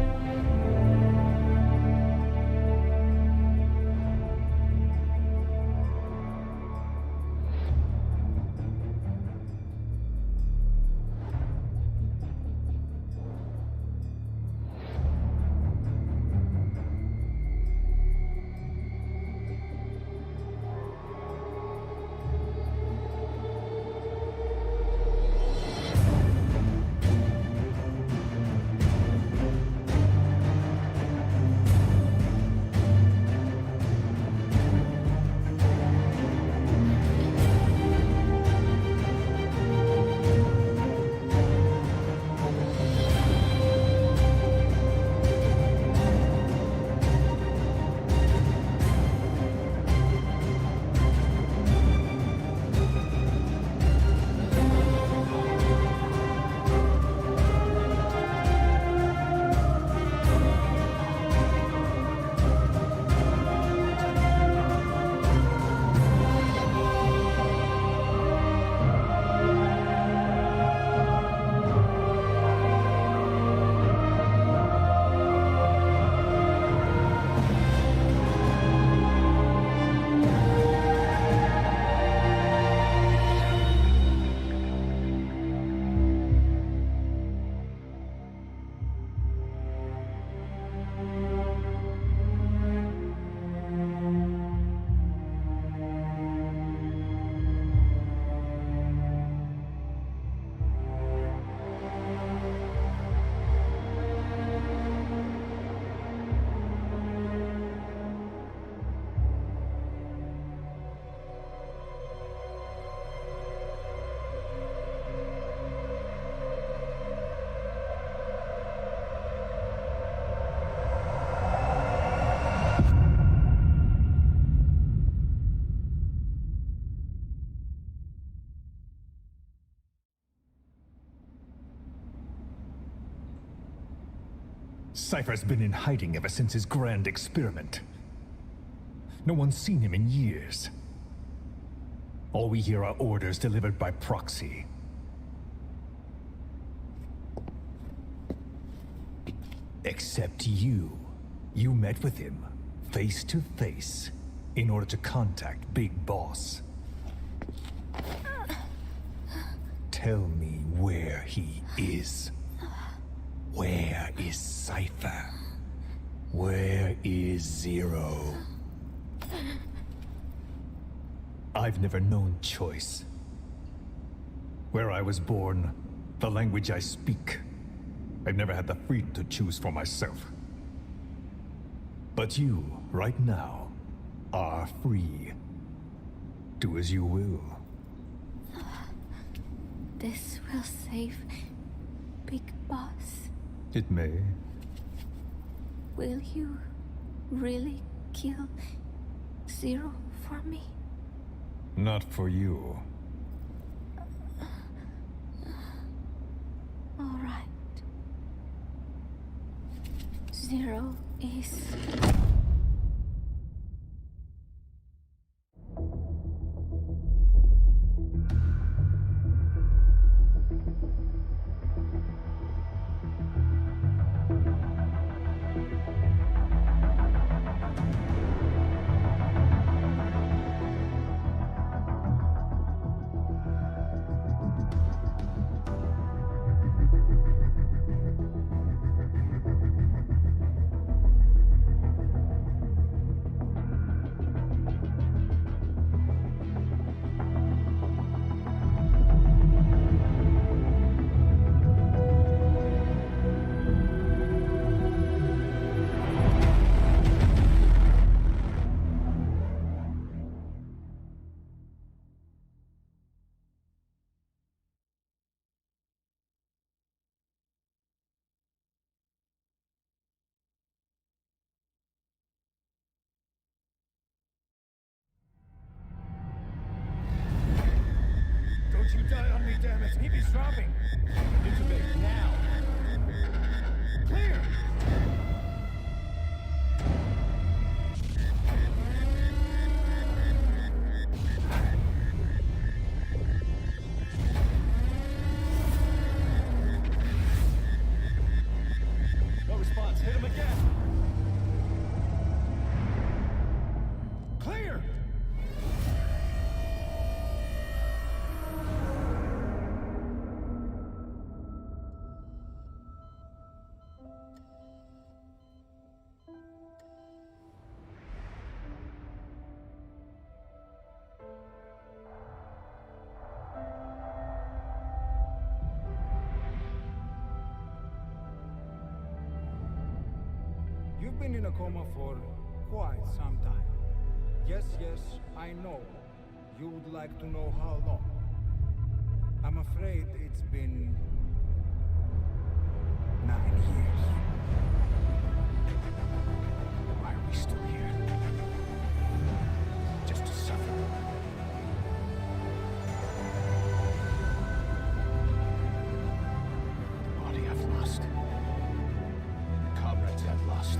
N: Cypher's been in hiding ever since his grand experiment. No one's seen him in years. All we hear are orders delivered by proxy. Except you. You met with him, face to face, in order to contact Big Boss. Tell me where he is. Where is Cypher? Where is Zero? I've never known choice. Where I was born, the language I speak, I've never had the freedom to choose for myself. But you, right now, are free. Do as you will.
O: This will save Big Boss.
N: It may.
O: Will you really kill Zero for me?
N: Not for you.
O: All right. Zero is...
L: Don't you die on me, damn it! He be dropping! Intubate now! Clear! No response. Hit him again! Clear!
P: You've been in a coma for quite some time. Yes, I know. You would like to know how long. I'm afraid it's been 9 years. Why are we still here? Just to suffer. The body I've lost. The comrades I've lost.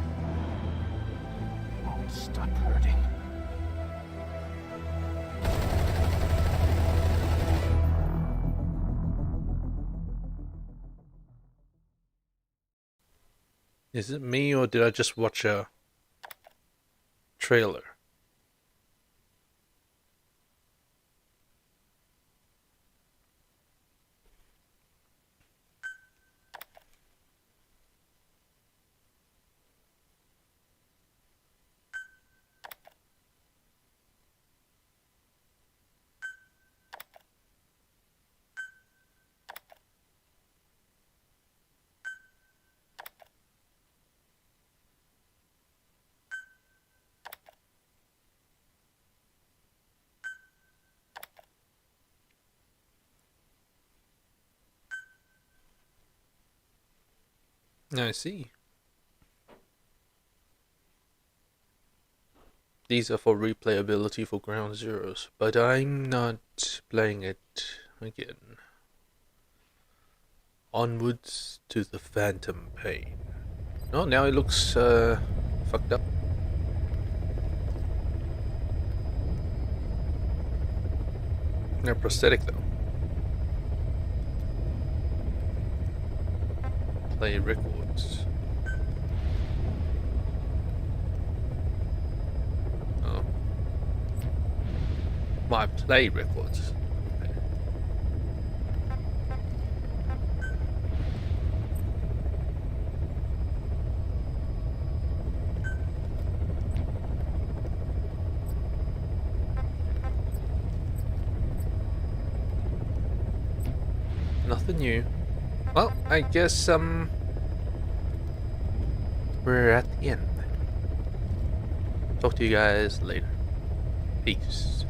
P: Won't stop hurting.
A: Is it me, or did I just watch a trailer? I see. These are for replayability for Ground Zeroes, but I'm not playing it again. Onwards to the Phantom Pain. Oh, now it looks fucked up. They're prosthetic though. Play records. my play records. Nothing new. Well, I guess we're at the end. Talk to you guys later. Peace.